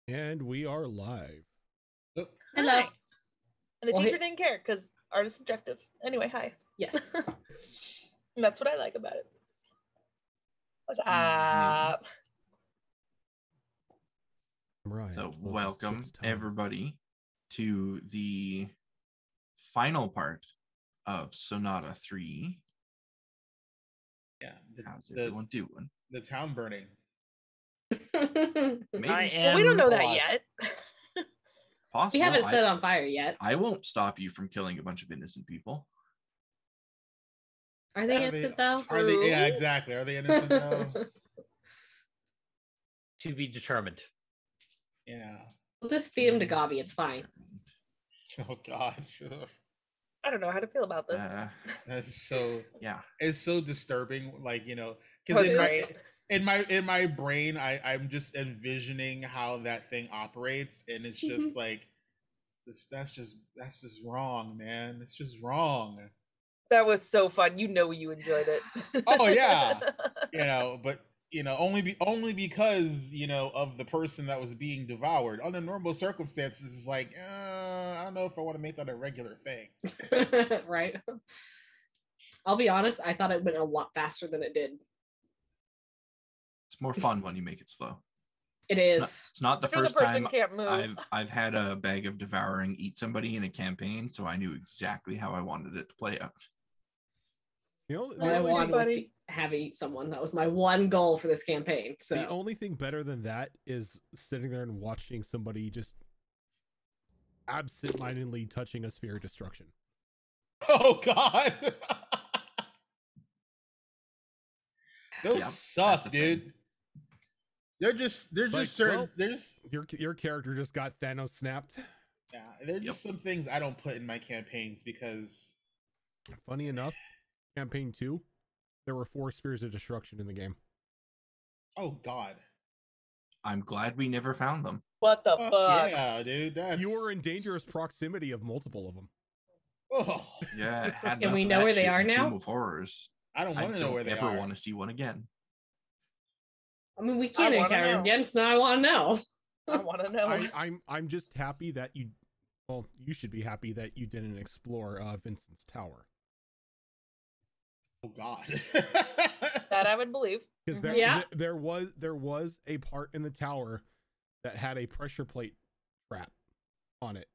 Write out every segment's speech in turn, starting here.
And we are live. Hello. Hi. And the teacher didn't care because art is subjective. Anyway, hi. Yes. And that's what I like about it. What's Evening. up? Right. So welcome everybody to the final part of Sonata 3. Yeah. How's everyone doing? The town burning. Maybe. Well, we don't know that yet. Possible. We haven't set on fire yet. I won't stop you from killing a bunch of innocent people. Are they innocent though? Are they? Yeah, exactly. Are they innocent though? To be determined. Yeah. We'll just feed them to Gobby. It's fine. Oh God. I don't know how to feel about this. That's so. Yeah. It's so disturbing. Like, you know, because in my brain, I'm just envisioning how that thing operates, and it's just like that's just wrong, man. It's just wrong. That was so fun. You know you enjoyed it. Oh yeah. You know, but you know, only because, you know, of the person that was being devoured. Under normal circumstances, it's like, I don't know if I want to make that a regular thing. Right. I'll be honest, I thought it went a lot faster than it did. It's more fun when you make it slow. It is. It's not the first time I've had a bag of devouring eat somebody in a campaign, so I knew exactly how I wanted it to play out. You know, What I wanted was to have eat someone. That was my one goal for this campaign. So the only thing better than that is sitting there and watching somebody just absent-mindedly touching a sphere of destruction. Oh God. Those suck, dude. They're just certain. Well, your character just got Thanos snapped. Yeah, they're just some things I don't put in my campaigns because. Funny enough, campaign 2, there were 4 spheres of destruction in the game. Oh God. I'm glad we never found them. What the fuck? Yeah, dude. You were in dangerous proximity of multiple of them. Oh. Yeah. And we know where they are now? Tomb of Horrors. I don't want to know where they are. I don't ever want to see one again. I mean, we can't encounter again, so now I want to know. I want to know. I'm just happy that you. Well, you should be happy that you didn't explore Vincent's Tower. Oh God. That I would believe. Because there was a part in the tower that had a pressure plate trap on it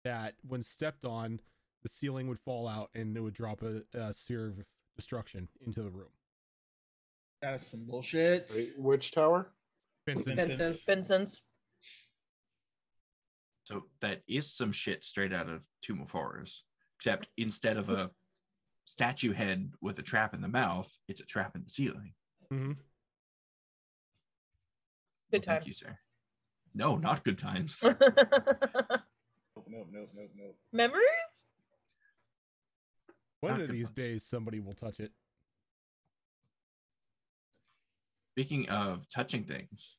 that when stepped on, the ceiling would fall out and it would drop a sphere of destruction into the room. That's some bullshit. Wait, which tower? Vincent's. So that is some shit straight out of Tomb of Horrors, except instead of a statue head with a trap in the mouth, it's a trap in the ceiling. Mm-hmm. Good times. Thank you, sir. No, not good times. Nope. Memories? One of these days, somebody will touch it. Speaking of touching things,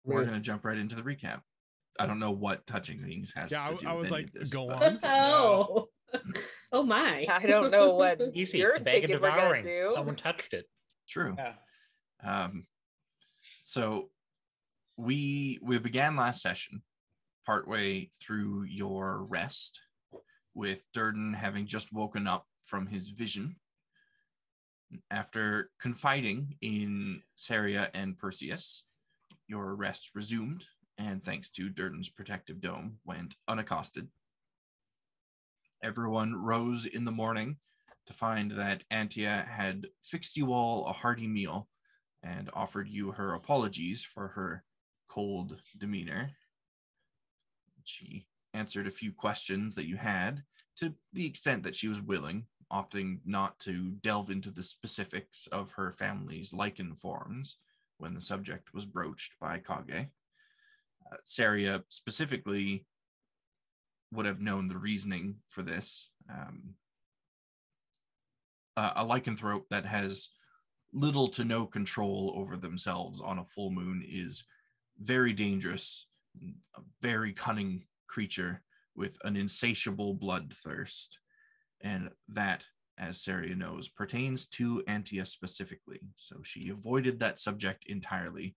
we're going to jump right into the recap. I don't know what touching things has to do with I was any like, of this, go but... on. Oh my. I don't know what Easy. you're Bag thinking of we're going devouring. to do. Someone touched it. True. Yeah. So we began last session partway through your rest with Durden having just woken up from his vision. After confiding in Saria and Perseus, your rest resumed, and thanks to Durden's protective dome, went unaccosted. Everyone rose in the morning to find that Antia had fixed you all a hearty meal and offered you her apologies for her cold demeanor. She answered a few questions that you had to the extent that she was willing, opting not to delve into the specifics of her family's lichen forms when the subject was broached by Kage. Saria specifically would have known the reasoning for this. A lycanthrope that has little to no control over themselves on a full moon is very dangerous, a very cunning creature with an insatiable bloodthirst, and that as Saria knows, pertains to Antia specifically, so she avoided that subject entirely,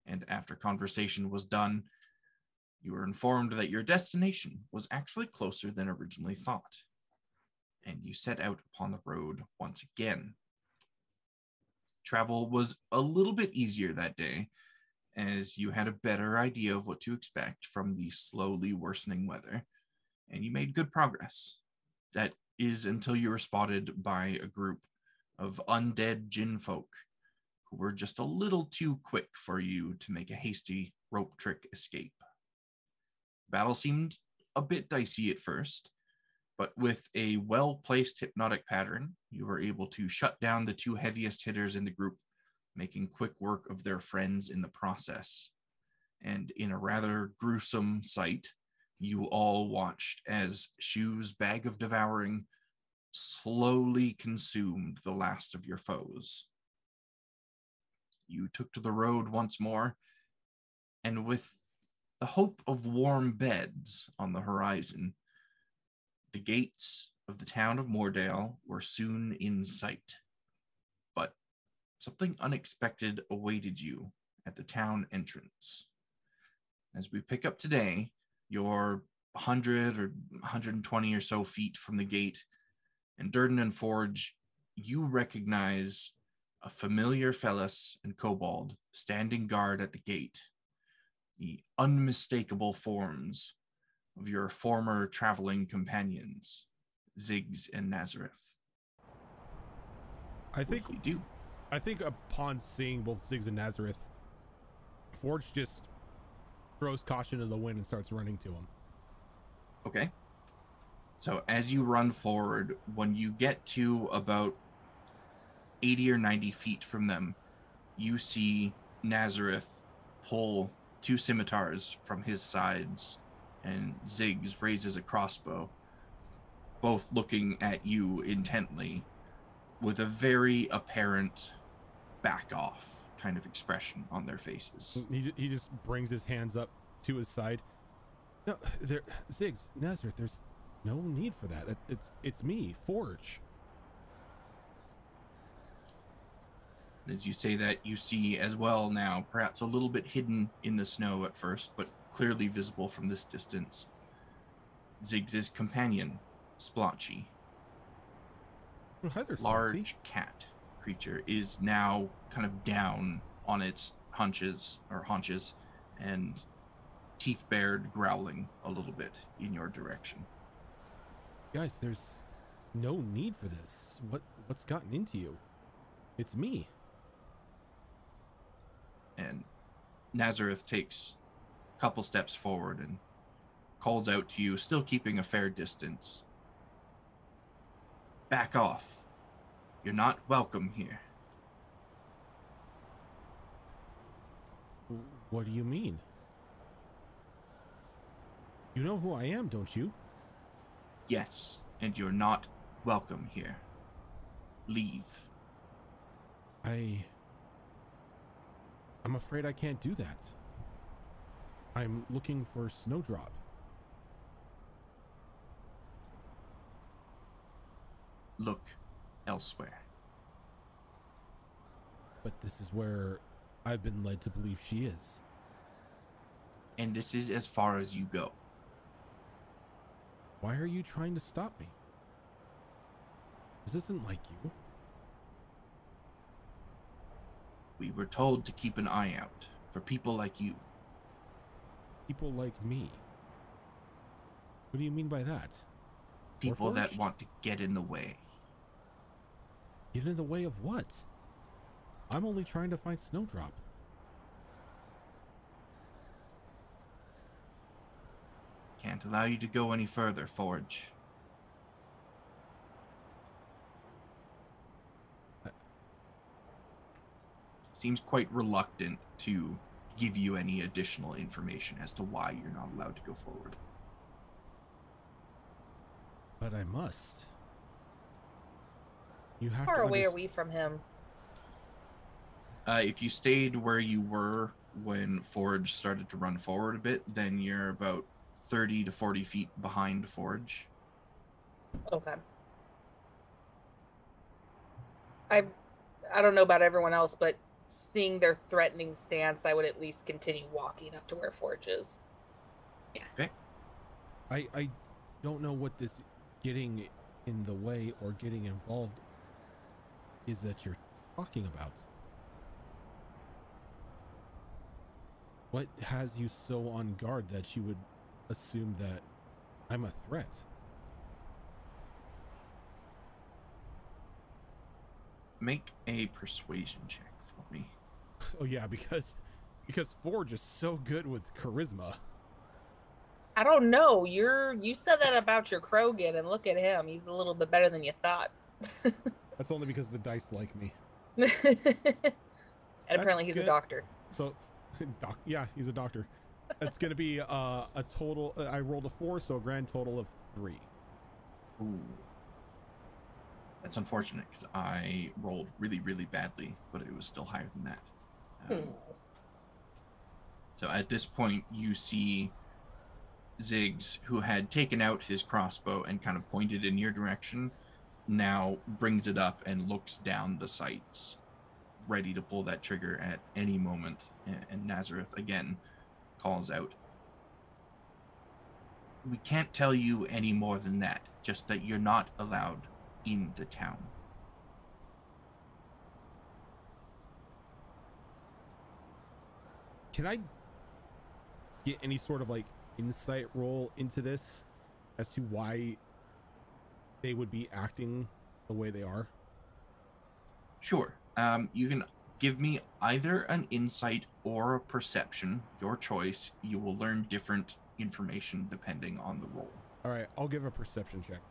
and after conversation was done, you were informed that your destination was actually closer than originally thought, and you set out upon the road once again. Travel was a little bit easier that day, as you had a better idea of what to expect from the slowly worsening weather, and you made good progress. That is until you were spotted by a group of undead djinn folk who were just a little too quick for you to make a hasty rope trick escape. Battle seemed a bit dicey at first, but with a well-placed hypnotic pattern, you were able to shut down the two heaviest hitters in the group, making quick work of their friends in the process. And in a rather gruesome sight, you all watched as Shu's bag of devouring slowly consumed the last of your foes. You took to the road once more, and with the hope of warm beds on the horizon, the gates of the town of Moordale were soon in sight. But something unexpected awaited you at the town entrance. As we pick up today, you're 100 or 120 or so feet from the gate, and Durden and Forge, you recognize a familiar Fellis and Kobold standing guard at the gate, the unmistakable forms of your former traveling companions, Ziggs and Nazareth. I think What do you do? I think upon seeing both Ziggs and Nazareth, Forge just throws caution to the wind and starts running to him. Okay. So as you run forward, when you get to about 80 or 90 feet from them, you see Nazareth pull two scimitars from his sides, and Ziggs raises a crossbow, both looking at you intently with a very apparent back off kind of expression on their faces. He just brings his hands up to his side. No, Ziggs, Nazareth, there's no need for that. It's me, Forge. As you say that, you see as well now, perhaps a little bit hidden in the snow at first, but clearly visible from this distance, Ziggs' companion, Splotchy. Oh, hi there, Splotchy. Large cat creature is now kind of down on its haunches, and teeth bared, growling a little bit in your direction. Guys, there's no need for this. What's gotten into you? It's me. And Nazareth takes a couple steps forward and calls out to you, still keeping a fair distance. Back off. You're not welcome here. What do you mean? You know who I am, don't you? Yes, and you're not welcome here. Leave. I'm afraid I can't do that. I'm looking for Snowdrop. Look elsewhere. But this is where I've been led to believe she is. And this is as far as you go. Why are you trying to stop me? This isn't like you. We were told to keep an eye out for people like you. People like me. What do you mean by that? People that Warforged? want to get in the way. Get in the way of what? I'm only trying to find Snowdrop. Can't allow you to go any further, Forge. Seems quite reluctant to give you any additional information as to why you're not allowed to go forward. But I must. You have How far to away are we from him? If you stayed where you were when Forge started to run forward a bit, then you're about 30 to 40 feet behind Forge. Okay. I don't know about everyone else, but seeing their threatening stance, I would at least continue walking up to where Forge is. Yeah. Okay. I don't know what this getting in the way or getting involved is that you're talking about. What has you so on guard that you would assume that I'm a threat? Make a persuasion check for me. Oh yeah, because Forge is so good with charisma. I don't know. You said that about your Krogan, and look at him. He's a little bit better than you thought. That's only because the dice like me. And apparently he's good. a doctor. So, yeah, he's a doctor. That's gonna be a total. I rolled a 4, so a grand total of 3. Ooh. That's unfortunate because I rolled really, really badly, but it was still higher than that. So at this point, you see Ziggs, who had taken out his crossbow and kind of pointed in your direction, now brings it up and looks down the sights, ready to pull that trigger at any moment. And Nazareth again calls out, "We can't tell you any more than that, just that you're not allowed in the town." Can I get any sort of like insight roll into this as to why they would be acting the way they are? Sure. You can give me either an insight or a perception, your choice. You will learn different information depending on the roll. All right, I'll give a perception check.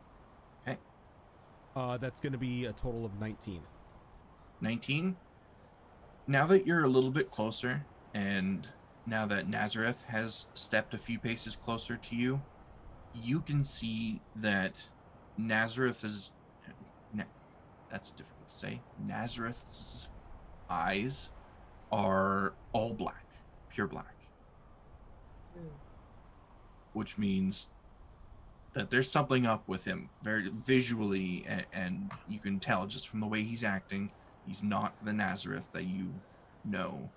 Okay. That's going to be a total of 19. 19. Now that you're a little bit closer, and now that Nazareth has stepped a few paces closer to you, you can see that Nazareth is... That's difficult to say. Nazareth's eyes are all black, pure black. Which means that there's something up with him very visually, and you can tell just from the way he's acting, he's not the Nazareth that you know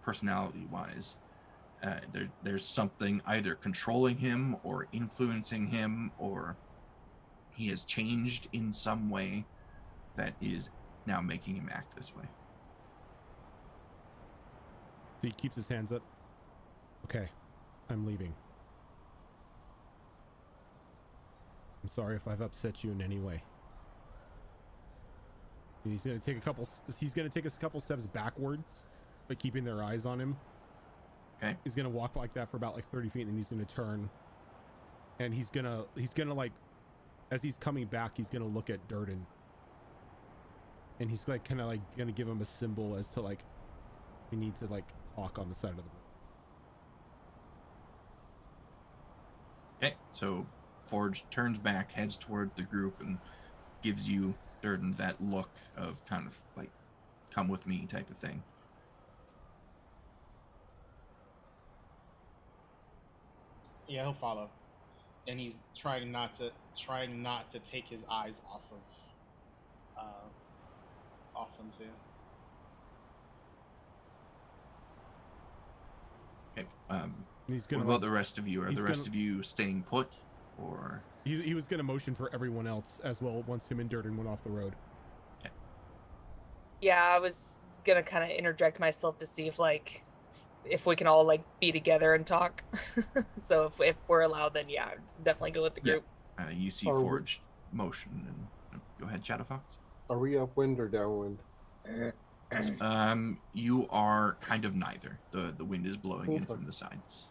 personality-wise. There's something either controlling him or influencing him, or he has changed in some way that is now making him act this way. So he keeps his hands up. Okay, I'm leaving. I'm sorry if I've upset you in any way. And he's gonna take us a couple steps backwards, but keeping their eyes on him. Okay. He's gonna walk like that for about like 30 feet, and then he's gonna turn. And he's gonna like, as he's coming back, he's gonna look at Durden. And he's like kind of like gonna give him a symbol as to like, we need to like talk on the side of the road. Okay, so Forge turns back, heads toward the group, and gives you, Durden, that look of kind of like, come with me type of thing. Yeah, he'll follow, and he's trying not to take his eyes off him too. Okay. He's gonna. What about the rest of you? Are the rest of you staying put, or? He was gonna motion for everyone else as well once him and Durden went off the road. Okay. Yeah, I was gonna kind of interject myself to see if we can all like be together and talk. So if we're allowed, then yeah, definitely go with the group. Yeah. You see Forge motion, and go ahead, Shadowfox. Are we upwind or downwind? You are kind of neither. The wind is blowing in from the sides.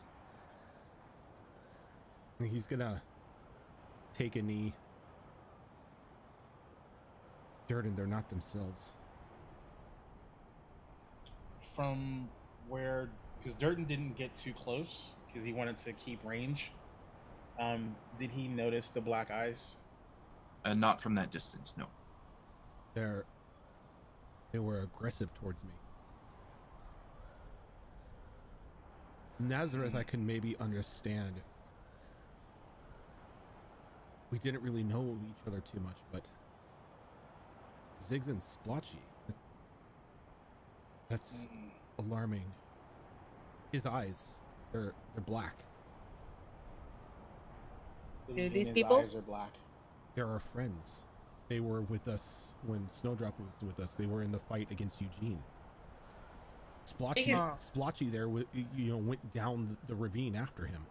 He's gonna take a knee. Durden, they're not themselves. From where, because Durden didn't get too close because he wanted to keep range. Did he notice the black eyes? Not from that distance, no. They were aggressive towards me. Nazareth, I can maybe understand. We didn't really know each other too much, but Ziggs and splotchy. That's alarming. His eyes, they're black. Do these His people? eyes are black. They're our friends. They were with us when Snowdrop was with us. They were in the fight against Eugene. Splotchy there, went down the ravine after him.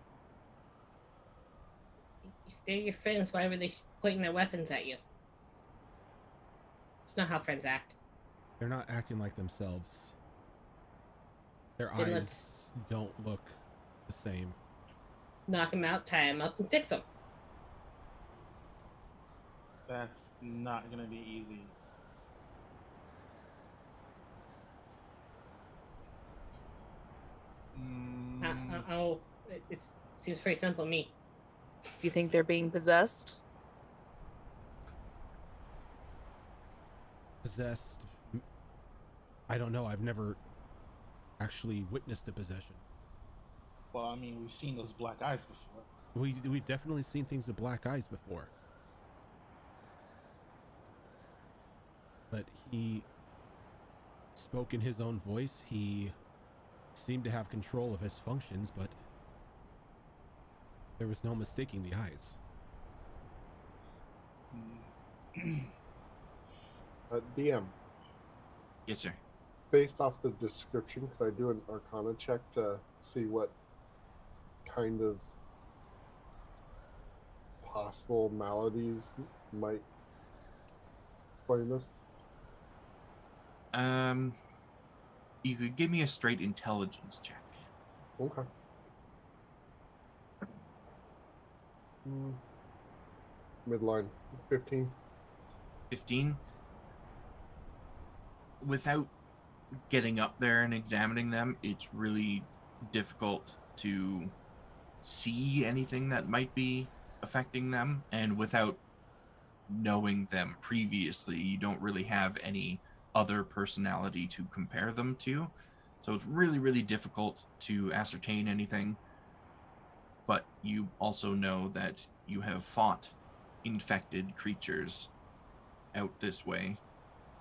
If they're your friends, why were they pointing their weapons at you? It's not how friends act. They're not acting like themselves. Their Then eyes don't look the same. Knock them out, tie them up, and fix them. That's not gonna be easy. It seems pretty simple to me. Do you think they're being possessed? Possessed? I don't know. I've never actually witnessed a possession. Well, I mean, we've seen those black eyes before. We've definitely seen things with black eyes before. But he spoke in his own voice. He seemed to have control of his functions, but there was no mistaking the eyes. DM, Yes, sir. based off the description, could I do an Arcana check to see what kind of possible maladies might explain this? You could give me a straight intelligence check. Okay. Midline, 15. 15. Without getting up there and examining them, it's really difficult to see anything that might be affecting them, and without knowing them previously, you don't really have any other personality to compare them to, so it's really, really difficult to ascertain anything. But you also know that you have fought infected creatures out this way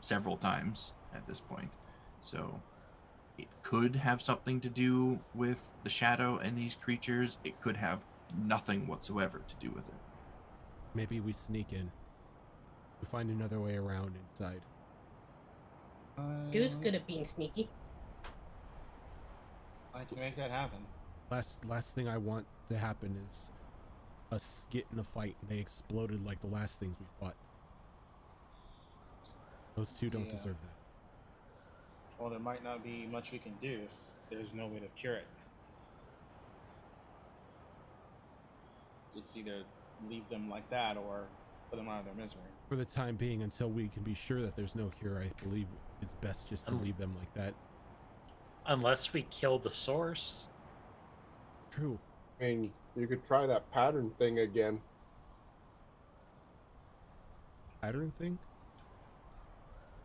several times at this point, so it could have something to do with the shadow and these creatures. It could have nothing whatsoever to do with it. Maybe we sneak in. We find another way around inside. Who's good at being sneaky? I can make that happen. Last thing I want to happen is us get in a fight and they exploded like the last things we fought. Those two don't deserve that. Well, there might not be much we can do if there's no way to cure it. It's either leave them like that or put them out of their misery. For the time being, until we can be sure that there's no cure, I believe it's best just to leave them like that. Unless we kill the source. True. I mean, you could try that pattern thing again. Pattern thing?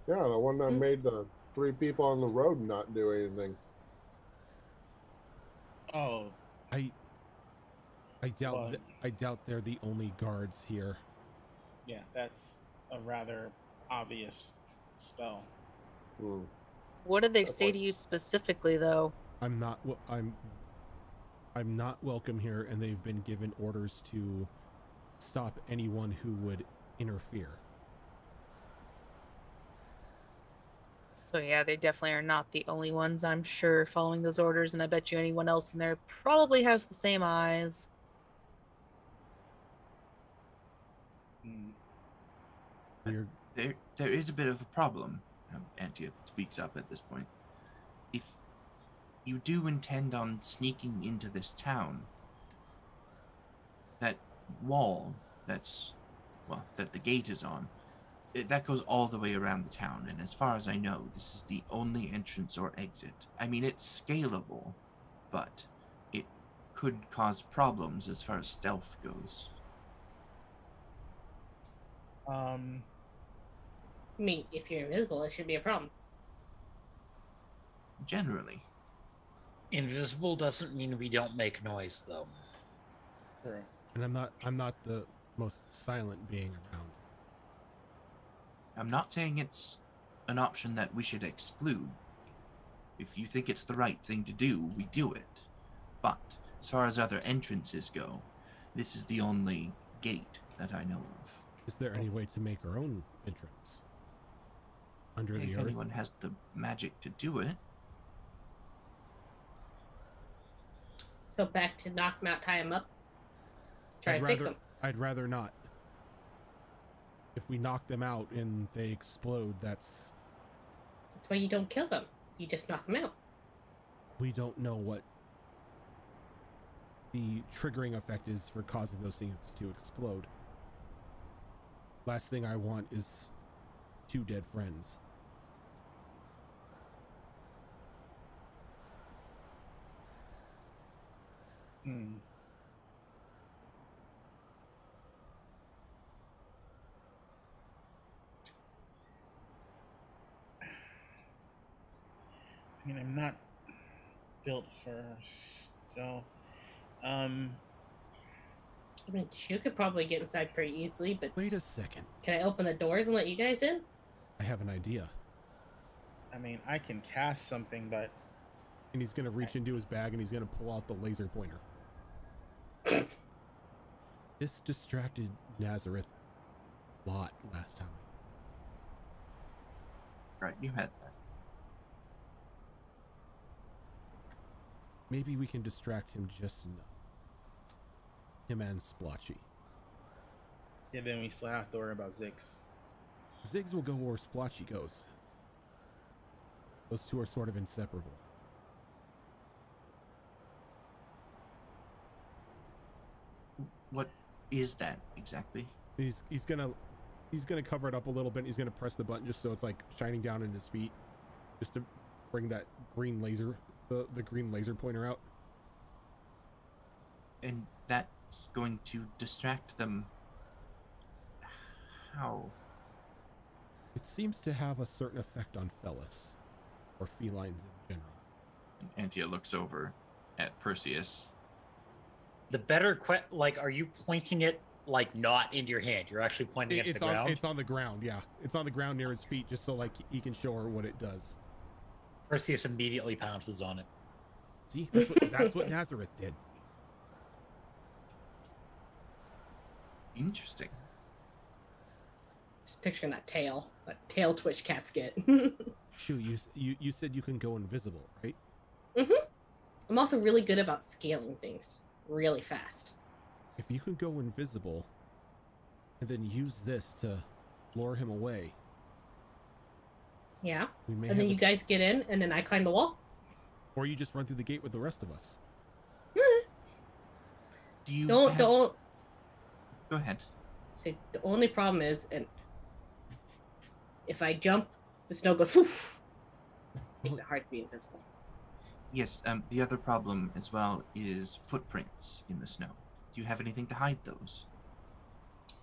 Yeah, the one that made the 3 people on the road not do anything. Oh, I doubt they're the only guards here. yeah, that's a rather obvious spell. What did they That's say what- to you specifically, though? I'm not welcome here, and they've been given orders to stop anyone who would interfere. So yeah, they definitely are not the only ones, I'm sure, following those orders, and I bet you anyone else in there probably has the same eyes. There is a bit of a problem. Antia speaks up at this point. If you do intend on sneaking into this town, that wall that the gate is on, that goes all the way around the town, and as far as I know, this is the only entrance or exit. I mean, it's scalable, but it could cause problems as far as stealth goes. I mean, if you're invisible, it should be a problem. Generally. Invisible doesn't mean we don't make noise, though. Sure. And I'm not the most silent being around. I'm not saying it's an option that we should exclude. If you think it's the right thing to do, we do it. But as far as other entrances go, this is the only gate that I know of. Is there any way to make our own entrance? Under the If earth? anyone has the magic to do it. So back to knock him out, tie him up. Try and fix him. I'd rather not. If we knock them out and they explode, that's why you don't kill them. You just knock them out. We don't know what the triggering effect is for causing those things to explode. Last thing I want is 2 dead friends. I mean, I'm not built for stealth. I mean, you could probably get inside pretty easily, but Wait a second. can I open the doors and let you guys in? I have an idea. I mean, I can cast something, but And he's gonna reach into his bag and he's gonna pull out the laser pointer. This distracted Nazareth a lot last time. Right, you had that. Maybe we can distract him just enough. Him and Splotchy. yeah, then we still have to worry about Ziggs. Ziggs will go where Splotchy goes. Those two are sort of inseparable. What is that exactly? He's gonna cover it up a little bit. He's gonna press the button just so it's like shining down in his feet, just to bring that green laser, the green laser pointer out. And that's going to distract them. How? It seems to have a certain effect on Felis, or felines in general. Antia looks over at Perseus. The better like, are you pointing it like not into your hand? You're actually pointing it at the ground? It's on the ground, yeah. It's on the ground near his feet, just so like he can show her what it does. Perseus immediately pounces on it. See, that's what Nazareth did. Interesting. Just picturing that tail twitch cats get. Shoo, you said you can go invisible, right? I'm also really good about scaling things really fast. If you can go invisible and then use this to lure him away. Yeah. We may And then have you guys get in and then I climb the wall. Or you just run through the gate with the rest of us. Do you Go ahead. See, the only problem is, and if I jump, the snow goes woof. Makes it hard to be invisible. Yes, the other problem as well is footprints in the snow. Do you have anything to hide those?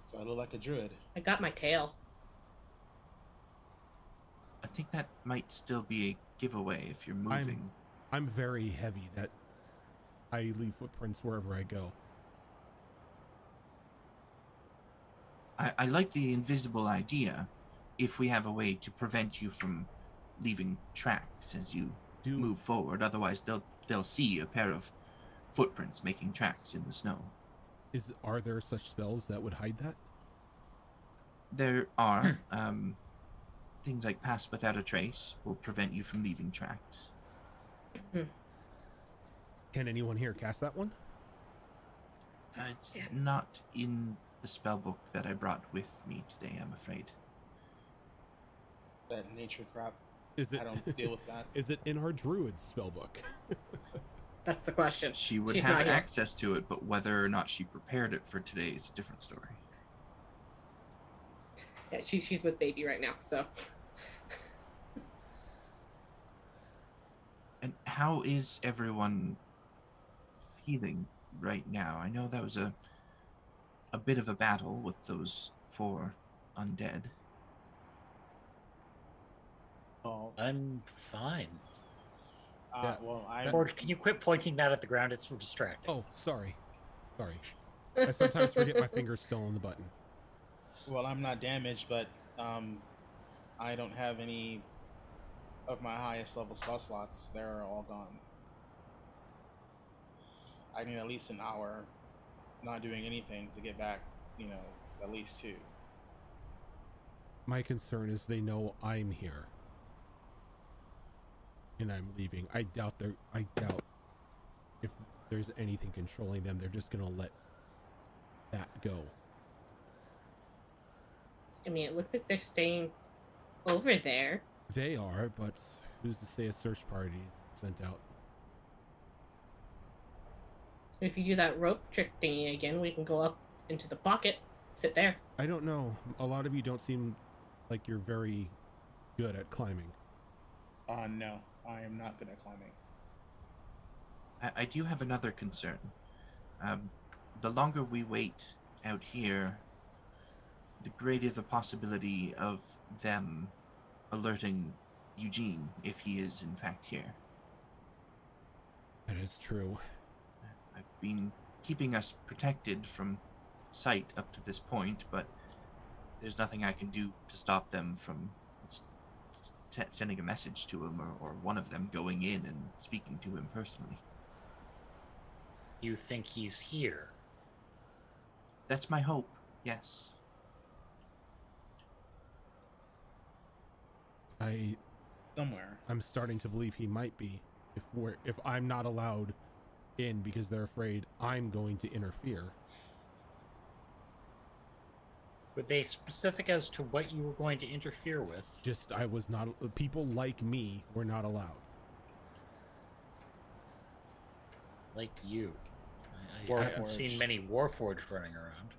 So I look like a druid. I got my tail. I think that might still be a giveaway if you're moving. I'm very heavy that I leave footprints wherever I go. I like the invisible idea if we have a way to prevent you from leaving tracks as you move forward. Otherwise, they'll see a pair of footprints making tracks in the snow. Are there such spells that would hide that? There are. Things like Pass Without a Trace will prevent you from leaving tracks. Can anyone here cast that one? It's not in the spell book that I brought with me today, I'm afraid. That nature crap. Is it? I don't deal with that. Is it in our druid spellbook? That's the question. She would She's have not here. access to it, but whether or not she prepared it for today is a different story. Yeah, she's with baby right now, so. And how is everyone feeling right now? I know that was a bit of a battle with those 4 undead. Oh, I'm fine. Yeah. well, I Forge, can you quit pointing that at the ground? It's so distracting. Oh, sorry. I sometimes forget my finger's still on the button. well, I'm not damaged, but I don't have any of my highest level spell slots. They're all gone. I need at least an hour not doing anything to get back, you know, at least 2. My concern is they know I'm here. And I'm leaving. I doubt if there's anything controlling them, they're just gonna let that go. I mean, it looks like they're staying over there. They are, but who's to say a search party is sent out? If you do that rope trick thingy again, we can go up into the pocket, sit there. I don't know. A lot of you don't seem like you're very good at climbing. No, I am not good at climbing. I do have another concern. The longer we wait out here, the greater the possibility of them alerting Eugene if he is in fact here. That is true. I've been keeping us protected from sight up to this point, but there's nothing I can do to stop them from sending a message to him, or one of them going in and speaking to him personally. You think he's here? That's my hope, yes. I'm starting to believe he might be. If I'm not allowed in because they're afraid I'm going to interfere. Were they specific as to what you were going to interfere with? Just I was not. People like me were not allowed. Like you. I haven't seen many Warforged running around.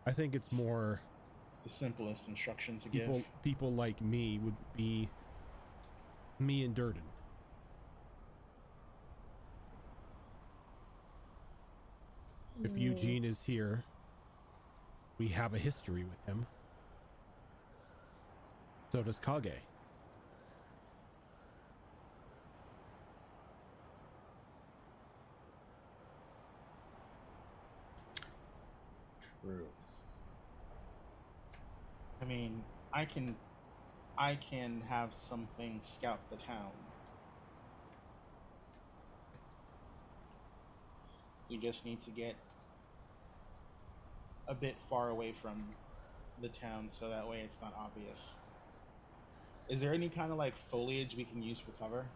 I think it's more the simplest instructions to give. People like me would be me and Durden. If Eugene is here, we have a history with him. So does Kage. True. I mean, I can have something scout the town. We just need to get a bit far away from the town so that way it's not obvious. Is there any kind of like foliage we can use for cover?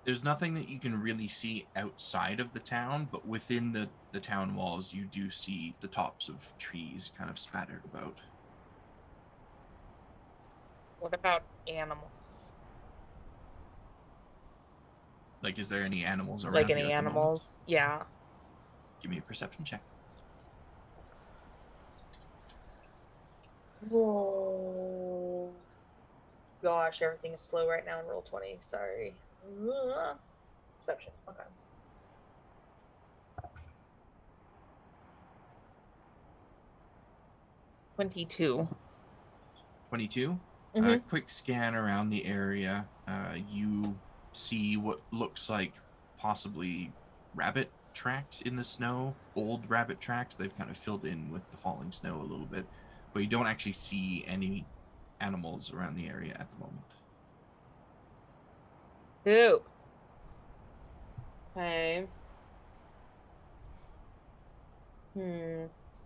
There's nothing that you can really see outside of the town, but within the town walls you do see the tops of trees kind of spattered about. What about animals? Like, is there any animals around? Like any animals? Yeah. Give me a perception check. Whoa. Gosh, everything is slow right now in roll 20. Sorry. Perception. Okay. $22. 22? Mm-hmm. Quick scan around the area. You see what looks like possibly rabbit tracks in the snow. Old rabbit tracks. They've kind of filled in with the falling snow a little bit. But you don't actually see any animals around the area at the moment. Ooh. Okay.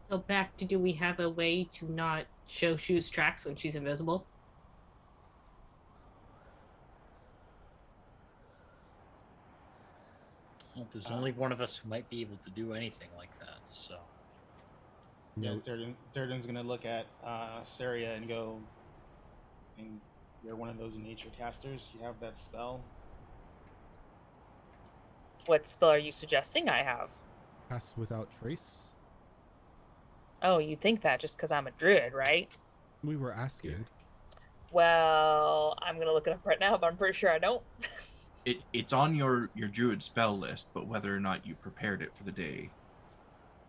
So back to, do we have a way to not show Shu's tracks when she's invisible? Well, there's only one of us who might be able to do anything like that, so... Yeah, Durden's gonna look at Saria and go, and you're one of those nature casters. You have that spell. What spell are you suggesting I have? Pass without trace? Oh, you think that just because I'm a druid, right? We were asking. Well, I'm going to look it up right now, but I'm pretty sure I don't. It's on your druid spell list, but whether or not you prepared it for the day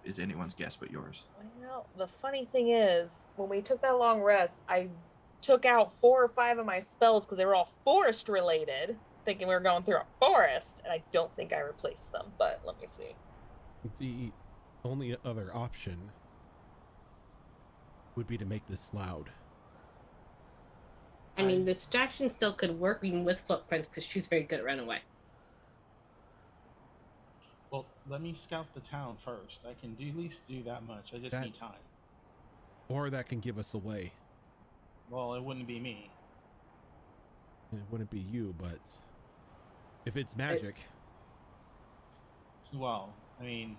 is anyone's guess but yours. Well, the funny thing is, when we took that long rest, I took out 4 or 5 of my spells because they were all forest related, thinking we were going through a forest, and I don't think I replaced them, but let me see. The only other option would be to make this loud. I mean, the distraction still could work even with footprints because she's very good at running away. Well, let me scout the town first. I can at least do that much. I just need time. Or that can give us away. Well, it wouldn't be me. It wouldn't be you, but if it's magic. Well, I mean.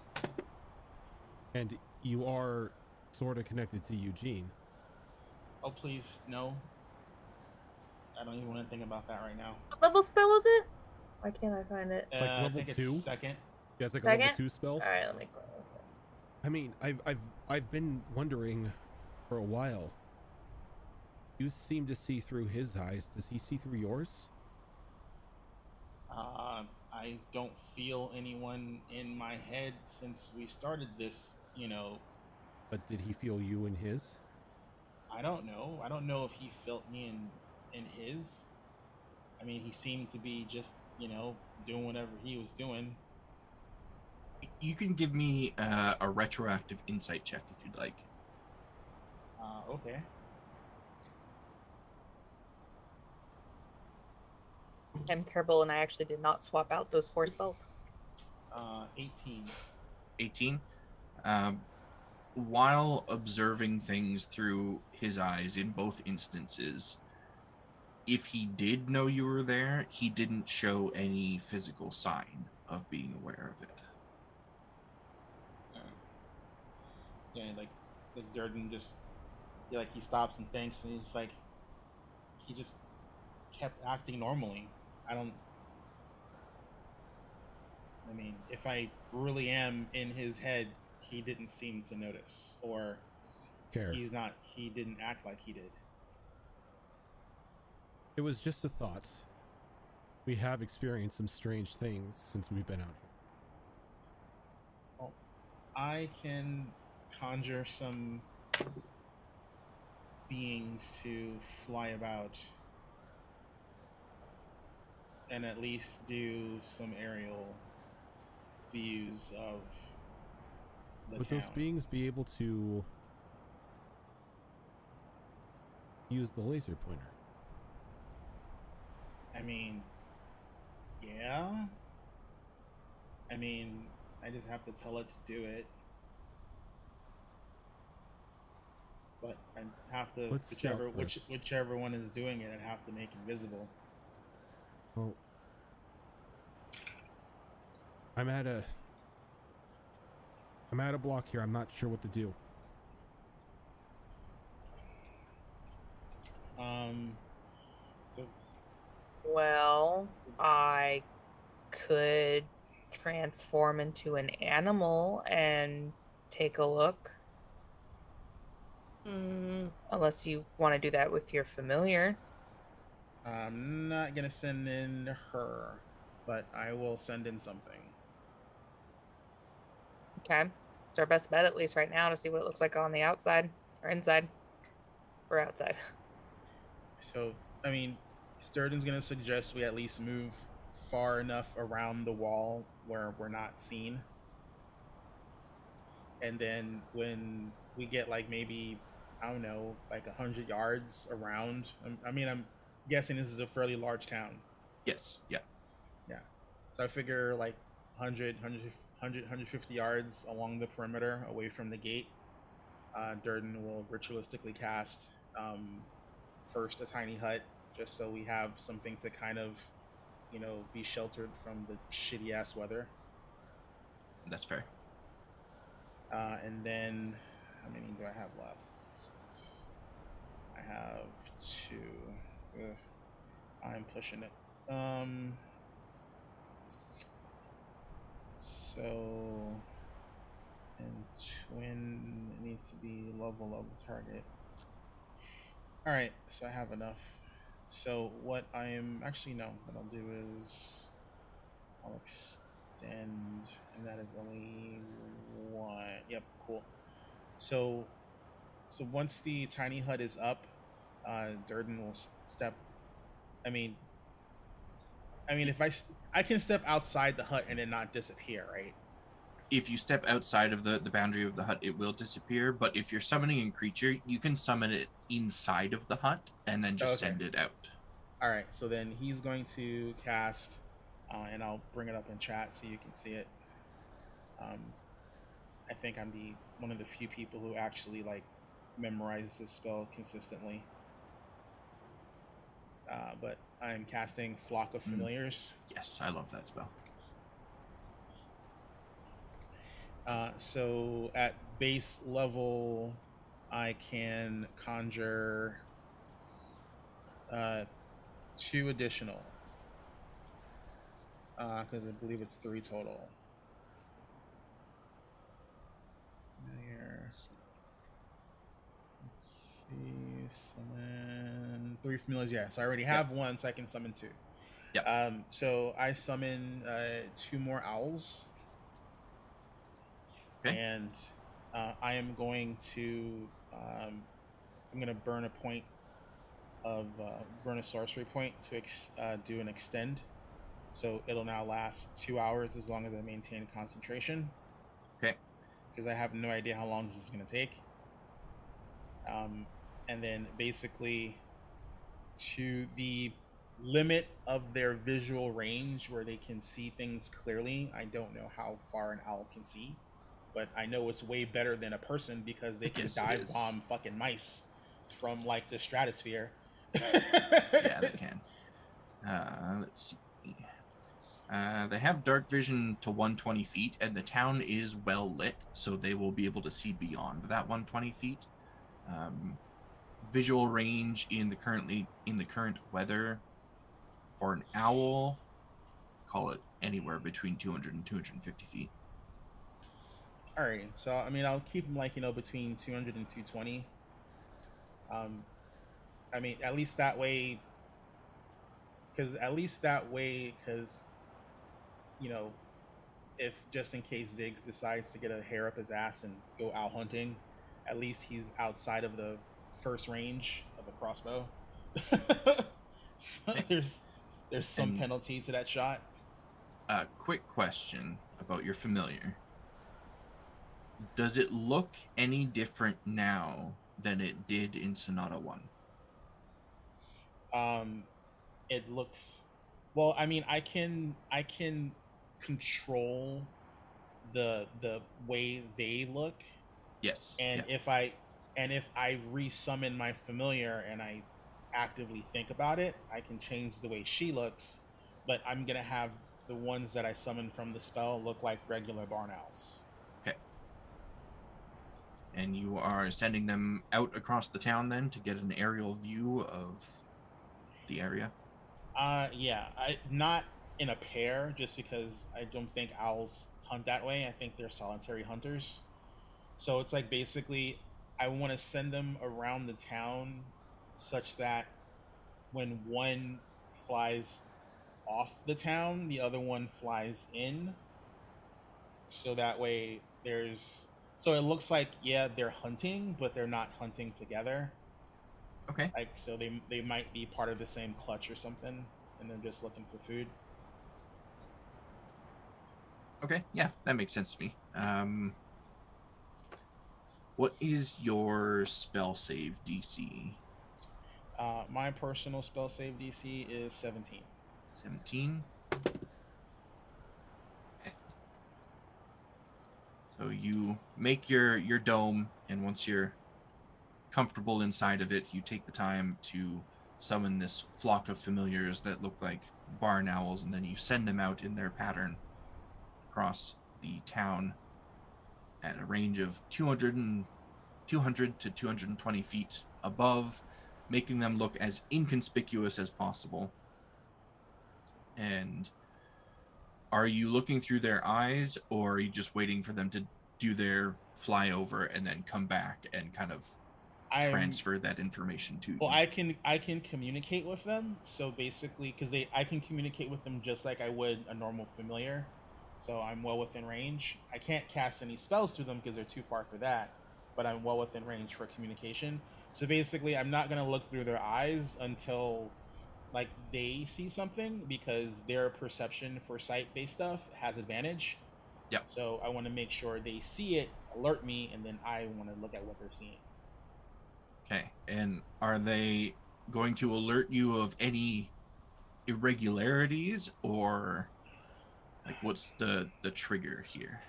And you are sort of connected to Eugene. Oh, please, no. I don't even want to think about that right now. What level spell is it? Why can't I find it? Like level I think 2? It's second. Yeah, it's like second? a level 2 spell. All right, let me close this. I mean, I've been wondering for a while. You seem to see through his eyes. Does he see through yours? I don't feel anyone in my head since we started this, you know. But did he feel you in his? I don't know. I don't know if he felt me in his. I mean, he seemed to be just, you know, doing whatever he was doing. You can give me a retroactive insight check if you'd like. Okay. I'm terrible, and I actually did not swap out those 4 spells. 18. 18. While observing things through his eyes in both instances, if he did know you were there, he didn't show any physical sign of being aware of it. Yeah, like Durden just, like, he stops and thinks, and he's like, he just kept acting normally. I mean, if I really am in his head, he didn't seem to notice, or care. He didn't act like he did. It was just a thought. We have experienced some strange things since we've been out here. Well, I can conjure some beings to fly about and at least do some aerial views of the Would town. those beings be able to use the laser pointer? I mean, yeah. I mean, I just have to tell it to do it. But I have to, whichever one is doing it, I'd have to make invisible. Well, I'm at a block here. I'm not sure what to do. So. Well, I could transform into an animal and take a look. Unless you want to do that with your familiar. I'm not gonna send in her, but I will send in something. Okay. It's our best bet, at least right now, to see what it looks like on the outside or inside or outside. So, I mean, Sturgeon's gonna suggest we at least move far enough around the wall where we're not seen. And then when we get like maybe, I don't know, like 100 yards around, I'm guessing this is a fairly large town. Yes, yeah. Yeah. So I figure like 150 yards along the perimeter away from the gate. Durden will ritualistically cast first a tiny hut, just so we have something to kind of, you know, be sheltered from the shitty ass weather. That's fair. And then, how many do I have left? I have 2. Ugh. I'm pushing it. So, and twin needs to be level of the target. All right, so I have enough. So what I am actually, no, what I'll do is I'll extend, and that is only 1. Yep, cool. So once the tiny hut is up, Durden will step. I mean, if I can step outside the hut and then not disappear, right? if you step outside of the boundary of the hut, it will disappear. But if you're summoning a creature, you can summon it inside of the hut and then just send it out. All right, so then he's going to cast, and I'll bring it up in chat so you can see it. I think I'm one of the few people who actually like memorizes this spell consistently. But I'm casting Flock of Familiars. Yes, I love that spell. So at base level, I can conjure 2 additional, because I believe it's 3 total. Familiar. Let's see, summon 3 familiars. Yeah, so I already have 1, so I can summon 2. Yeah. So I summon 2 more owls. Okay. And I am going to burn a point of burn a sorcery point to do an extend. So it'll now last 2 hours as long as I maintain concentration. Okay. Because I have no idea how long this is going to take. And then basically to the limit of their visual range where they can see things clearly. I don't know how far an owl can see, but I know it's way better than a person because they can dive bomb fucking mice from like the stratosphere. Yeah, they can. Let's see. They have dark vision to 120 feet, and the town is well lit, so they will be able to see beyond that 120 feet. Visual range in the current weather for an owl, call it anywhere between 200 and 250 feet. Alrighty, so I mean, I'll keep them like between 200 and 220. I mean, at least that way, because if just in case Ziggs decides to get a hair up his ass and go owl hunting, at least he's outside of the first range of a crossbow. So there's some penalty to that shot. Quick question about your familiar. Does it look any different now than it did in Sonata 1? It looks, well, I mean, I can control the way they look. Yes. And if I resummon my familiar and I actively think about it, I can change the way she looks, but I'm gonna have the ones that I summon from the spell look like regular barn owls. Okay. And you are sending them out across the town then to get an aerial view of the area? Yeah, not in a pair, just because I don't think owls hunt that way. I think they're solitary hunters. So it's like basically I want to send them around the town such that when one flies off the town, the other one flies in. So that way so it looks like, yeah, they're hunting, but they're not hunting together. Okay. Like, so they might be part of the same clutch or something, and they're just looking for food. Okay, yeah, that makes sense to me. What is your spell save DC? My personal spell save DC is 17. 17. Okay. So you make your dome, and once you're comfortable inside of it, you take the time to summon this flock of familiars that look like barn owls, and then you send them out in their pattern across the town at a range of 200 to 220 feet above, making them look as inconspicuous as possible. And are you looking through their eyes, or are you just waiting for them to do their flyover and then come back and kind of transfer that information to you? Well, I can communicate with them. So basically, because I can communicate with them just like I would a normal familiar. So I'm well within range. I can't cast any spells to them because they're too far for that, but I'm well within range for communication. So basically, I'm not going to look through their eyes until like they see something, because their perception for sight-based stuff has advantage. Yep. So I want to make sure they see it, alert me, and then I want to look at what they're seeing. Okay. And are they going to alert you of any irregularities, or like what's the trigger here?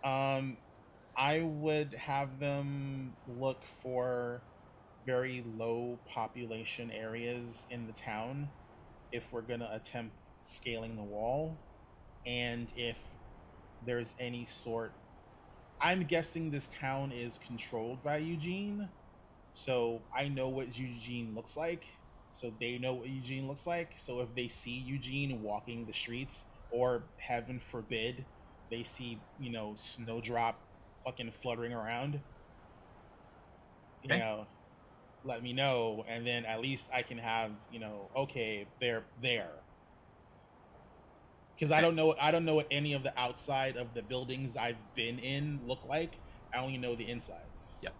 I would have them look for very low population areas in the town if we're going to attempt scaling the wall, and if there's any sort, I'm guessing this town is controlled by Eugene, so I know what Eugene looks like, so they know what Eugene looks like. So if they see Eugene walking the streets, or heaven forbid they see, Snowdrop fucking fluttering around, Okay. let me know, and then at least I can have, okay, they're there. Because I don't know what any of the outside of the buildings I've been in look like. I only know the insides. Yep.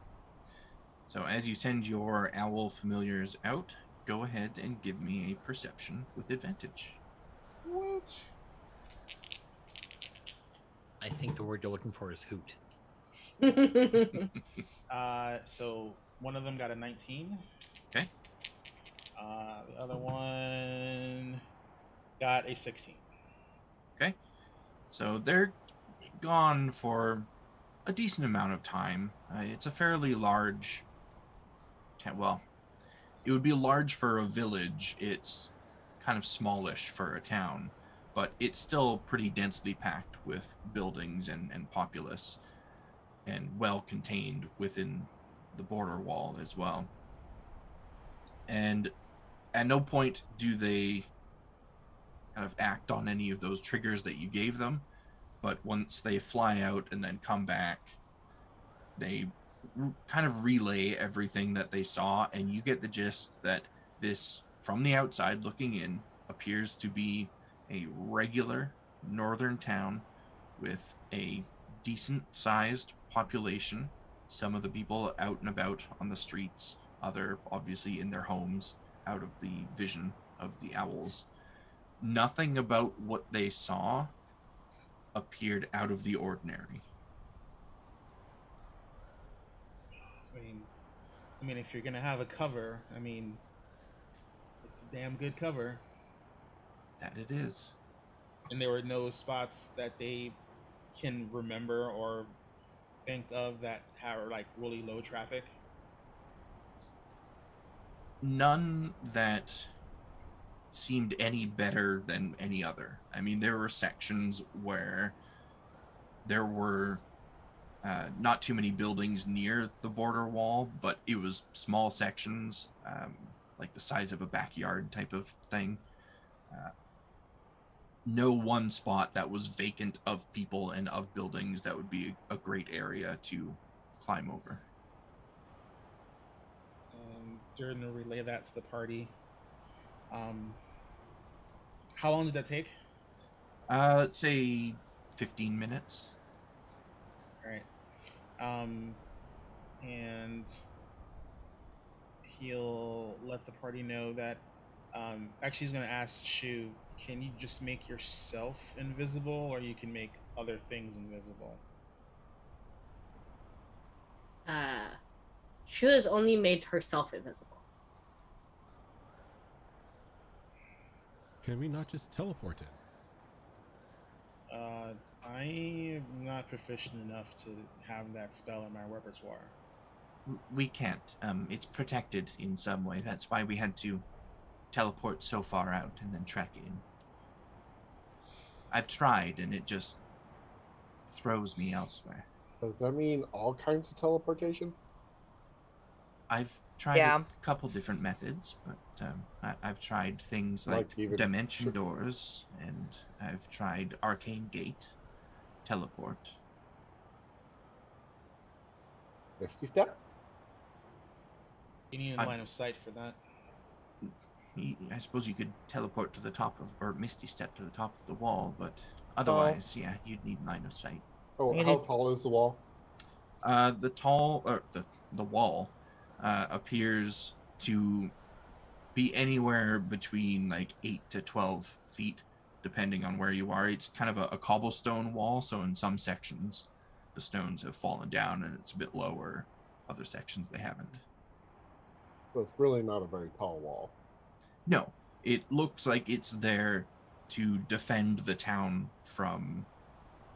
So as you send your owl familiars out, go ahead and give me a perception with advantage. What? I think the word you're looking for is hoot. So one of them got a 19. Okay. The other one got a 16. Okay. So they're gone for a decent amount of time. It's a fairly large town. Well, it would be large for a village. It's kind of smallish for a town, but it's still pretty densely packed with buildings and populace, and well contained within the border wall as well. And at no point do they kind of act on any of those triggers that you gave them, but once they fly out and then come back, they kind of relay everything that they saw, and you get the gist that this, from the outside looking in, appears to be a regular northern town with a decent sized population. Some of the people out and about on the streets, other obviously in their homes, out of the vision of the owls. Nothing about what they saw appeared out of the ordinary. I mean, if you're gonna have a cover, it's a damn good cover. That it is. And there were no spots that they can remember or think of that are like really low traffic. None that seemed any better than any other. I mean, there were sections where there were not too many buildings near the border wall, but it was small sections, like the size of a backyard type of thing. No one spot that was vacant of people and of buildings that would be a great area to climb over. During the relay that to the party, how long did that take? Let's say 15 minutes. All right. And he'll let the party know that actually he's going to ask Shu, can you just make yourself invisible, or you can make other things invisible? Shu has only made herself invisible. Can we not just teleport in? I'm not proficient enough to have that spell in my repertoire. We can't. It's protected in some way. That's why we had to teleport so far out and then track it in. I've tried, and it just throws me elsewhere. Does that mean all kinds of teleportation? I've tried a couple different methods, but I've tried things like dimension doors, and I've tried arcane gate, teleport. Misty step? You need a line of sight for that. I suppose you could teleport to the top of, or misty step to the top of the wall, but otherwise, yeah, you'd need line of sight. Oh, how tall is the wall? The wall appears to be anywhere between like 8 to 12 feet depending on where you are. It's kind of a cobblestone wall, so in some sections the stones have fallen down and it's a bit lower. Other sections they haven't. So it's really not a very tall wall. No, it looks like it's there to defend the town from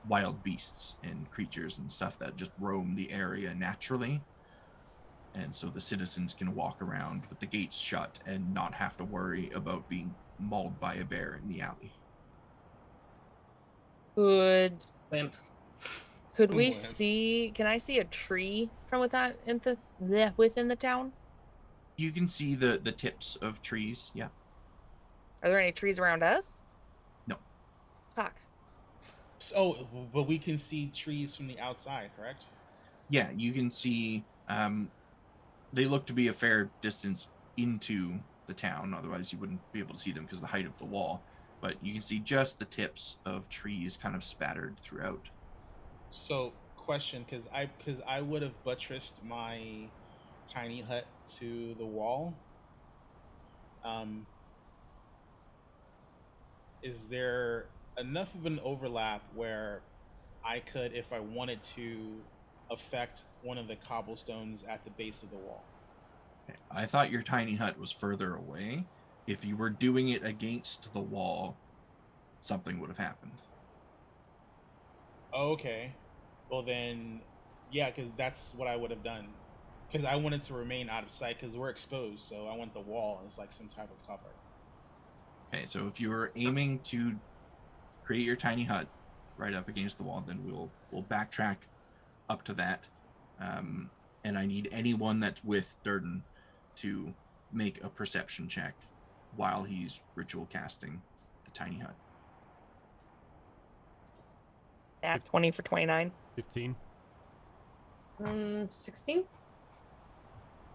wild beasts and creatures and stuff that just roam the area naturally. And so the citizens can walk around with the gates shut and not have to worry about being mauled by a bear in the alley. Could we see? Can I see a tree from within the town? You can see the tips of trees. Yeah. Are there any trees around us? No. Fuck. So, but we can see trees from the outside, correct? Yeah, you can see. They look to be a fair distance into the town. Otherwise, you wouldn't be able to see them because of the height of the wall. But you can see just the tips of trees kind of spattered throughout. So, question, because I would have buttressed my tiny hut to the wall. Is there enough of an overlap where I could, if I wanted to, affect one of the cobblestones at the base of the wall? I thought your tiny hut was further away. If you were doing it against the wall, something would have happened. Okay. Well then, yeah, because that's what I would have done. Because I wanted to remain out of sight because we're exposed, so I want the wall as like some type of cover. Okay, so if you were aiming to create your tiny hut right up against the wall, then we'll backtrack up to that. And I need anyone that's with Durden to make a perception check while he's ritual casting the tiny hut. At 20 for 29. 15. 16?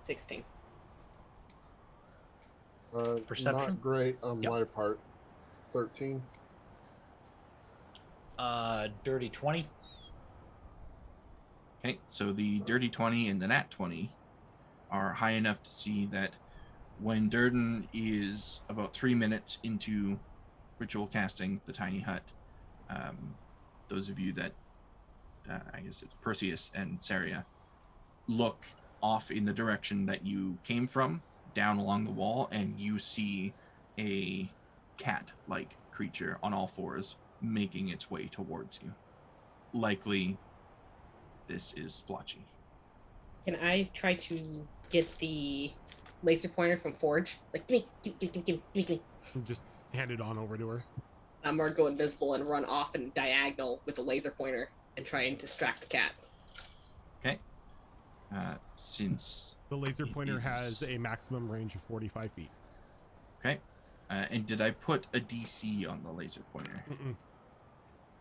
16. Perception? Not great on Yep. my part. 13. Dirty 20. Okay, so the dirty 20 and the nat 20 are high enough to see that when Durden is about 3 minutes into ritual casting the tiny hut, those of you that, I guess it's Perseus and Saria, look off in the direction that you came from, down along the wall, and you see a cat-like creature on all fours making its way towards you. Likely, this is Splotchy. Can I try to get the laser pointer from Forge? Like, give me. Just hand it on over to her. I'm gonna go invisible and run off in diagonal with the laser pointer and try and distract the cat. Okay. Since The laser pointer has a maximum range of 45 feet. Okay. And did I put a DC on the laser pointer? Mm-mm.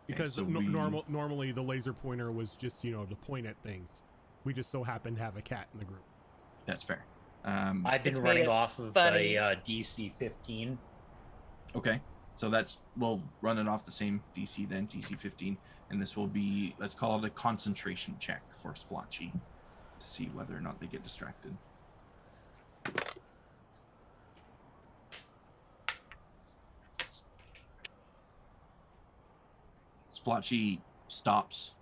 Because so normally the laser pointer was just, to point at things. We just so happen to have a cat in the group. That's fair. I've been running off of a DC 15. Okay. So we'll run it off the same DC then, DC 15. And this will be, let's call it a concentration check for Splotchy to see whether or not they get distracted. Splotchy stops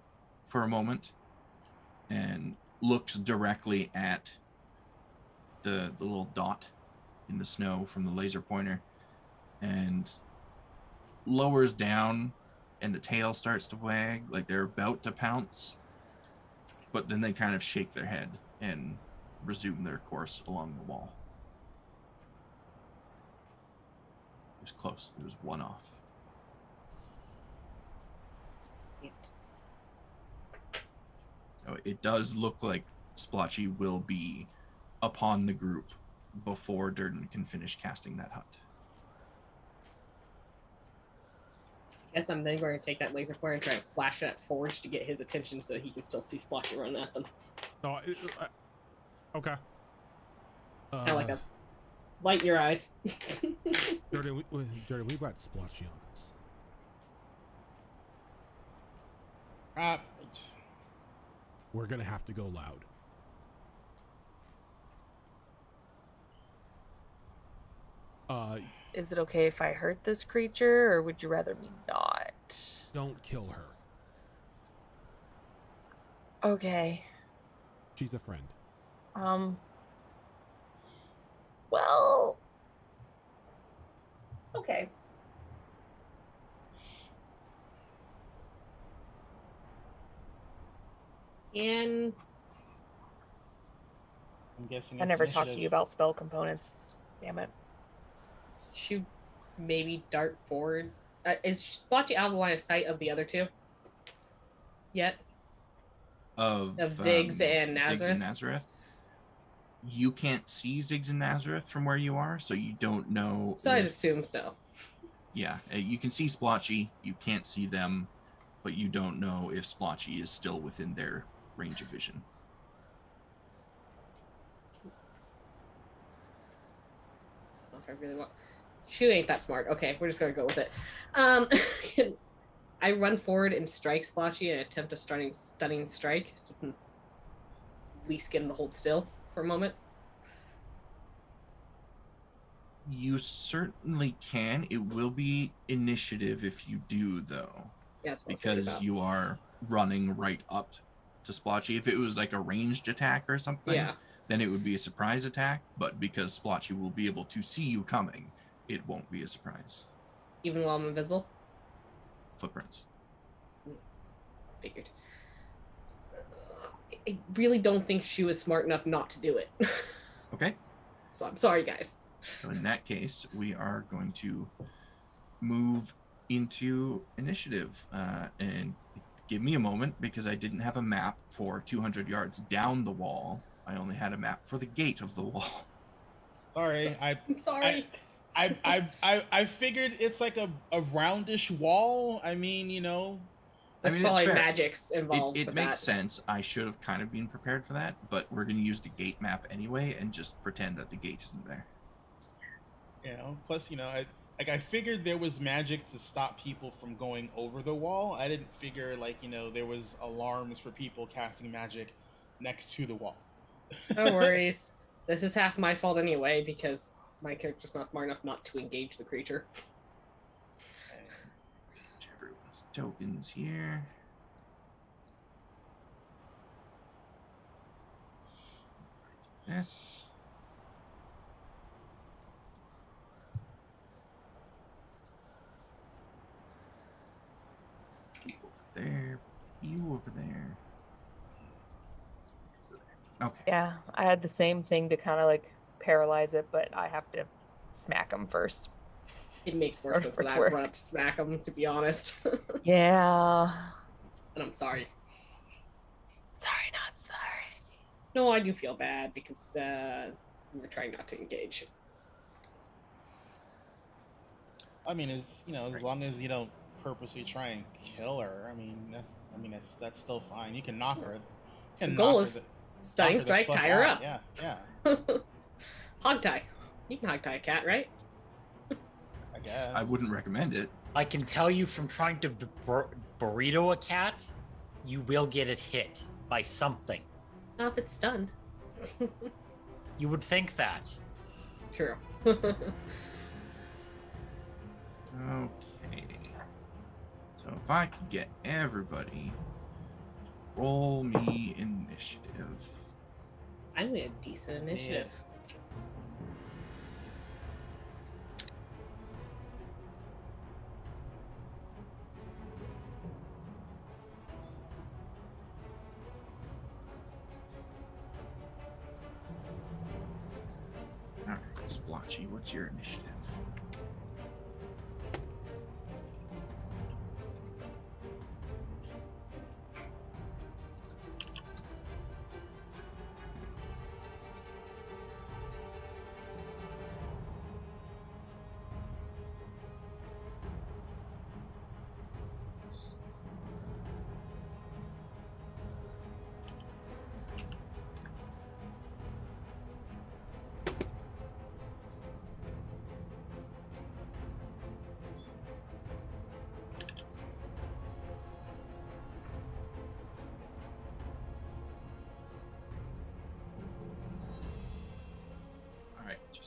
for a moment and looks directly at the little dot in the snow from the laser pointer and lowers down, and the tail starts to wag like they're about to pounce, but then they kind of shake their head and resume their course along the wall. It was close. It was one off. So it does look like Splotchy will be upon the group before Durden can finish casting that hut. Guess I'm then going to take that laser pointer and try and flash it at Forge to get his attention so he can still see Splotchy running at them. Oh, okay. Kind of like a light in your eyes. Durden, we've got Splotchy on us. We're gonna have to go loud. Is it okay if I hurt this creature, or would you rather me not? Don't kill her. Okay. She's a friend. Well. Okay. And I'm guessing I never initiative. talked to you about spell components. Damn it. shoot, maybe dart forward. Is Splotchy out of the line of sight of the other two? Yet? Of Ziggs and Nazareth? Ziggs and Nazareth. You can't see Ziggs and Nazareth from where you are, so you don't know. So I'd assume so. Yeah, you can see Splotchy. You can't see them, but you don't know if Splotchy is still within their range of vision. I don't know if I really want. She ain't that smart. Okay, we're just gonna go with it. I run forward and strike Splotchy and attempt a stunning strike. At least get him to hold still for a moment. You certainly can. It will be initiative if you do, though. Yeah, that's what because you are running right up to Splotchy. If it was like a ranged attack or something, then it would be a surprise attack. But because Splotchy will be able to see you coming, it won't be a surprise. Even while I'm invisible? Footprints. Figured. I really don't think she was smart enough not to do it. Okay. So I'm sorry, guys. So in that case, we are going to move into initiative. And give me a moment, because I didn't have a map for 200 yards down the wall. I only had a map for the gate of the wall. Sorry, I'm sorry. I figured it's like a roundish wall. I mean, There's probably magics involved. It makes sense. I should have kind of been prepared for that, but we're going to use the gate map anyway and just pretend that the gate isn't there. Plus, I figured there was magic to stop people from going over the wall. I didn't figure, there was alarms for people casting magic next to the wall. No worries. This is half my fault anyway, because my character's not smart enough not to engage the creature. Everyone's tokens here. Yes. There, you over there. Okay. Yeah, I had the same thing to kind of paralyze it, but I have to smack him first. It makes more sense that I run up to smack him, to be honest. Yeah. And I'm sorry. Sorry, not sorry. No, I do feel bad because we're trying not to engage. I mean, as long as you don't purposely try and kill her, that's still fine. You can knock her. The goal is stunning strike, tie her up. Yeah. Hog tie. You can hog tie a cat, right? I guess. I wouldn't recommend it. I can tell you from trying to burrito a cat, you will get it hit by something. Not if it's stunned. You would think that. True. Okay. So if I could get everybody, roll me initiative. I need a decent initiative. All right, Splotchy, what's your initiative?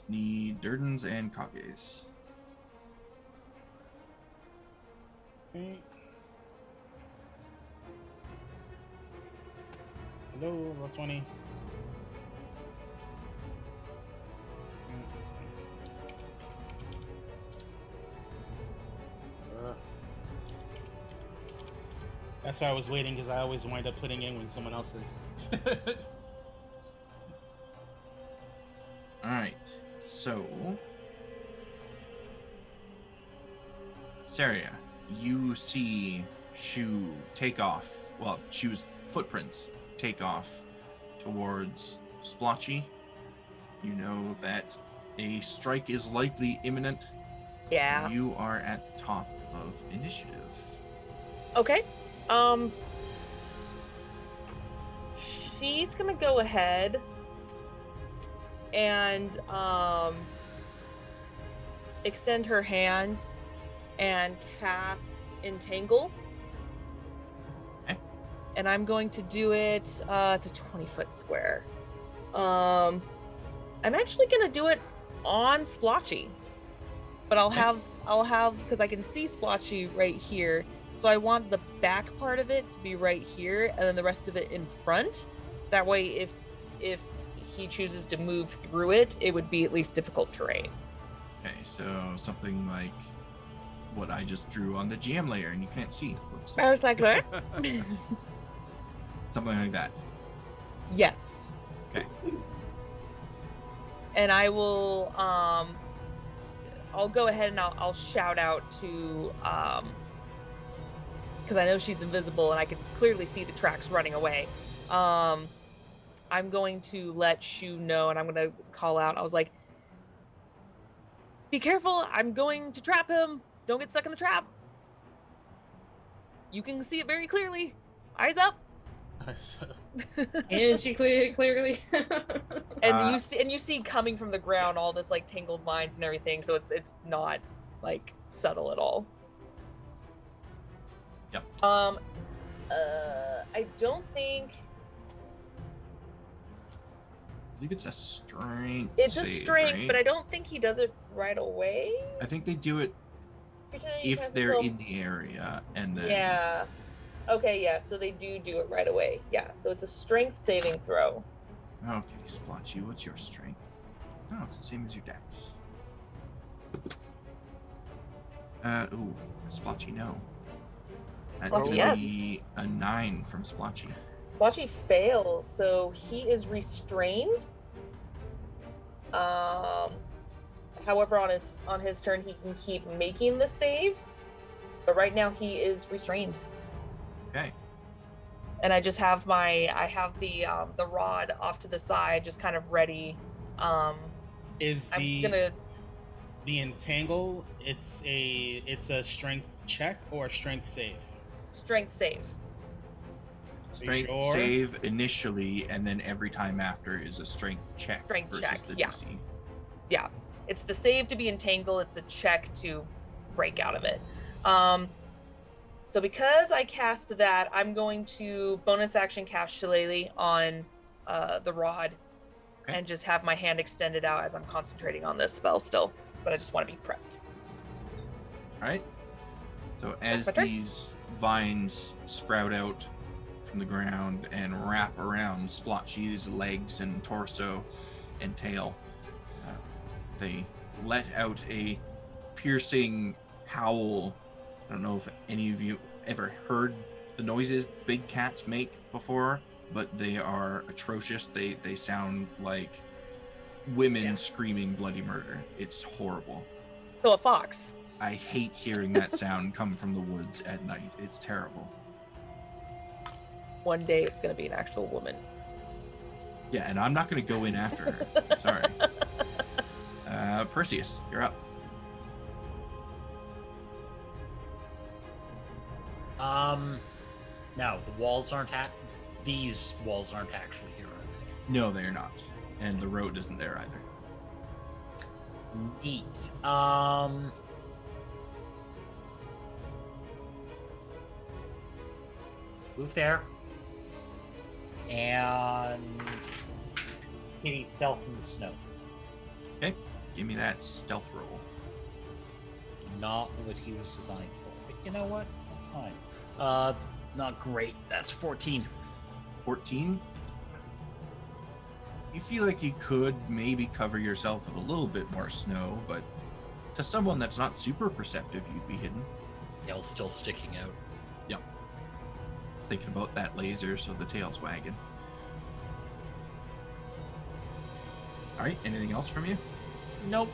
just need Durdans and Kages. Okay. Hello, roll 20. That's why I was waiting, because I always wind up putting in when someone else is. All right, so Saria, you see Shu take off. Well, Shu's footprints take off towards Splotchy. You know that a strike is likely imminent. Yeah. So you are at the top of initiative. Okay. She's gonna go ahead and extend her hand and cast Entangle. Okay. And I'm going to do it. It's a 20-foot square. I'm actually gonna do it on Splotchy, but I'll have because I can see Splotchy right here. So I want the back part of it to be right here, and then the rest of it in front. That way, if he chooses to move through it, it would be at least difficult terrain. Okay, so something like what I just drew on the GM layer, and you can't see. Whoops. I was like, what? Something like that. Yes. Okay. And I will, I'll go ahead and I'll shout out to, because I know she's invisible and I can clearly see the tracks running away. I'm going to let Shu know, and I'm going to call out. I was like, be careful. I'm going to trap him. Don't get stuck in the trap. You can see it very clearly. Eyes up. And she clearly. And you see coming from the ground all this like tangled vines and everything, so it's not like subtle at all. Yep. I don't think I believe it's a strength. it's a save, strength, right? but I don't think he does it right away. I think they do it if they're in the area, and then Yeah. Okay, yeah, so they do it right away. Yeah, so it's a strength saving throw. Okay, Splotchy, what's your strength? No, it's the same as your dex. Ooh, Splotchy, no. That's Splotchy, gonna yes. be a 9 from Splotchy. Splotchy fails, so he is restrained. However, on his turn, he can keep making the save, but right now he is restrained. Okay. And I just have the rod off to the side, just kind of ready. Is I'm gonna the entangle? It's a strength check or a strength save? strength save. Strength sure? save initially, and then every time after is a strength check Strength versus check, the yeah. DC. Yeah, it's the save to be entangled. It's a check to break out of it. So because I cast that, I'm going to bonus action cast Shillelagh on the rod, Okay. and just have my hand extended out as I'm concentrating on this spell still. But I just want to be prepped. All right. So as my turn. these vines sprout out from the ground and wrap around Splotchy's legs and torso and tail, they let out a piercing howl. I don't know if any of you ever heard the noises big cats make before, but they are atrocious. They sound like women screaming bloody murder. It's horrible. So a fox. I hate hearing that sound come from the woods at night. It's terrible. One day it's going to be an actual woman. Yeah, and I'm not going to go in after her. Sorry. Perseus, you're up. No, the walls aren't these walls aren't actually here, are they? No, they're not. And the road isn't there either. Neat. Move there. And kitty stealth in the snow. Okay. Give me that stealth roll. Not what he was designed for. But you know what? That's fine. Not great. That's 14. 14? You feel like you could maybe cover yourself with a little bit more snow, but to someone that's not super perceptive, you'd be hidden. Tail's still sticking out. Yep. Thinking about that laser, so the tail's wagging. Alright, anything else from you? Nope.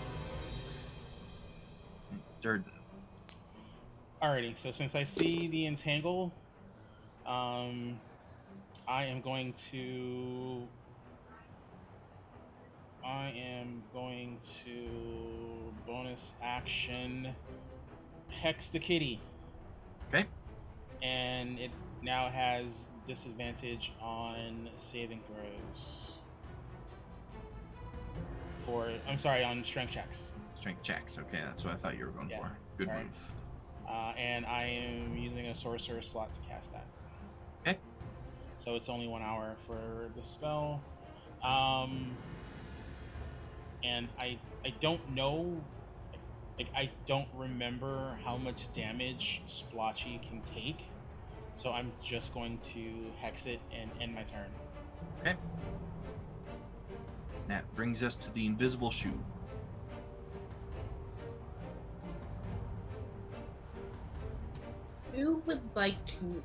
Third. Alrighty, so since I see the entangle, I am going to bonus action hex the kitty. Okay. And it now has disadvantage on saving throws. On strength checks. Strength checks. Okay, that's what I thought you were going for. Good sorry. move. And I am using a sorcerer slot to cast that. Okay. So it's only 1 hour for the spell. And I don't know, like I don't remember how much damage Splotchy can take. So I'm just going to hex it and end my turn. Okay. That brings us to the invisible shoe. Who would like to? I'm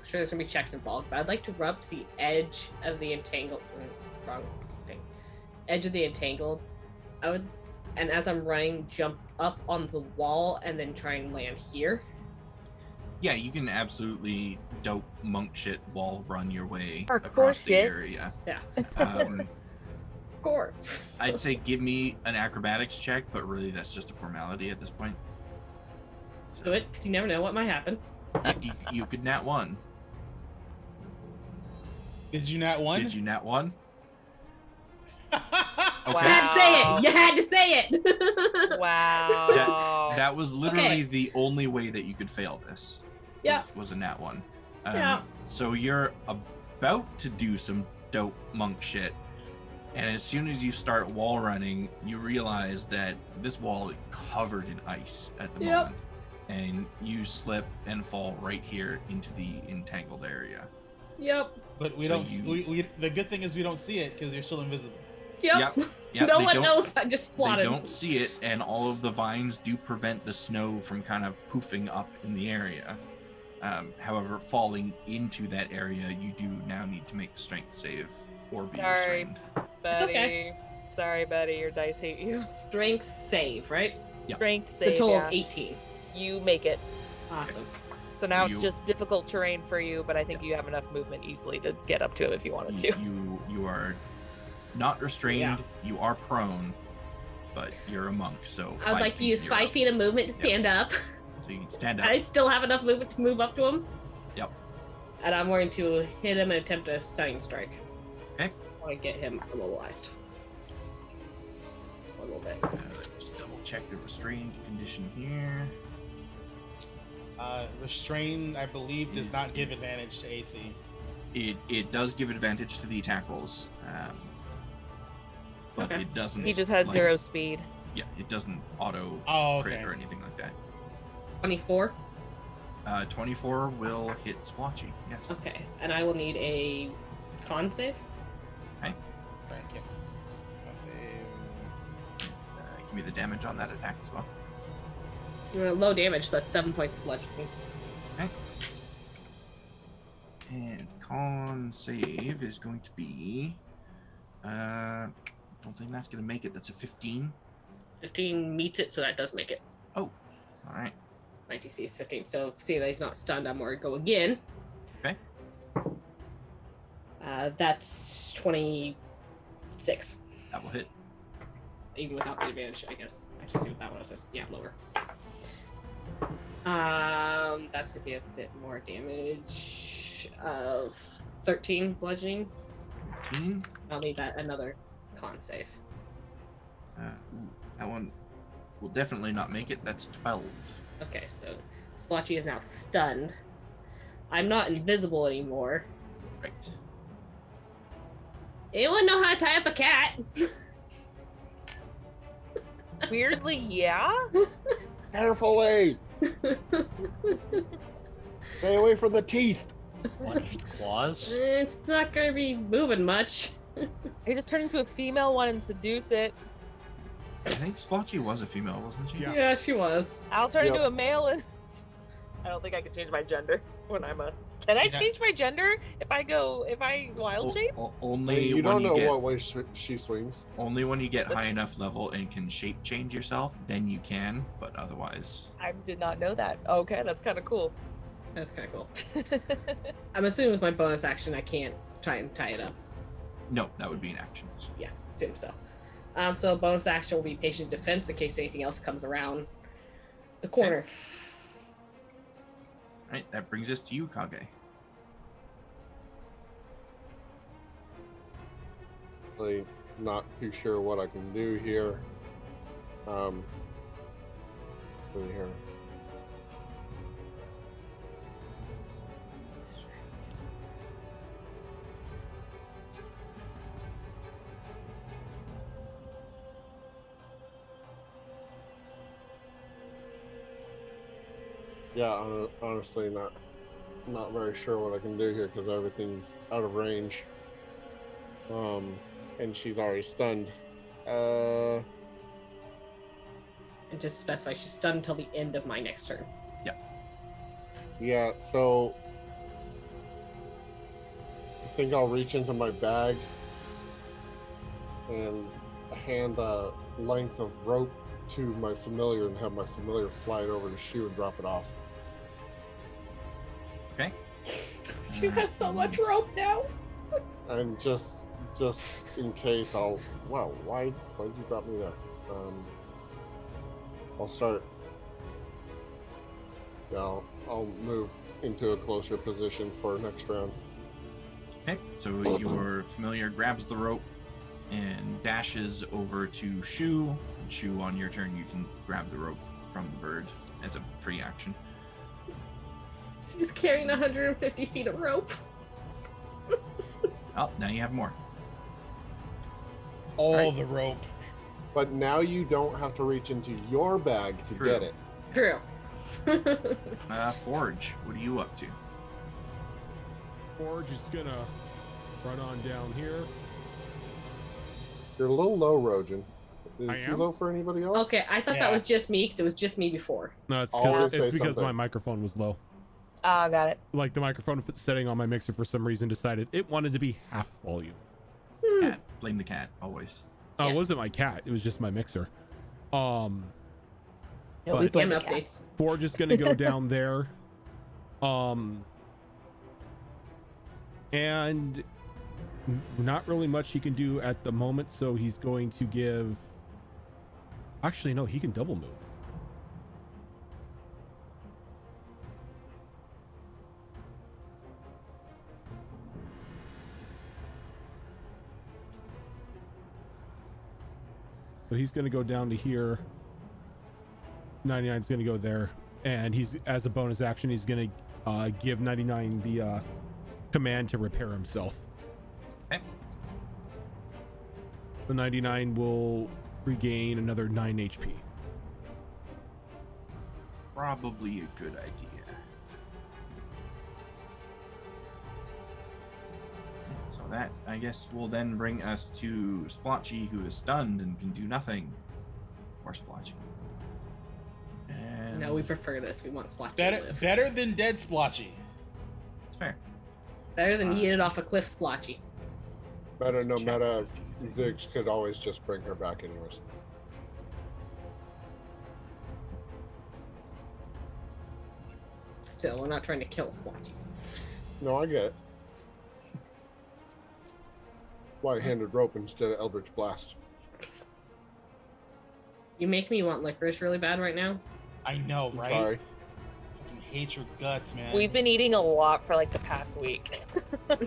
sure there's gonna be checks involved, but I'd like to rub to the edge of the entangled. Wrong thing. Edge of the entangled. I would, and as I'm running, jump up on the wall and then try and land here. Yeah, you can absolutely dope monk shit wall run your way Hardcore across the shit. area. Yeah. Gore. I'd say give me an acrobatics check, but really that's just a formality at this point. Do it, because you never know what might happen. You could nat 1. Did you nat 1? Did you nat 1? Wow. You had to say it. You had to say it. Wow. That was literally Okay. the only way that you could fail this. Yeah. Was a nat 1. Yeah. So you're about to do some dope monk shit, and as soon as you start wall running, you realize that this wall is covered in ice at the moment, and you slip and fall right here into the entangled area. Yep. But we So don't. you- We the good thing is we don't see it because you're still invisible. Yep. Yep, No they one don't- knows. I just They plotted. don't see it, and all of the vines do prevent the snow from kind of poofing up in the area. However, falling into that area, you do now need to make the strength save or be Sorry. restrained. Betty. okay. Sorry, Betty. Your dice hate you. Strength save, right? Strength It's save. a total yeah. of 18. You make it. Awesome. So now You- it's just difficult terrain for you, but I think you have enough movement easily to get up to it if you wanted to. You are not restrained. Yeah. You are prone, but you're a monk, so I would like to use 5 up. feet of movement to stand up. So you can stand up. I still have enough movement to move up to him. Yep. And I'm going to hit him and attempt a stunning strike. Okay. I want to get him immobilized. A little bit. Just double check the restrained condition here. Restrain, I believe, does not give advantage to AC. It does give advantage to the attack rolls, but Okay. it doesn't. He just had like- 0 speed. Yeah, it doesn't auto crit Okay. or anything like that. 24. 24 will hit Splotchy. Yes. Okay. And I will need a con save. Right, yes. I'll save. Give me the damage on that attack as well. Low damage, so that's 7 points of bludgeoning. Okay. And con save is going to be. Don't think that's going to make it. That's a 15. 15 meets it, so that does make it. Oh, all right. My DC is 15. So see that he's not stunned, I'm going to go again. Okay. That's 26. That will hit. Even without the advantage, I guess. I should see what that one is. Yeah, lower. So. That's gonna be a bit more damage of 13 bludgeoning. 13. I'll need that another con save. That one will definitely not make it. That's 12. Okay, so Splotchy is now stunned. I'm not invisible anymore. Right. Anyone know how to tie up a cat? Weirdly, yeah. Carefully! Stay away from the teeth! Watch its claws. It's not gonna be moving much. You just turn into a female one and seduce it. I think Splotchy was a female, wasn't she? Yeah. Yeah, she was. I'll turn Yep. into a male and I don't think I can change my gender when I'm a. Can I Yeah. change my gender if I wild shape? Only You when don't know you get, what way she swings. only when you get high Listen. enough level and can shape change yourself, then you can. But otherwise, I did not know that. Okay, that's kind of cool. That's kind of cool. I'm assuming with my bonus action, I can't try and tie it up. no, that would be an action. Yeah, assume so. So bonus action will be patient defense in case anything else comes around the corner. All right, that brings us to you, Kage. Really not too sure what I can do here. Let's see here. Yeah, honestly, not very sure what I can do here because everything's out of range. And she's already stunned. And just specify she's stunned until the end of my next turn. Yeah, so I think I'll reach into my bag and hand a length of rope to my familiar and have my familiar fly it over to Shu and drop it off. Okay. She has so much rope now. And just in case, wow, why'd you drop me there? I'll start. Yeah, I'll move into a closer position for next round. Okay, so your familiar grabs the rope and dashes over to Shu. And Shu, on your turn, you can grab the rope from the bird as a free action. She's carrying 150 feet of rope. Oh, now you have more. All Right. the rope. But now you don't have to reach into your bag to True. get it. True. Forge, what are you up to? Forge is gonna run on down here. You're a little low, Rojan. I Is he am? low for anybody else? Okay, I thought that Yeah. was just me because it was just me before. No, it's Always because say my something. microphone was low. Ah, got it. Like the microphone setting on my mixer for some reason decided it wanted to be half volume. Cat. Blame the cat, always. Oh, Yes. it wasn't my cat. It was just my mixer. No, But- we blame Game the cat. updates. Forge is gonna go down there. And not really much he can do at the moment, so he's going to give. Actually, no, he can double move. So he's going to go down to here. 99 is going to go there, and he's, as a bonus action, he's going to give 99 the command to repair himself. Okay. The 99 will regain another 9 HP. Probably a good idea. So that, I guess, will then bring us to Splotchy, who is stunned and can do nothing. Or Splotchy. And No, we prefer this. We want Splotchy to Better, live. better than dead Splotchy. it's fair. Better than yeeted off a cliff Splotchy. Better no Check matter. the few Diggs things. could always just bring her back anyways. Still, we're not trying to kill Splotchy. No, I get it. White-handed rope instead of Eldritch Blast. You make me want licorice really bad right now. I know, I'm right? Sorry. Fucking hate your guts, man. We've been eating a lot for like the past week.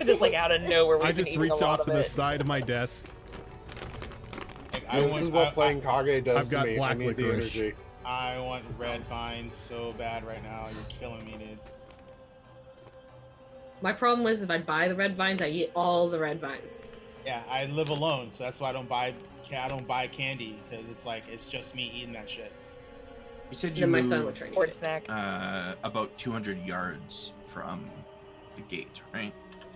Just like out of nowhere, we've I been just eating a reached lot off to of the it. side of my desk. Like, This is what playing Kage does I've got to me. I black need the licorice. energy. I want red vines so bad right now. You're killing me, dude. My problem was if I buy the red vines, I eat all the red vines. Yeah, I live alone, so that's why I don't buy candy, because it's like it's just me eating that shit. You said you Then my moved son would try to eat Sport it. snack. about 200 yards from the gate, right?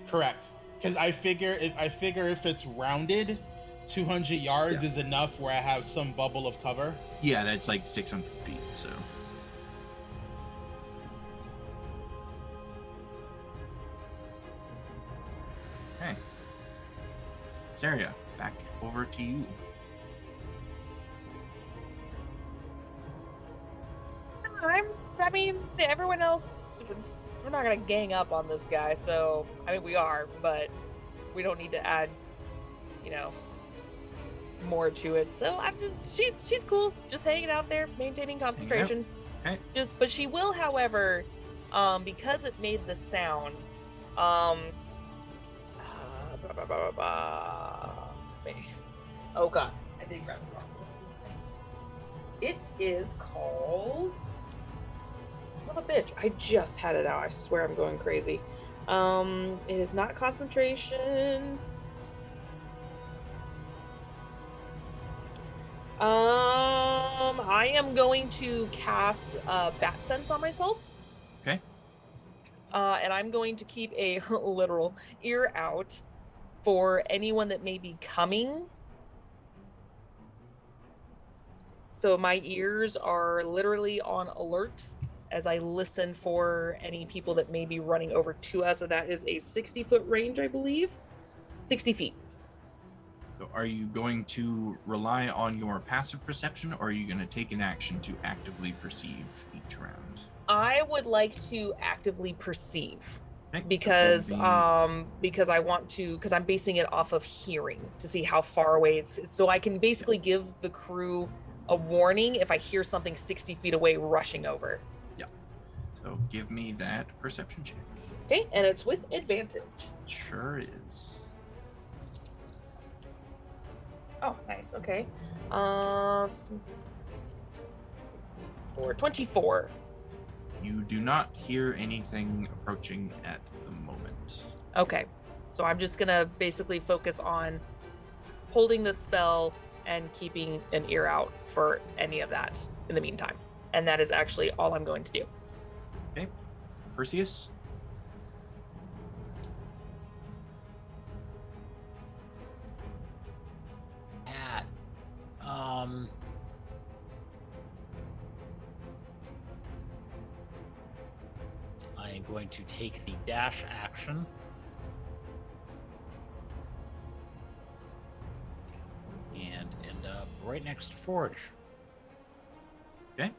Correct. Because I figure if it's rounded, 200 yards is enough where I have some bubble of cover. Yeah, that's like 600 feet, so. Okay. Saria, back over to you. I mean, everyone else, we're not gonna gang up on this guy, so, I mean, we are, but we don't need to add, you know, more to it. So I'm just, she's cool, just hanging out there, maintaining concentration. Okay. But she will, however, because it made the sound, oh god, I did grab the wrong list. It is called, son of a bitch, I just had it out. I swear I'm going crazy. It is not concentration. I am going to cast bat sense on myself. Okay. And I'm going to keep a literal ear out for anyone that may be coming. So my ears are literally on alert as I listen for any people that may be running over to us. So that is a 60-foot range, I believe. 60 feet. So are you going to rely on your passive perception, or are you going to take an action to actively perceive each round? I would like to actively perceive. Okay. Because I want to, because I'm basing it off of hearing to see how far away it's, so I can basically give the crew a warning if I hear something 60 feet away rushing over. Yeah. So give me that perception check. Okay, and it's with advantage. Sure is. Oh, nice. Okay. For 24. You do not hear anything approaching at the moment. Okay. So I'm just going to basically focus on holding the spell and keeping an ear out for any of that in the meantime. And that is actually all I'm going to do. Okay. Perseus? I am going to take the dash action. And end up right next to Forge. Okay.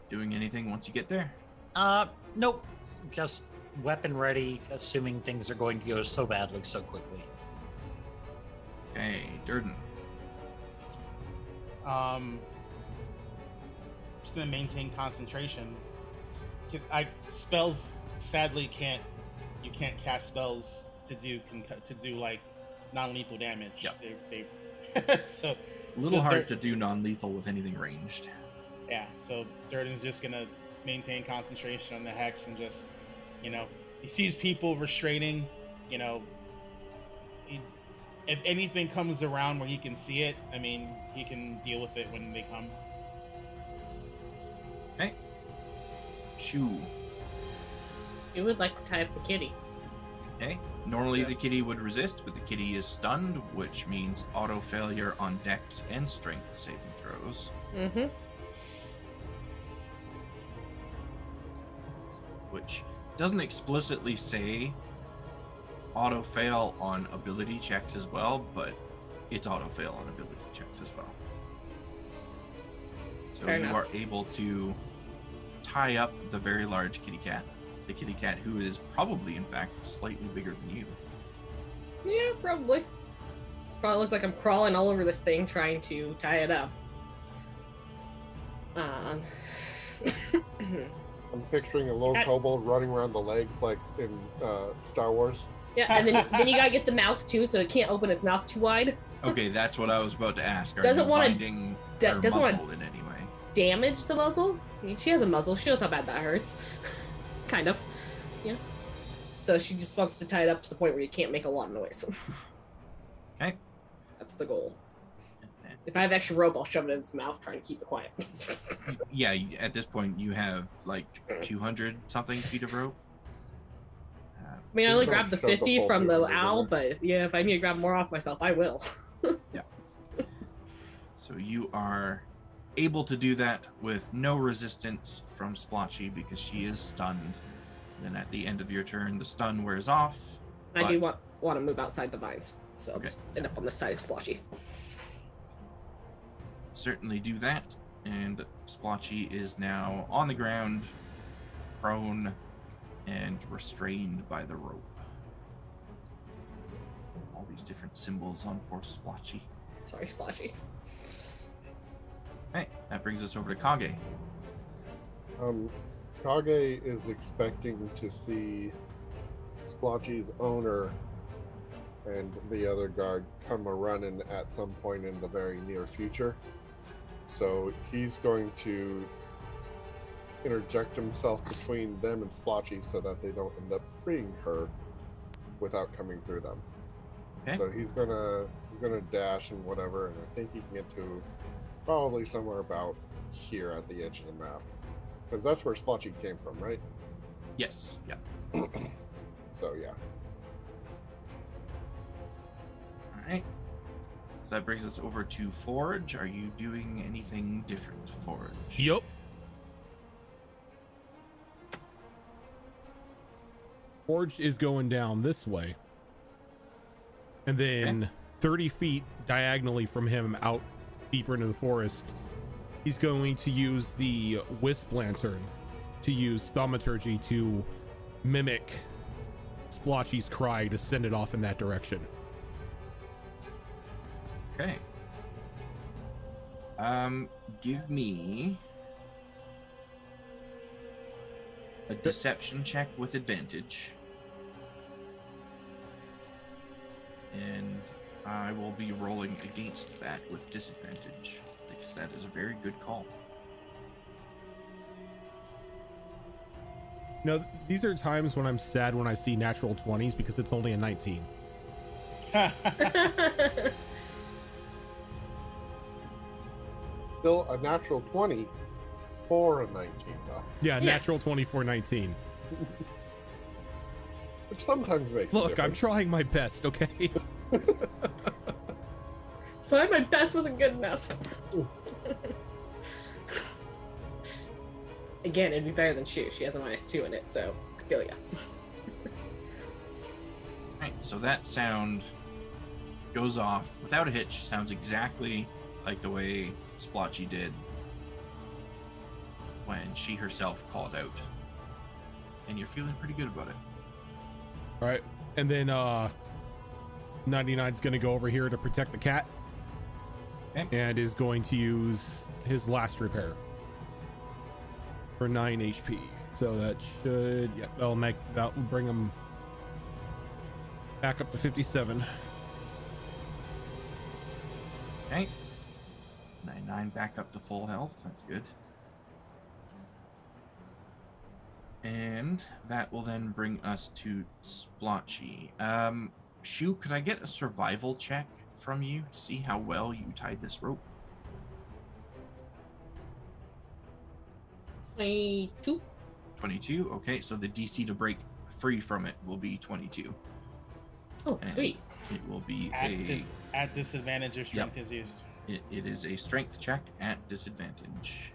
Doing anything once you get there? Nope. Just weapon ready, assuming things are going to go so badly so quickly. Okay, Durden. Just gonna maintain concentration. Spells sadly you can't cast spells to do like non-lethal damage. Yep. They so A little hard to do non-lethal with anything ranged. Yeah, so Durden's just gonna maintain concentration on the hex and just, he sees people restraining, if anything comes around where he can see it, I mean, he can deal with it when they come. Okay. Shoo. You would like to tie up the kitty. Okay. Normally the kitty would resist, but the kitty is stunned, which means auto failure on dex and strength saving throws. Mm-hmm. Which doesn't explicitly say auto fail on ability checks as well, but it's auto fail on ability checks as well. So Fair you enough. are able to tie up the very large kitty cat, the kitty cat who is probably in fact slightly bigger than you. Yeah, probably. Probably looks like I'm crawling all over this thing trying to tie it up. I'm picturing a lone kobold running around the legs like in Star Wars. Yeah, and then you gotta get the mouth too, so it can't open its mouth too wide. Okay, that's what I was about to ask. Are Doesn't you wanna- binding that her doesn't wanna- muzzle in any way? Damage the muzzle? I mean, she has a muzzle. She knows how bad that hurts. Kind of. Yeah. so she just wants to tie it up to the point where you can't make a lot of noise. Okay. That's the goal. If I have extra rope, I'll shove it in its mouth, trying to keep it quiet. Yeah, at this point, you have like 200 something feet of rope. I mean, I only grabbed the Shove the 50 whole from the 200 in owl, there. but yeah, if I need to grab more off myself, I will. So you are able to do that with no resistance from Splotchy because she is stunned. Then at the end of your turn, the stun wears off. I do but- want to move outside the vines, so Okay. just end up on the side of Splotchy. Certainly do that, and Splotchy is now on the ground, prone, and restrained by the rope. All these different symbols on poor Splotchy. Sorry, Splotchy. Okay, that brings us over to Kage. Kage is expecting to see Splotchy's owner and the other guard come a running at some point in the very near future. So he's going to interject himself between them and Splotchy so that they don't end up freeing her without coming through them. Okay. So he's gonna dash and whatever, and I think he can get to probably somewhere about here at the edge of the map, because that's where Splotchy came from, right? Yes, yeah. So yeah. All right. So that brings us over to Forge. Are you doing anything different, Forge? Yup. Forge is going down this way. And then Okay. 30 feet diagonally from him out deeper into the forest, he's going to use the Wisp Lantern to use Thaumaturgy to mimic Splotchy's cry to send it off in that direction. Okay. Give me a deception check with advantage. And I will be rolling against that with disadvantage because that is a very good call. No, these are times when I'm sad when I see natural 20s because it's only a 19. Still a natural 20 for a 19, though. Yeah, natural 24 19. Which sometimes makes a Look, I'm difference. trying my best, okay? Sorry, my best wasn't good enough. Again, it'd be better than Shu. She has a -2 in it, so I feel ya. Right, so that sound goes off without a hitch. Sounds exactly like the way Splotchy did when she herself called out. And you're feeling pretty good about it. All right. And then 99's going to go over here to protect the cat. Okay. And is going to use his last repair for 9 HP. So that should, yeah, that'll bring him back up to 57. Okay. 99 back up to full health. That's good. And that will then bring us to Splotchy. Shu, could I get a survival check from you to see how well you tied this rope? 22. 22. Okay, so the DC to break free from it will be 22. Oh, And sweet. It will be At disadvantage if strength is used. It is a strength check at disadvantage.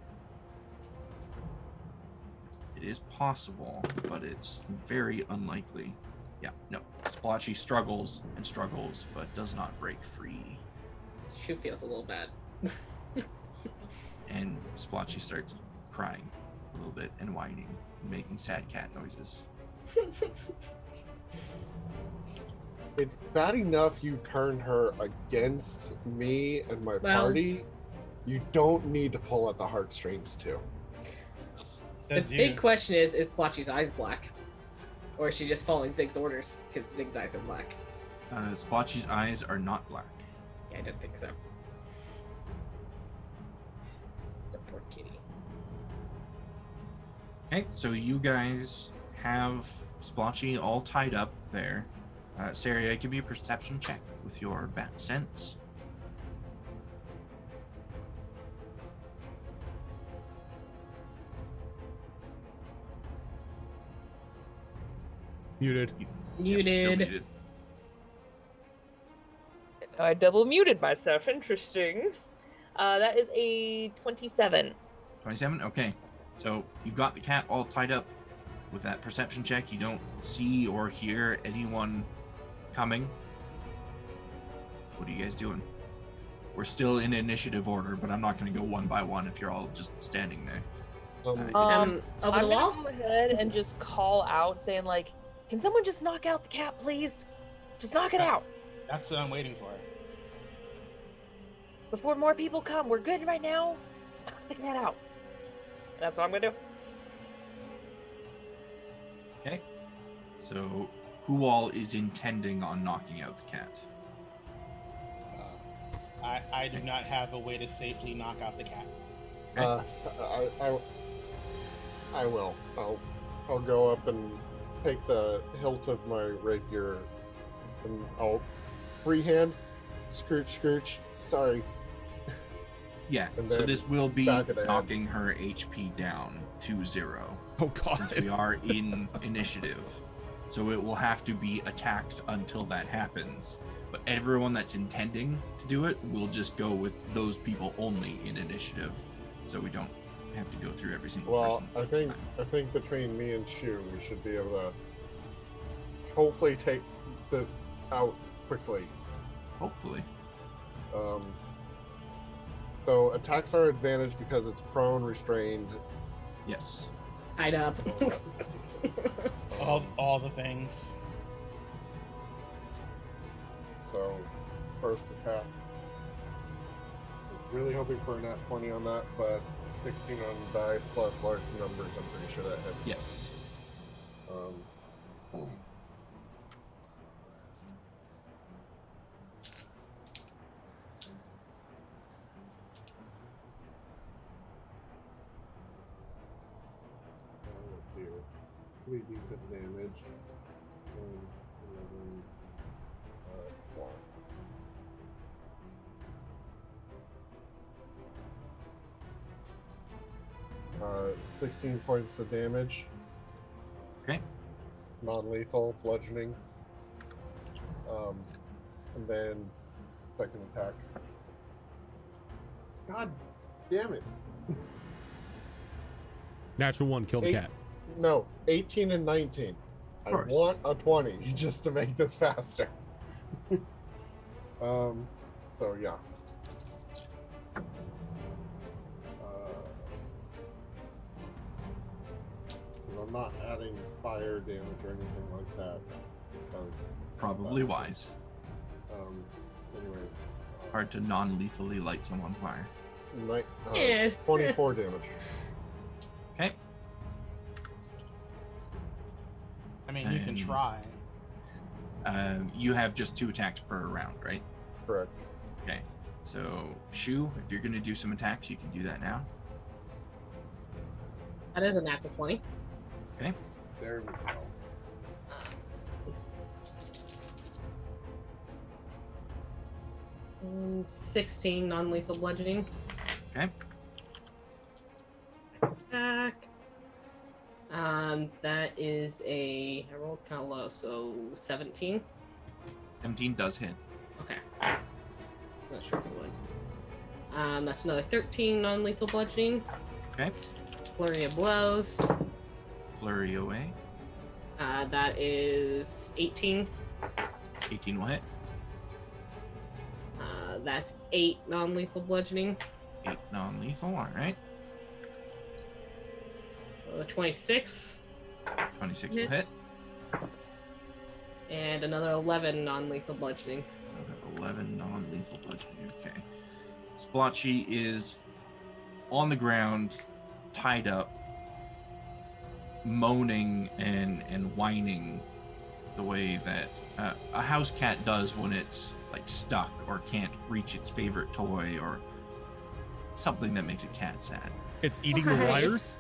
It is possible, but it's very unlikely. Yeah, no. Splotchy struggles and struggles, but does not break free. Shu feels a little bad. And Splotchy starts crying a little bit and whining and making sad cat noises. It's bad enough you turn her against me and my Well- party. You don't need to pull at the heartstrings too. The That's big you. question is Splotchy's eyes black? Or is she just following Zig's orders because Zig's eyes are black? Splotchy's eyes are not black. Yeah, I didn't think so. The poor kitty. Okay, so you guys have Splotchy all tied up there. Saria, give me a perception check with your bat sense. Muted. Muted. Still muted. I double muted myself. Interesting. That is a 27. 27? Okay. So you've got the cat all tied up. With that perception check, you don't see or hear anyone coming. What are you guys doing? We're still in initiative order, but I'm not going to go one by one if you're all just standing there. Over I'm the gonna wall? go ahead and just call out, saying like, "Can someone just knock out the cat, please? Just knock it out That's what I'm waiting for. before more people come. We're good right now. Knock the cat out." That's what I'm gonna do. Okay. So who all is intending on knocking out the cat? I do not have a way to safely knock out the cat. I will. I'll go up and take the hilt of my rapier, and I'll freehand, scrooch. Sorry. Yeah, And so then this will be back of the head. knocking her HP down to 0. Oh god. Since we are in initiative. So it will have to be attacks until that happens. But everyone that's intending to do it will just go with those people only in initiative. So we don't have to go through every single Well, person. I think between me and Shu, we should be able to hopefully take this out quickly. Hopefully. So attacks are advantage because it's prone, restrained. Yes. Tied up. All the things. So first attack. Really hoping for a nat 20 on that, but 16 on the dice plus large numbers. I'm pretty sure that hits. Yes. Here. Pretty decent damage. 11, 12. 16 points of damage. Okay. Non-lethal, bludgeoning. And then second attack. God damn it. Natural 1, kill the cat. No, 18 and 19. I course. want a 20 just to make this faster. So yeah. I'm not adding fire damage or anything like that. Because, Probably wise. anyways. Hard to non-lethally light someone on fire. Yes. 24 damage. Okay. I mean, you can And- try. You have just 2 attacks per round, right? Correct. Okay. So, Shu, if you're going to do some attacks, you can do that now. That is a natural 20. Okay. There we go. 16 non-lethal bludgeoning. Okay. Attack. That is I rolled kind of low, so 17. 17 does hit. Okay. Not sure if it would. That's another 13 non-lethal bludgeoning. Okay. Flurry of blows. Flurry away. That is 18. 18 will hit. That's 8 non-lethal bludgeoning. 8 non-lethal, alright. 26. 26 will Hit. hit. And another 11 non-lethal bludgeoning. Another 11 non-lethal bludgeoning. Okay. Splotchy is on the ground, tied up, moaning and whining the way that a house cat does when it's like stuck or can't reach its favorite toy or something that makes a cat sad. It's eating the Why? wires.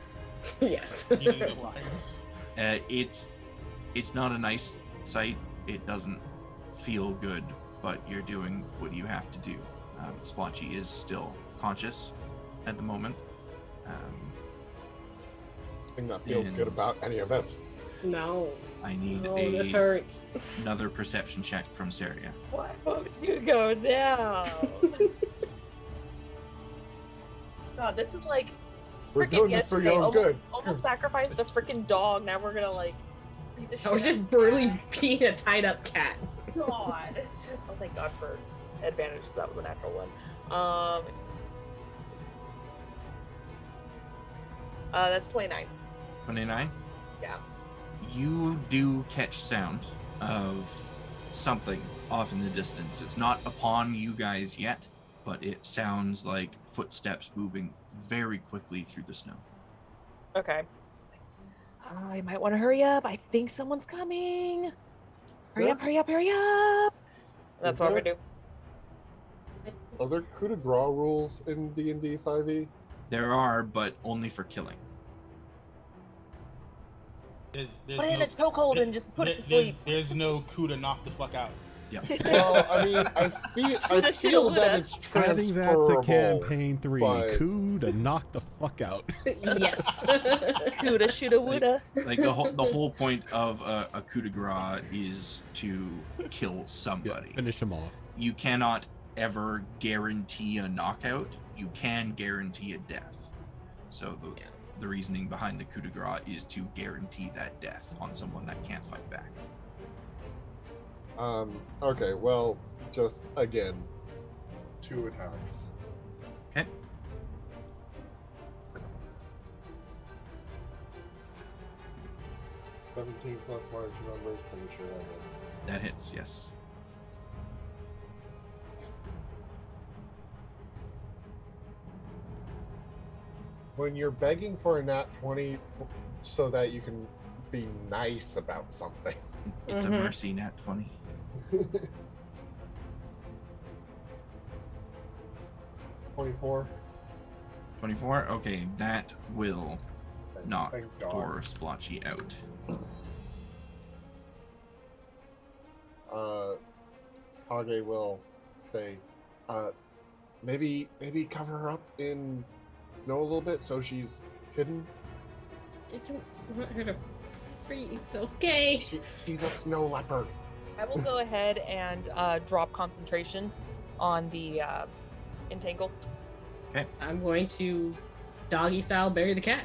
Yes. Eating the wires. It's it's not a nice sight. It doesn't feel good, but you're doing what you have to do. Splotchy is still conscious at the moment. Thing that feels good about any of this. No. I need This hurts. another perception check from Saria. Why won't you go down? God, this is like We're freaking doing this for your own good. Almost sacrificed a freaking dog. Now we're gonna like beat the shit. I was just brutally beating a tied up cat. God. It's just, oh, thank God for advantage because that was a natural one. That's 29. 29? Yeah. You do catch sound of something off in the distance. It's not upon you guys yet, but it sounds like footsteps moving very quickly through the snow. Okay. You might want to hurry up. I think someone's coming. Hurry up, hurry up, hurry up. That's what we're gonna do. Are there coup de grace rules in D&D 5e? There are, but only for killing. There's Put it in a chokehold and just put it to sleep. There's no coup to knock the fuck out. Yep. Well, I mean, I feel that it's Adding that transferable. to campaign 3, but- coup to knock the fuck out. Yes. Coulda, shoulda, woulda. Like the whole point of a coup de grace is to kill somebody. Yeah, finish him off. You cannot ever guarantee a knockout. You can guarantee a death. So the reasoning behind the coup de grace is to guarantee that death on someone that can't fight back. Okay, well, just again, 2 attacks. Okay. $17 plus large numbers, pretty sure that hits. That hits, yes. When you're begging for a nat 20 so that you can be nice about something. It's a mercy nat 20. 24. 24? Okay, that will knock Thank God. poor Splotchy out. Kage will say, maybe cover her up in snow a little bit so she's hidden. I don't want her to freeze, okay? She's a snow leopard. I will go ahead and drop concentration on the entangle. I'm going to doggy style bury the cat.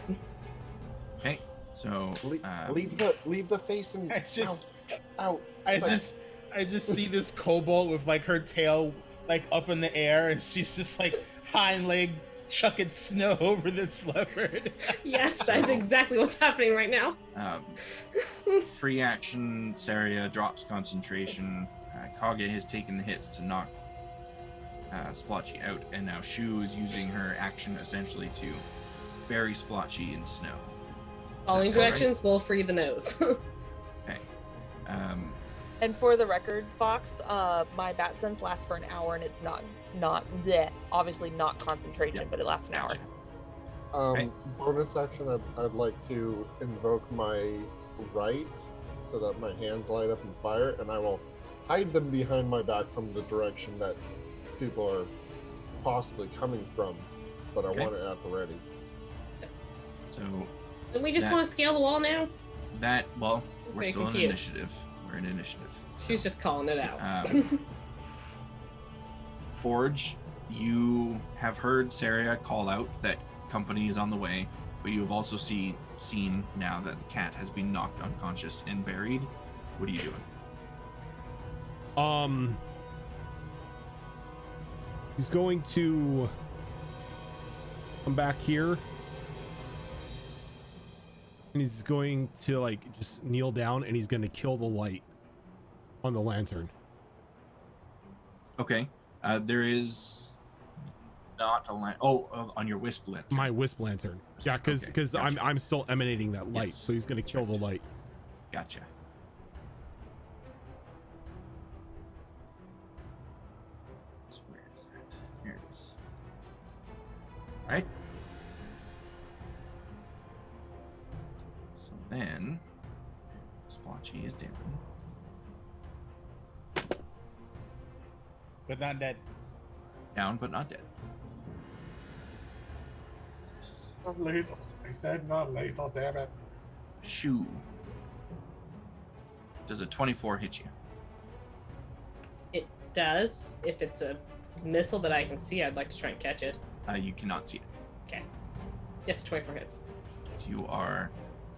Okay, so Leave the face and It's just out. I just see this kobold with like her tail like up in the air, and she's just like hind leg chucking snow over this leopard. Yes, that's exactly what's happening right now. free action, Saria drops concentration. Kage has taken the hits to knock Splotchy out, and now Shu is using her action essentially to bury Splotchy in snow. Following That's all right. directions will free the nose. Okay. And for the record, Fox, my bat sense lasts for an hour, and it's not obviously not concentration, but it lasts an hour. Okay. Bonus action, I'd like to invoke my right so that my hands light up and fire, and I will hide them behind my back from the direction that people are possibly coming from, but I Okay. want it at the ready. So And we just That- want to scale the wall now? we're Very still in confused. initiative. We're in initiative. She's just calling it out. Forge, you have heard Saria call out that company is on the way, but you have also seen now that the cat has been knocked unconscious and buried. What are you doing? He's going to come back here, and he's going to like just kneel down, and he's going to kill the light on the lantern. Okay. There is not a on your wisp lantern. My wisp lantern. Yeah, because Okay, gotcha. I'm still emanating that light, Yes. so he's going to kill the light. Gotcha. So where is that? Here it is. All right. So then, Splotchy is down. But not dead. Down, but not dead. Not lethal. I said not lethal, damn it. Shoo. Does a 24 hit you? It does. If it's a missile that I can see, I'd like to try and catch it. You cannot see it. Okay. Yes, 24 hits. So you are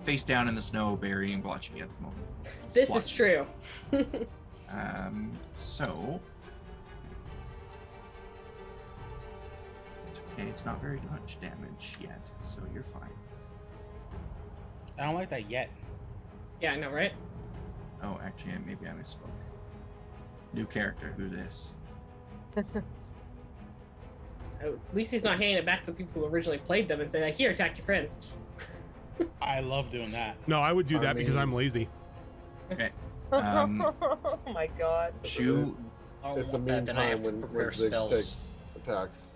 face down in the snow, burying Blotchy at the moment. This is true. So it's okay. It's not very much damage yet, so you're fine. I don't like that yet. Yeah, I know, right? Oh, actually, maybe I misspoke. New character. Who this? Oh, at least he's not handing it back to the people who originally played them and saying, like, here, attack your friends. I love doing that. No, I would do that because I'm lazy. Okay. Oh my god. Shoo. It's a mean time when Ziggs takes attacks.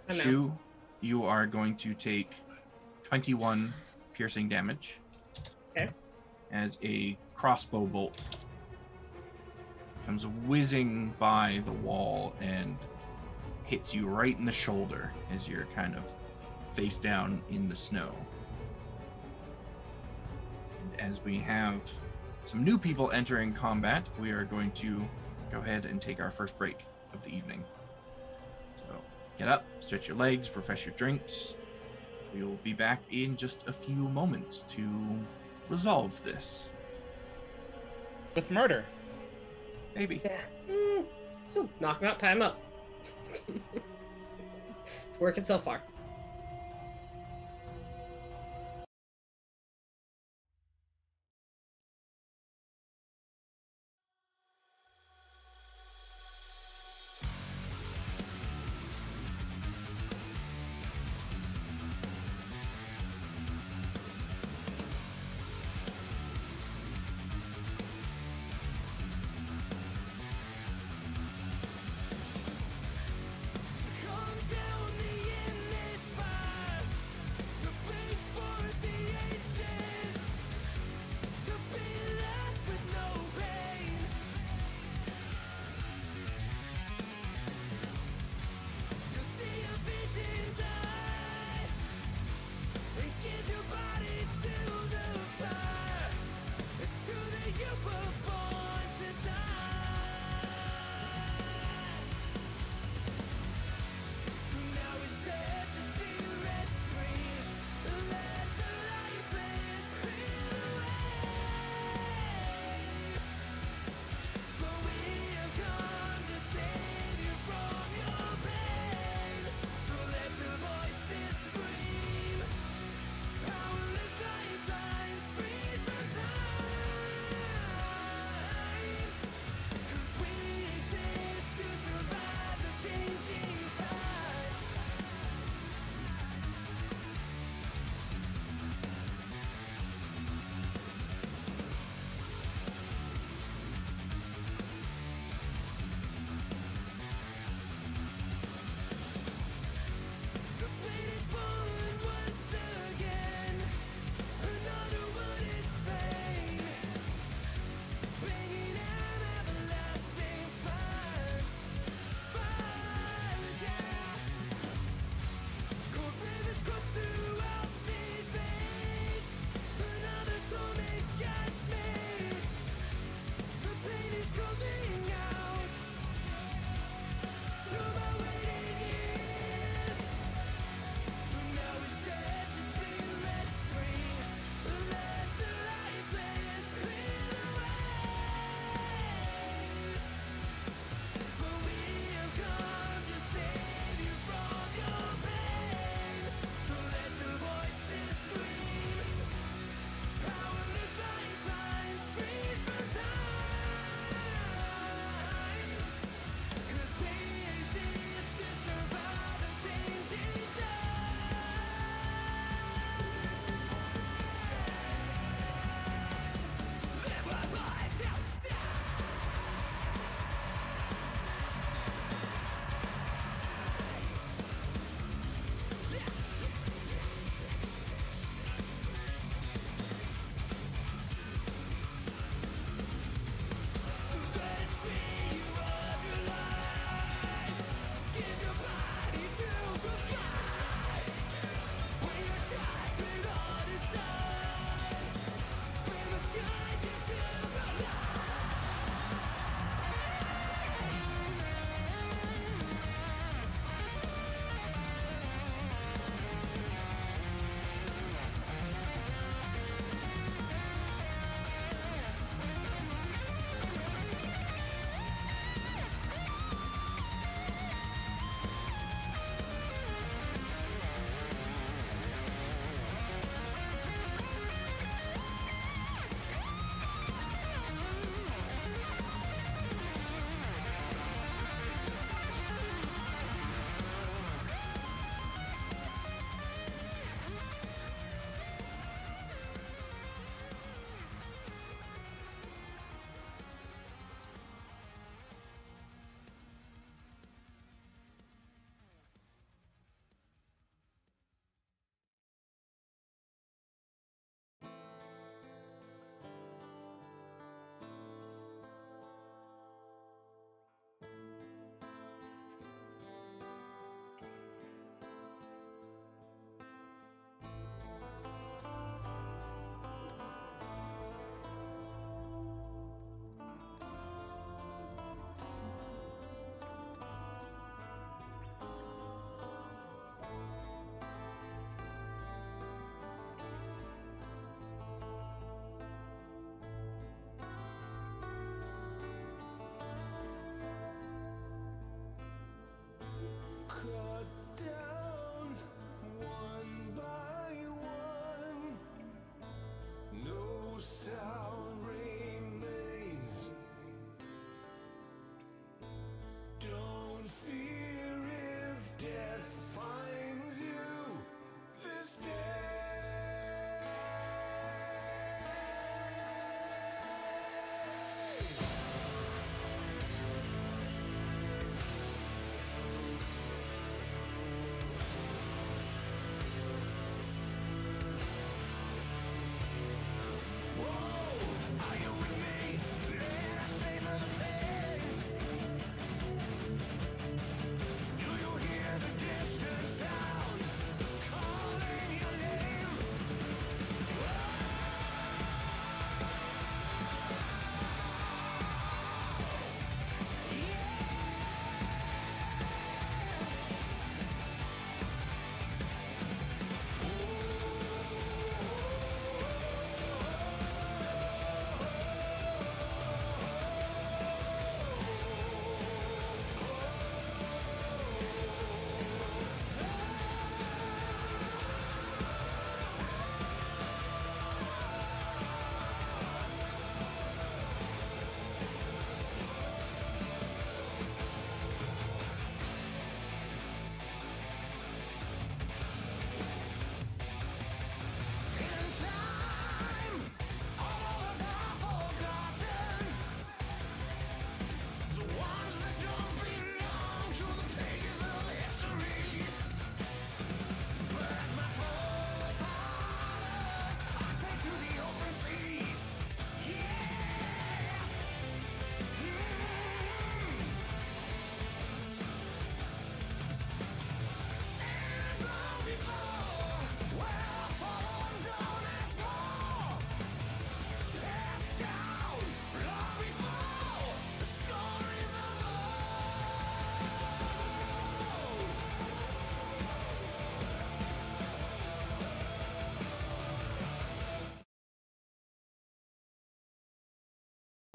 I know. Shoo, you are going to take 21 piercing damage. Okay. As a crossbow bolt comes whizzing by the wall and hits you right in the shoulder as you're kind of face down in the snow. And as we have some new people entering combat, we are going to go ahead and take our first break of the evening. So get up, stretch your legs, refresh your drinks. We will be back in just a few moments to resolve this. With murder. Maybe. Yeah. Still knocking out time up. It's working so far.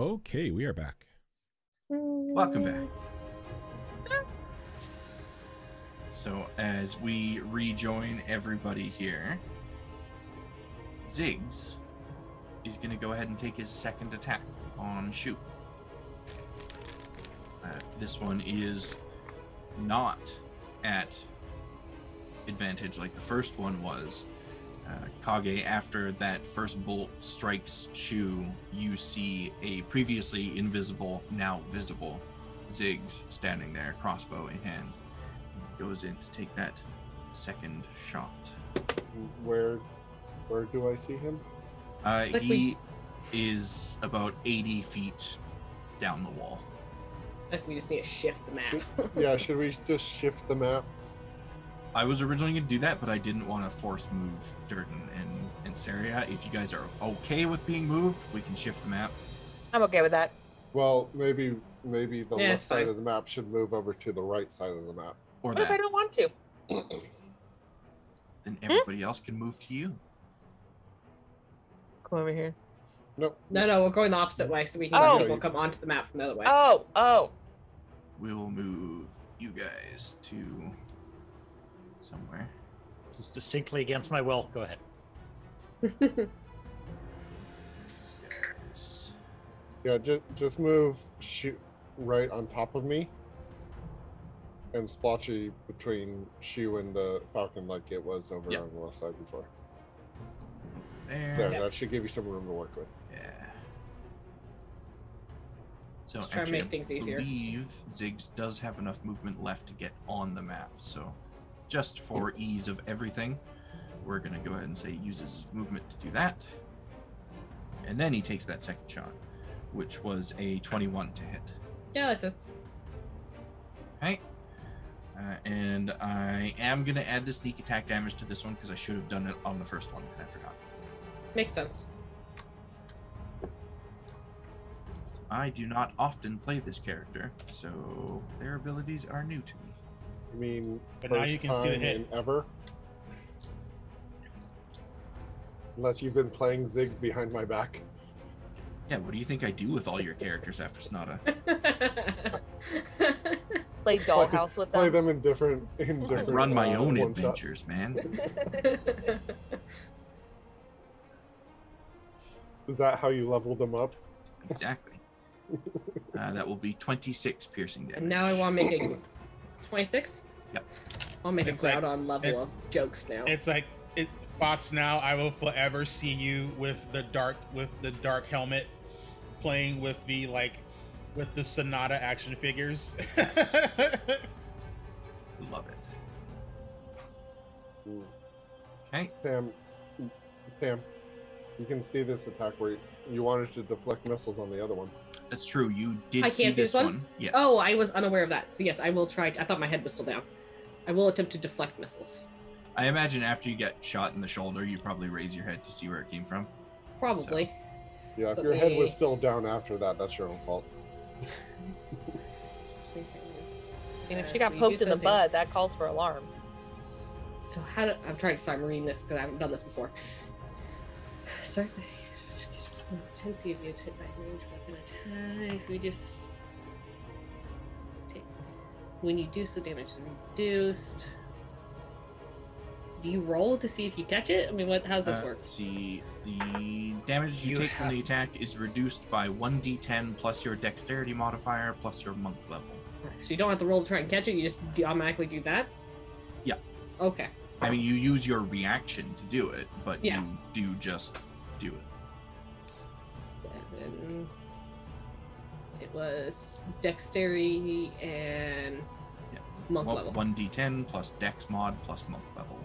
Okay, we are back. Welcome back. So as we rejoin everybody here, Ziggs is going to go ahead and take his second attack on Shu. This one is not at advantage like the first one was. Kage, after that first bolt strikes Shu, you see a previously invisible, now visible Ziggs standing there, crossbow in hand. He goes in to take that second shot. Where do I see him? He is about 80 feet down the wall. I think we just need to shift the map. Yeah, should we just shift the map? I was originally going to do that, but I didn't want to force move Durden and Saria. If you guys are okay with being moved, we can shift the map. I'm okay with that. Well, maybe the Yeah, left side fine. of the map should move over to the right side of the map. Or What if I that. don't want to? Then everybody else can move to you. Come over here. Nope. No, we're going the opposite way so we can Oh. let people come onto the map from the other way. Oh. We will move you guys to somewhere. This is distinctly against my will. Go ahead. Yeah, just move shoot right on top of me, and splotchy between Shu and the Falcon like it was over Yep. on the left side before. There. There, that should give you some room to work with. Yeah. So Just try to actually, make things easier. I believe Ziggs does have enough movement left to get on the map. So just for ease of everything, we're going to go ahead and say he uses his movement to do that. And then he takes that second shot, which was a 21 to hit. Yeah, that's Okay. And I am going to add the sneak attack damage to this one because I should have done it on the first one and I forgot. makes sense. I do not often play this character, so their abilities are new to me. I mean, But now you first can see the time hit. in ever. Unless you've been playing Ziggs behind my back. Yeah, what do you think I do with all your characters after Sonata? Play Dollhouse with Play them. them in different I run my own one-shots. adventures, man. Is that how you level them up? Exactly. That will be 26 piercing damage. And now I want to make a 26? Yep. I'll make It's a like- crowd on level it- of jokes now. It's like Fox now. I will forever see you with the dark helmet, playing with the Sonata action figures. Love it. Mm. Okay. Pam, you can see this attack where you wanted to deflect missiles on the other one. That's true. You did I see can't see this this one? one. Yes. Oh, I was unaware of that. So yes, I will try. I thought my head was still down. I will attempt to deflect missiles. I imagine after you get shot in the shoulder, you probably raise your head to see where it came from. Probably. Yeah, if So your head was they- still down after that, that's your own fault. And if she got We poked do in the something. butt, that calls for alarm. So how do I'm trying to start reading this because I haven't done this before. Start the 10 feet of you hit by range weapon attack. We just take when you do so, damage is reduced. Do you roll to see if you catch it? I mean, how does this work? Let's see. The damage you You take from the have- attack is reduced by 1d10 plus your dexterity modifier plus your monk level. So you don't have to roll to try and catch it. You just automatically do that. Yeah. Okay. I mean, you use your reaction to do it, but Yeah. you do just do it. 7. It was dexterity and Yeah. monk Well, level. 1d10 plus dex mod plus monk level.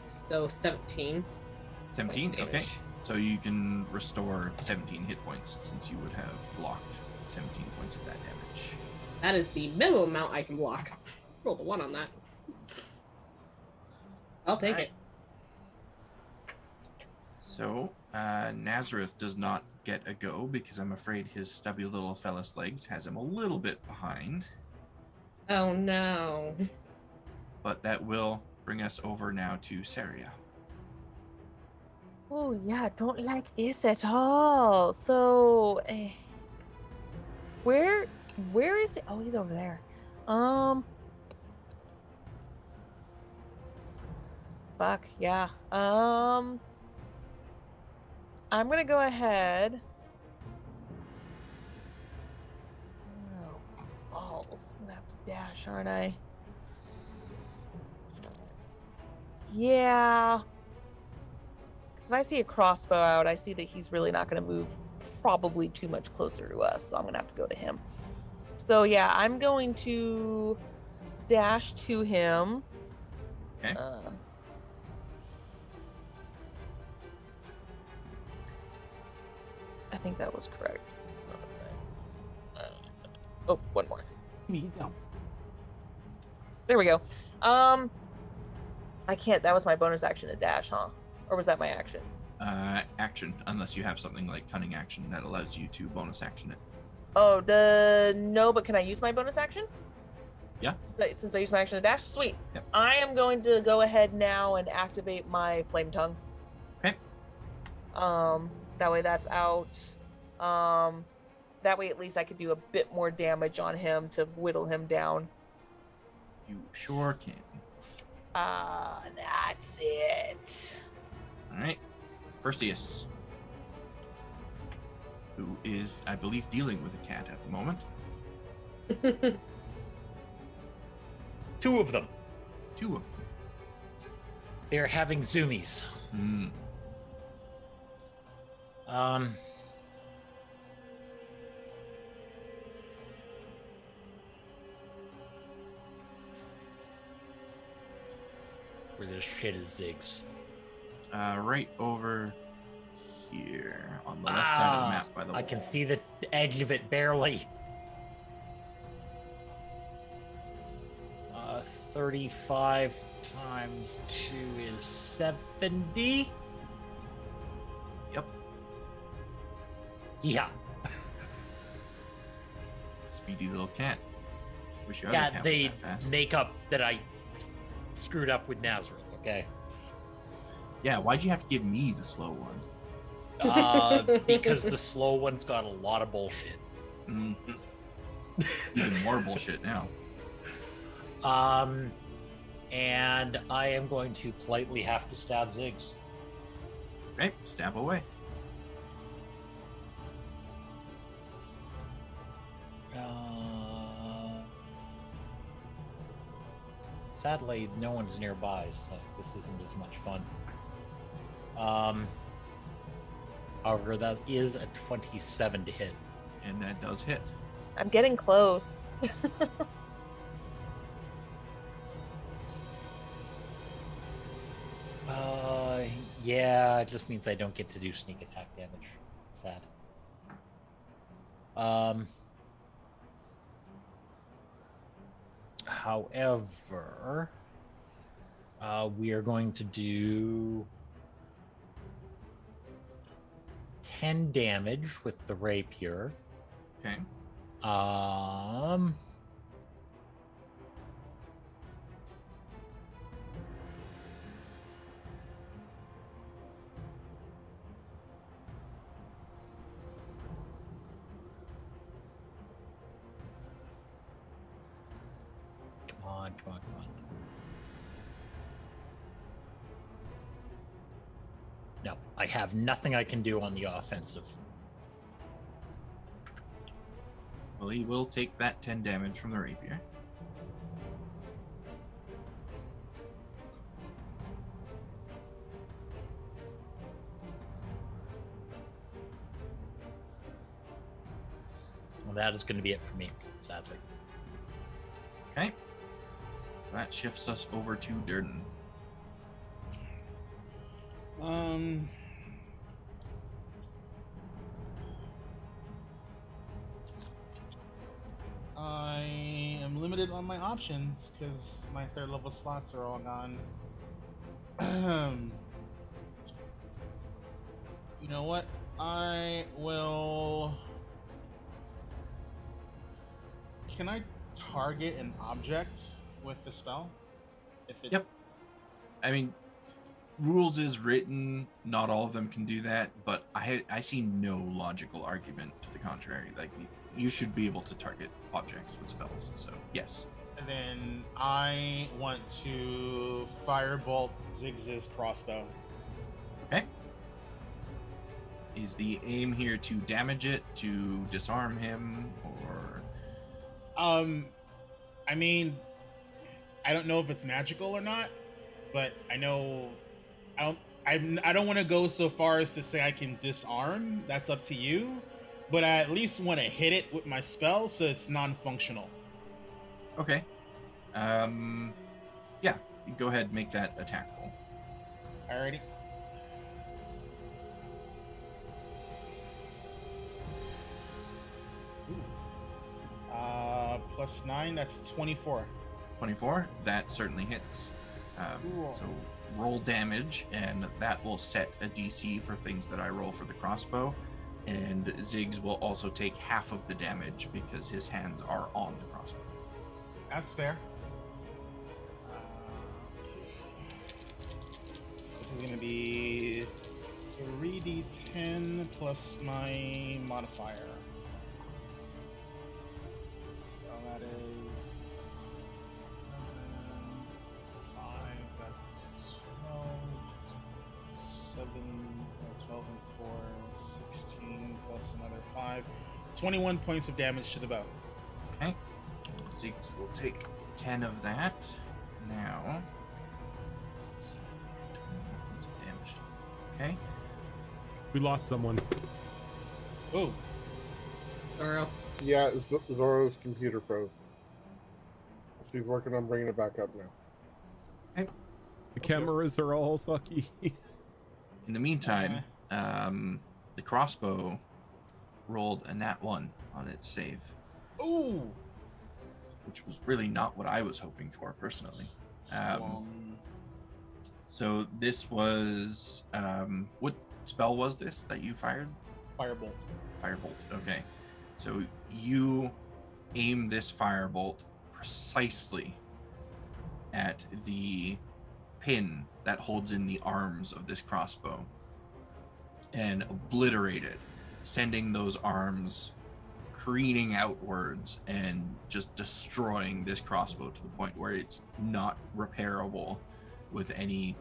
So 17. 17? points Okay. damage. So you can restore 17 hit points since you would have blocked 17 points of that damage. That is the minimum amount I can block. Roll the 1 on that. I'll take Alright. it. So, Nazareth does not get a go because I'm afraid his stubby little fella's legs has him a little bit behind. Oh no. But that will bring us over now to Saria. Oh yeah, don't like this at all. So, where is it? Oh, he's over there. Fuck yeah. I'm gonna go ahead. Oh, balls! I'm gonna have to dash, aren't I? Yeah. Because if I see a crossbow out, I see that he's really not going to move probably too much closer to us. So I'm going to have to go to him. So yeah, I'm going to dash to him. Okay. I think that was correct. Oh, one more. There we go. I can't. That was my bonus action to dash, huh? Or was that my action? Action, unless you have something like cunning action that allows you to bonus action it. Oh, no, but can I use my bonus action? Yeah. Since I used my action to dash? Sweet. Yep. I am going to go ahead now and activate my flame tongue. Okay. That way that's out. That way at least I could do a bit more damage on him to whittle him down. You sure can. That's it. All right. Perseus, who is, I believe, dealing with a cat at the moment. 2 of them. 2 of them. They're having zoomies. Where this shit is zigs. Right over here on the left side of the map by the wall. I can see the edge of it barely. 35 times 2 is 70. Yep. Yeah. Speedy little cat. Wish your other cat was they that fast. make up that I screwed up with Nazareth, okay? Yeah, why'd you have to give me the slow one? Because the slow one's got a lot of bullshit. Mm-hmm. Even more bullshit now. And I am going to politely have to stab Ziggs. Okay, stab away. Sadly, no one's nearby, so this isn't as much fun. However, that is a 27 to hit. And that does hit. I'm getting close. Yeah, it just means I don't get to do sneak attack damage. Sad. However, we are going to do 10 damage with the rapier. Okay. Come on. No, I have nothing I can do on the offensive. Well, he will take that 10 damage from the rapier. Well, that is going to be it for me, sadly. Okay. That shifts us over to Durden. I am limited on my options because my 3rd level slots are all gone. You know what? I will. Can I target an object with the spell? If it... Yep. I mean, rules is written, not all of them can do that, but I see no logical argument to the contrary. Like, you should be able to target objects with spells. So yes. And then I want to firebolt Ziggs's crossbow. Okay. Is the aim here to damage it, to disarm him, or? I mean, I don't know if it's magical or not, but I know I don't want to go so far as to say I can disarm. That's up to you. But I at least want to hit it with my spell so it's non-functional. Okay. Yeah, go ahead, make that attack roll. Alrighty. +9, that's 24. 24, that certainly hits. Cool. So roll damage, and that will set a DC for things that I roll for the crossbow. And Ziggs will also take half of the damage because his hands are on the crossbow. That's fair. This is going to be 3d10 plus my modifier. So that is 7, 5, that's 12, 7, 12 and 4, 16 plus another 5. 21 points of damage to the bow. Okay. Ziggs will take 10 of that. Now. 21 points of damage. Okay. We lost someone. Oh. Zoro. Yeah, Zoro's computer froze. She's working on bringing it back up now. Okay. The cameras are all fucky. In the meantime, the crossbow rolled a nat 1 on its save. Ooh. Which was really not what I was hoping for, personally. So this was... what spell was this that you fired? Firebolt. Firebolt, okay. So you aim this firebolt precisely at the pin that holds in the arms of this crossbow and obliterate it, sending those arms careening outwards and just destroying this crossbow to the point where it's not repairable within any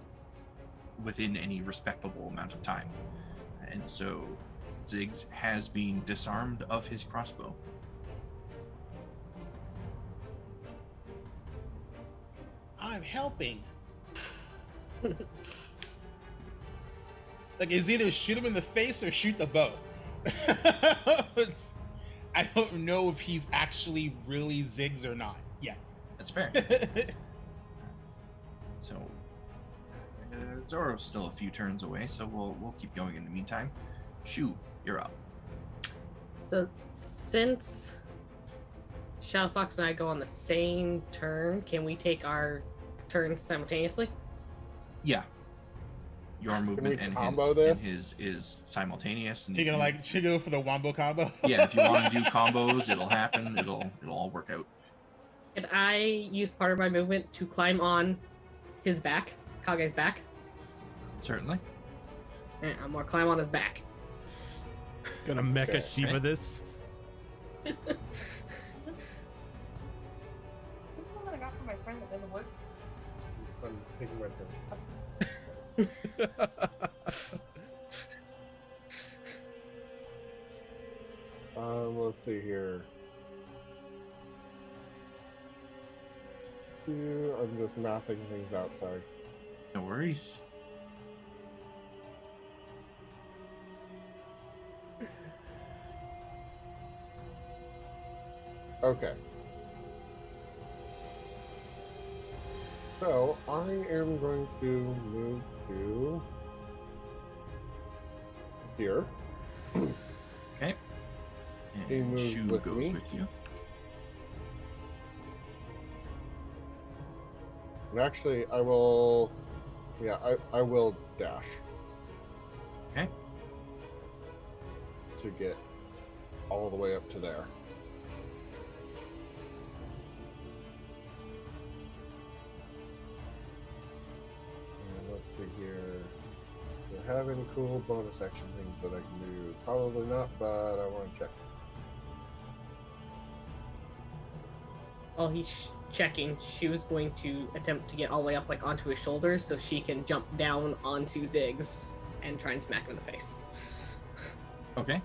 respectable amount of time. And so Ziggs has been disarmed of his crossbow. I'm helping. Like, it's either shoot him in the face or shoot the bow. I don't know if he's actually really Ziggs or not yet. That's fair. So Zoro's still a few turns away, so we'll keep going in the meantime. Shu, you're up. So since Shadow Fox and I go on the same turn, can we take our turns simultaneously? Yeah. Your movement and his is simultaneous. And You're gonna should go for the wombo combo? Yeah, if you want to do combos, it'll happen. It'll all work out. Can I use part of my movement to climb on his back, Kage's back? Certainly. I'm gonna climb on his back. Gonna mecha Shiva this. What's the one I got from my friend that doesn't work? I'm taking my turn. Let's see here. I'm just mathing things out, sorry. No worries. Okay. So, I am going to move to here. Okay. He And moves Shu with goes me. with you. And actually, I will... Yeah, I will dash. Okay. To get all the way up to there. And let's see here. Do I have any cool bonus action things that I can do? Probably not, but I want to check. While he's checking, she was going to attempt to get all the way up, like, onto his shoulders so she can jump down onto Ziggs and try and smack him in the face. Okay.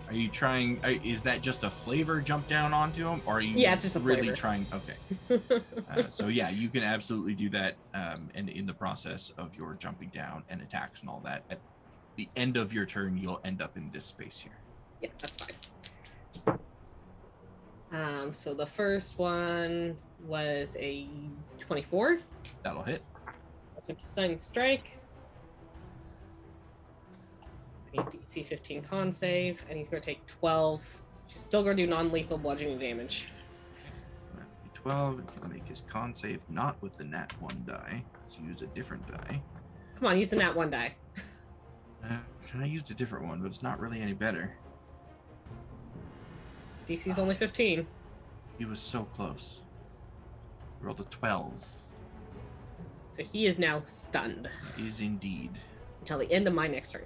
Are you trying? Is that just a flavor jump down onto him, or are you? Yeah, it's just a really flavor. trying. Okay. So yeah, you can absolutely do that. And in the process of your jumping down and attacks and all that, at the end of your turn, you'll end up in this space here. Yeah, that's fine. So the first one was a 24. That'll hit. Attempt to stunning strike. DC 15 con save, and he's going to take 12. She's still going to do non-lethal bludgeoning damage. 12. You can make his con save not with the nat 1 die. Let's use a different die. Come on, use the nat 1 die. I used a different one, but it's not really any better. DC's only 15. He was so close. Rolled a 12. So he is now stunned He is indeed. until the end of my next turn.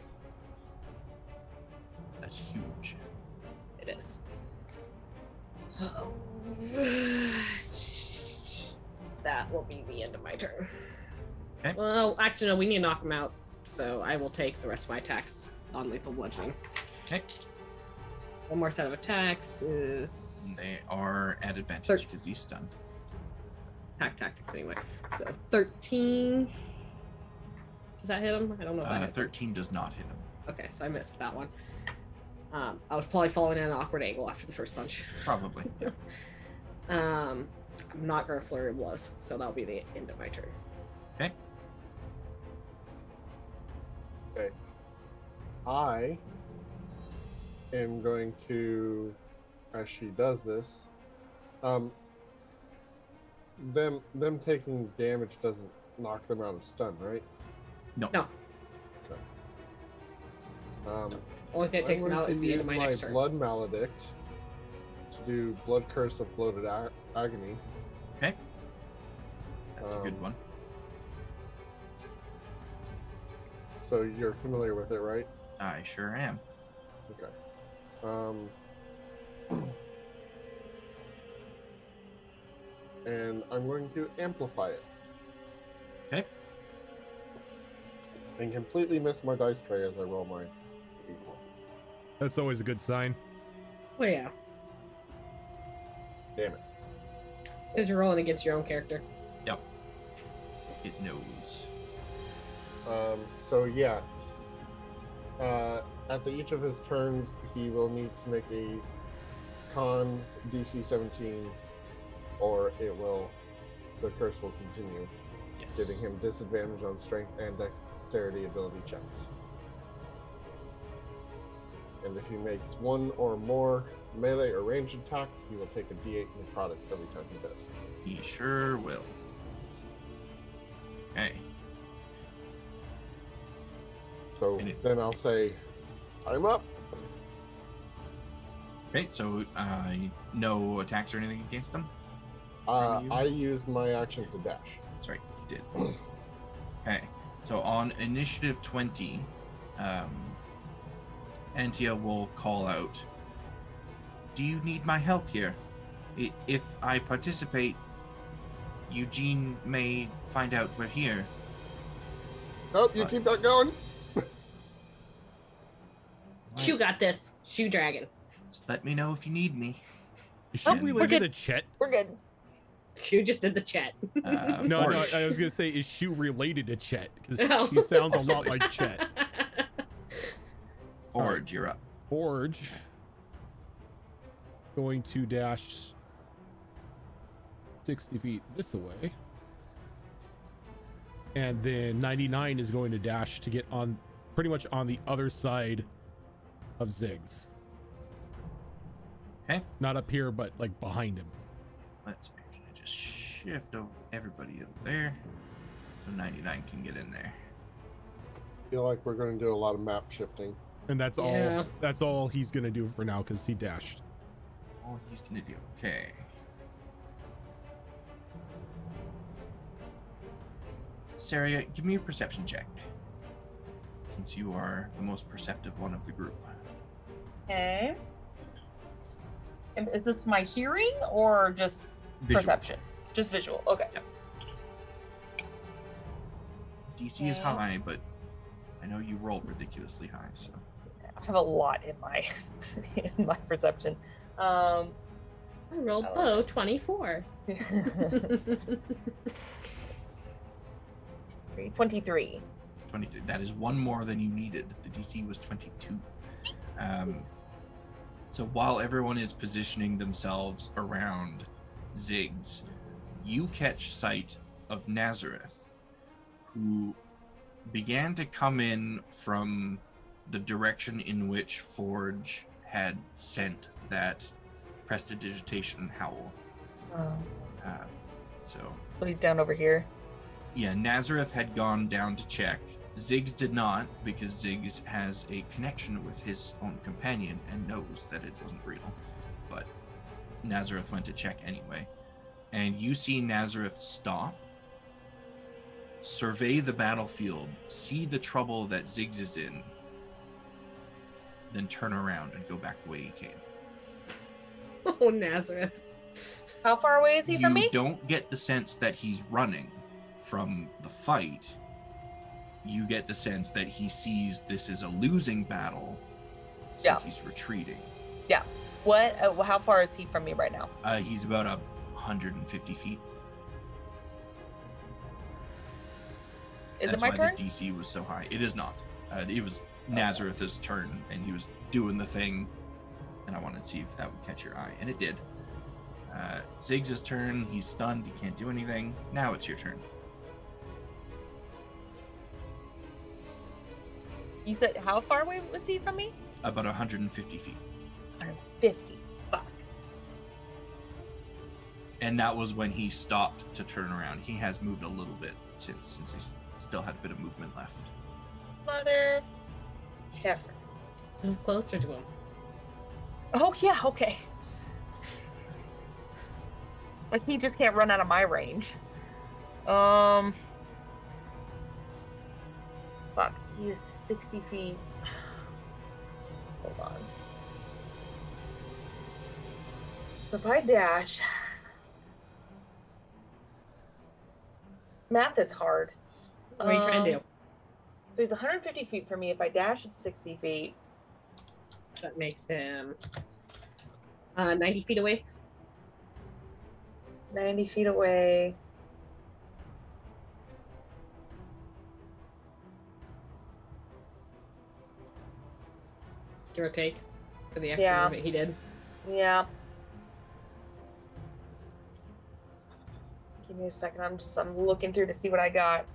That's huge. It is. That will be the end of my turn. Okay. Well, actually, no, we need to knock him out, so I will take the rest of my attacks on lethal bludgeoning. Okay. One more set of attacks is They are at advantage 13. because he's stunned. pack tactics anyway. So 13. Does that hit him? I don't know if that hits him. 13 does not hit him. Okay, so I missed that one. I was probably falling at an awkward angle after the first punch. Probably. Yeah. I'm not going to flurry of blows, so that'll be the end of my turn. Okay. Okay. I am going to, as she does this, them taking damage doesn't knock them out of stun, right? No. No. Okay. Only thing that takes I'm them going out is to the end of use my next turn. Blood Maledict to do Blood Curse of Bloated Agony. Okay. That's a good one. So you're familiar with it, right? I sure am. Okay. And I'm going to amplify it. Okay. And completely miss my dice tray as I roll my d4. That's always a good sign. Oh, yeah. Damn it. Because you're rolling against your own character. Yep. It knows. So yeah. At each of his turns, he will need to make a con DC 17, or the curse will continue, Yes. giving him disadvantage on strength and dexterity ability checks. And if he makes one or more melee or ranged attack, he will take a D8 necrotic every time he does. He sure will. Okay. So then I'll say, time up. Okay, so no attacks or anything against him? I used my action to dash. That's right, you did. Okay, so on initiative 20, Antia will call out, "Do you need my help here? If I participate, Eugene may find out we're here." Oh, you keep that going? Shoe got this. Shoe dragon. Just let me know if you need me. Is she related to Chet? We're good. Shoe just did the chat. No, Forge. I was gonna say, is she related to Chet? Because No. she sounds a lot like Chet. Forge, you're up. Forge going to dash 60 feet this way, and then 99 is going to dash to get on pretty much on the other side of Ziggs. Okay. Not up here, but like behind him. Let's actually just shift over everybody over there so 99 can get in there. I feel like we're going to do a lot of map shifting. And that's Yeah. all. That's all he's gonna do for now because he dashed. All he's gonna do. Okay. Saria, give me a perception check. Since you are the most perceptive one of the group. Okay. And is this my hearing or just Visual. perception? Just visual. Okay. Yep. DC is high, but I know you roll ridiculously high, so. I have a lot in my in my perception. I rolled low, 24. 23. 23. That is one more than you needed. The DC was 22. So while everyone is positioning themselves around Ziggs, you catch sight of Nazareth, who began to come in from the direction in which Forge had sent that prestidigitation howl. So he's down over here. Yeah, Nazareth had gone down to check. Ziggs did not, because Ziggs has a connection with his own companion and knows that it wasn't real. But Nazareth went to check anyway. And you see Nazareth stop, survey the battlefield, see the trouble that Ziggs is in, then turn around and go back the way he came. Oh, Nazareth. How far away is he from me? You don't get the sense that he's running from the fight. You get the sense that he sees this as a losing battle, so he's retreating. Yeah. What? How far is he from me right now? He's about 150 feet. Is That's it my why turn? the DC was so high. It is not. It was Nazareth's turn, and he was doing the thing, and I wanted to see if that would catch your eye, and it did. Ziggs' turn. He's stunned. He can't do anything. Now it's your turn. You said how far away was he from me? About 150 feet. 150. Fuck. And that was when he stopped to turn around. He has moved a little bit since he still had a bit of movement left. Mother heifer. Move closer to him. Oh yeah, okay. Like he just can't run out of my range. Fuck. He is 60 feet. Hold on. So if I dash. Math is hard. What are you trying to do? So he's 150 feet from me. If I dash, it's 60 feet. That makes him 90 feet away. 90 feet away. Give or take for the extra movement he did. Yeah. Give me a second. I'm looking through to see what I got.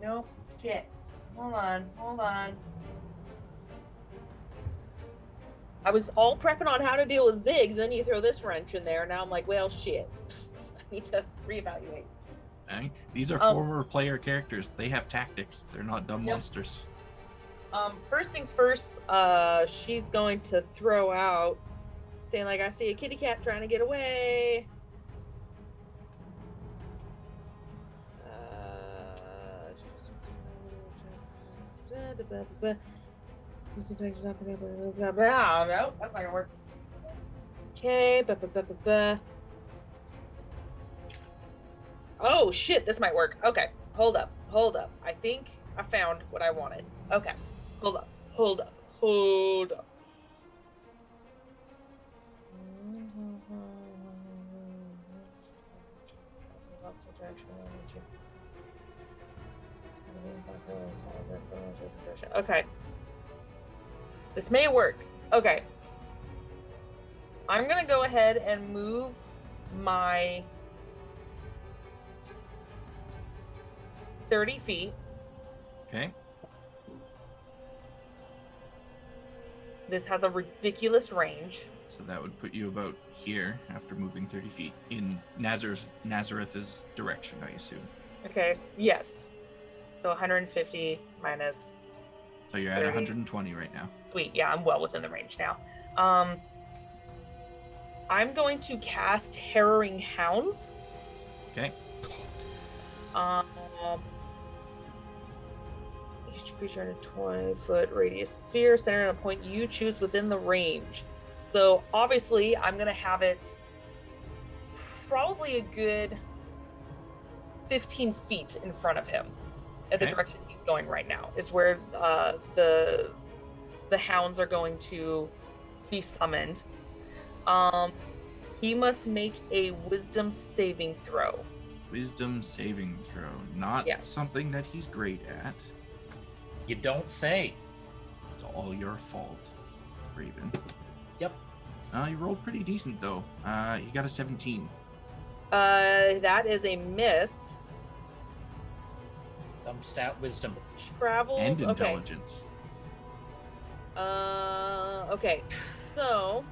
Nope. Shit. Hold on. I was all prepping on how to deal with Ziggs, then you throw this wrench in there. Now I'm like, well, shit. I need to reevaluate. Okay. These are former player characters. They have tactics. They're not dumb monsters. First things first, she's going to throw out, saying like, I see a kitty cat trying to get away. No, that's not gonna work. Okay. Oh shit, this might work. Okay, hold up. I think I found what I wanted. Okay, hold up. Okay. This may work. Okay. I'm gonna go ahead and move my 30 feet. Okay. This has a ridiculous range. So that would put you about here after moving 30 feet in Nazareth's direction, I assume. Okay, yes. So 150 minus. So you're at 30. 120 right now. Sweet. Yeah, I'm well within the range now. I'm going to cast Harrowing Hounds. Okay. Each creature in a 20-foot radius sphere centered on a point you choose within the range. So obviously, I'm going to have it probably a good 15 feet in front of him, at the direction he's going right now, is where the hounds are going to be summoned. He must make a wisdom saving throw. Wisdom saving throw. Not something that he's great at. You don't say. It's all your fault, Raven. Yep. You rolled pretty decent, though. You got a 17. That is a miss. Stat wisdom. Travels. And intelligence. Okay. So,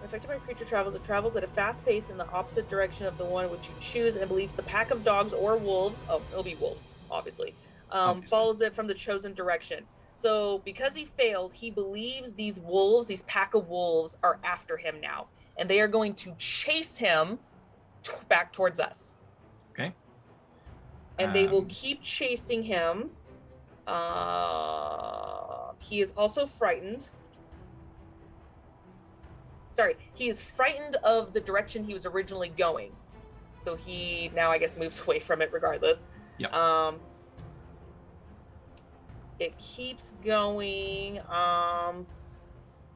affected by a creature travels. It travels at a fast pace in the opposite direction of the one which you choose, and believes the pack of dogs or wolves. Oh, it'll be wolves, obviously. Follows it from the chosen direction. So, because he failed, he believes these wolves, these pack of wolves, are after him now, and they are going to chase him back towards us. Okay. And they will keep chasing him. He is also frightened. Sorry, he is frightened of the direction he was originally going. So he now, I guess, moves away from it regardless. Yep. It keeps going.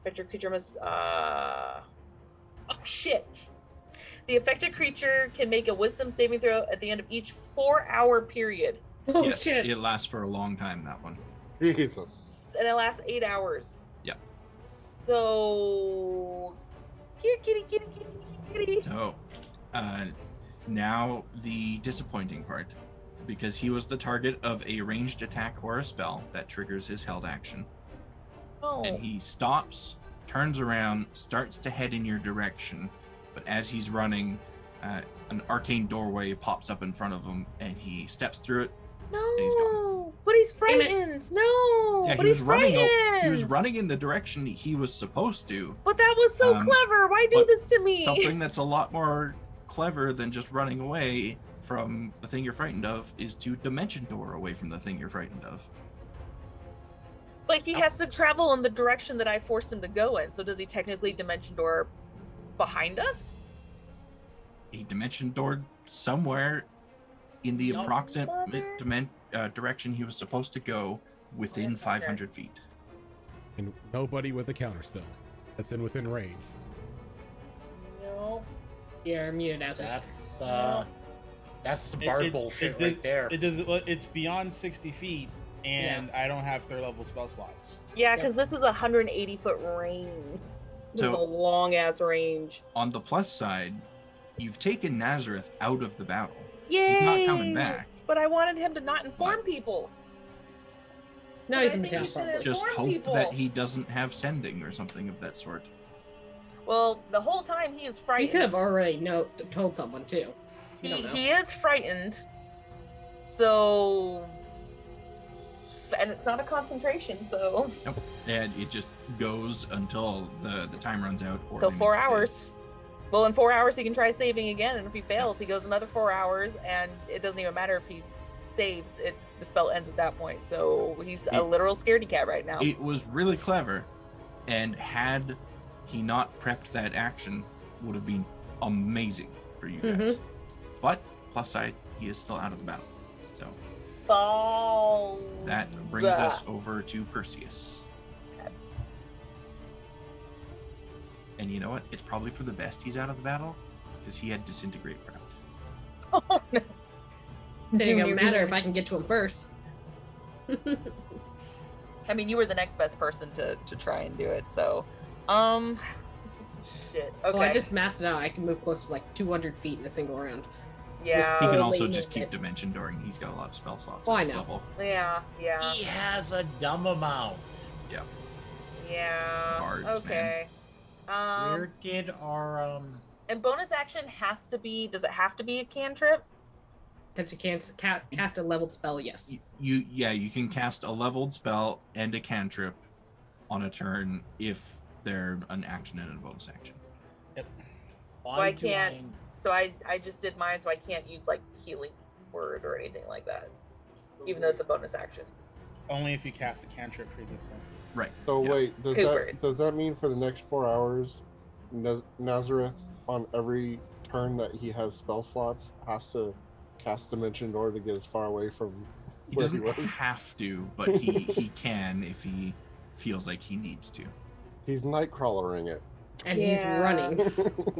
Affected creature must. Oh, shit. The affected creature can make a wisdom saving throw at the end of each 4-hour period. Oh, yes, shit. it lasts for a long time, that one. Jesus. And it lasts 8 hours. Yep. So. Kitty. So, now the disappointing part. Because he was the target of a ranged attack or a spell that triggers his held action. Oh. And he stops, turns around, starts to head in your direction. But as he's running, an arcane doorway pops up in front of him, and he steps through it. No, and he's gone. But he's frightened. No, Yeah, but he he's was running. frightened. He was running in the direction he was supposed to. But that was so clever. Why do but this to me? Something that's a lot more clever than just running away from the thing you're frightened of is to dimension door away from the thing you're frightened of. But he has to travel in the direction that I forced him to go in. So does he technically dimension door behind us? He dimension doored somewhere in the approximate direction he was supposed to go within 500 feet. And nobody with a counterspell that's within range. No. You're muted, as that's some bard bullshit right there. It's beyond 60 feet, and I don't have 3rd level spell slots. Yeah, because this is a 180-foot range. This is a long-ass range. On the plus side, you've taken Nazareth out of the battle. Yay! He's not coming back. But I wanted him to not inform people. No, he's in the town, probably. Just hope that he doesn't have sending or something of that sort. Well, the whole time he is frightened. He could have already told someone, too. He is frightened. So... And it's not a concentration, so... Nope. And it just goes until the time runs out. Or so 4 hours. Well, in 4 hours he can try saving again, and if he fails, he goes another 4 hours, and it doesn't even matter if he saves, the spell ends at that point. So he's a literal scaredy cat right now. It was really clever, and had he not prepped that action, would have been amazing for you guys. But, plus side, he is still out of the battle. So... That brings us over to Perseus. And you know what? It's probably for the best he's out of the battle, because he had disintegrate prepped. Oh no. So it doesn't matter if I can get to him first. I mean, you were the next best person to try and do it, so... Shit. Okay. Well, I just mathed it out. I can move close to like 200 feet in a single round. Yeah. He can also just keep dimension dooring. He's got a lot of spell slots at this level. Yeah. He has a dumb amount. Yeah. Yeah. Bards, okay. Where did our And bonus action has to be. Does it have to be a cantrip? Because you can't cast a leveled spell, yes. You can cast a leveled spell and a cantrip on a turn if they're an action and a bonus action. Yep. So I can't. So I just did mine, so I can't use like healing word or anything like that, even though it's a bonus action. Only if you cast a cantrip previously. Right. So yeah. wait, does that mean for the next 4 hours, Nazareth on every turn that he has spell slots has to cast Dimension Door to get as far away from He where doesn't he was? have to, but he can if he feels like he needs to. He's Nightcrawlering it. And he's running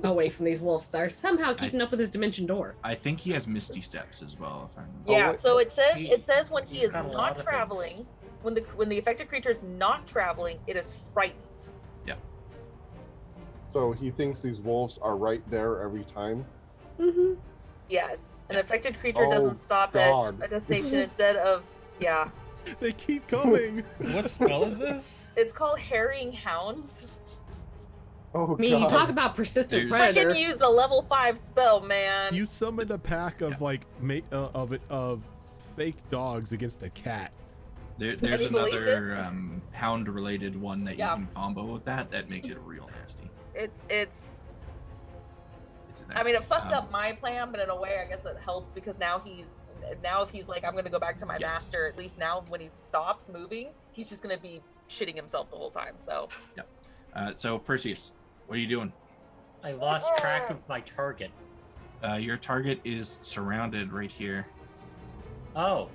away from these wolves that are somehow keeping up with his Dimension Door. I think he has Misty Steps as well. If I'm Yeah, so it says when he he's is got a lot not of traveling, when the affected creature is not traveling, it is frightened. So he thinks these wolves are right there every time. Mm-hmm. Yes, an affected creature Oh, doesn't stop God. at a destination instead of They keep coming. What spell is this? It's called Harrowing Hounds. Oh, I mean, God. you talk about persistent There's- predator. Freaking use a level 5 spell, man. You summoned a pack of of fake dogs against a cat. there's Can you believe another hound-related one that Yeah. you can combo with that makes it real nasty. It's It's in there. I mean, it fucked up my plan, but in a way, I guess it helps because now if he's like, I'm gonna go back to my Yes. master. At least now, when he stops moving, he's just gonna be shitting himself the whole time. So So Perseus, what are you doing? I lost track of my target. Your target is surrounded right here. Oh,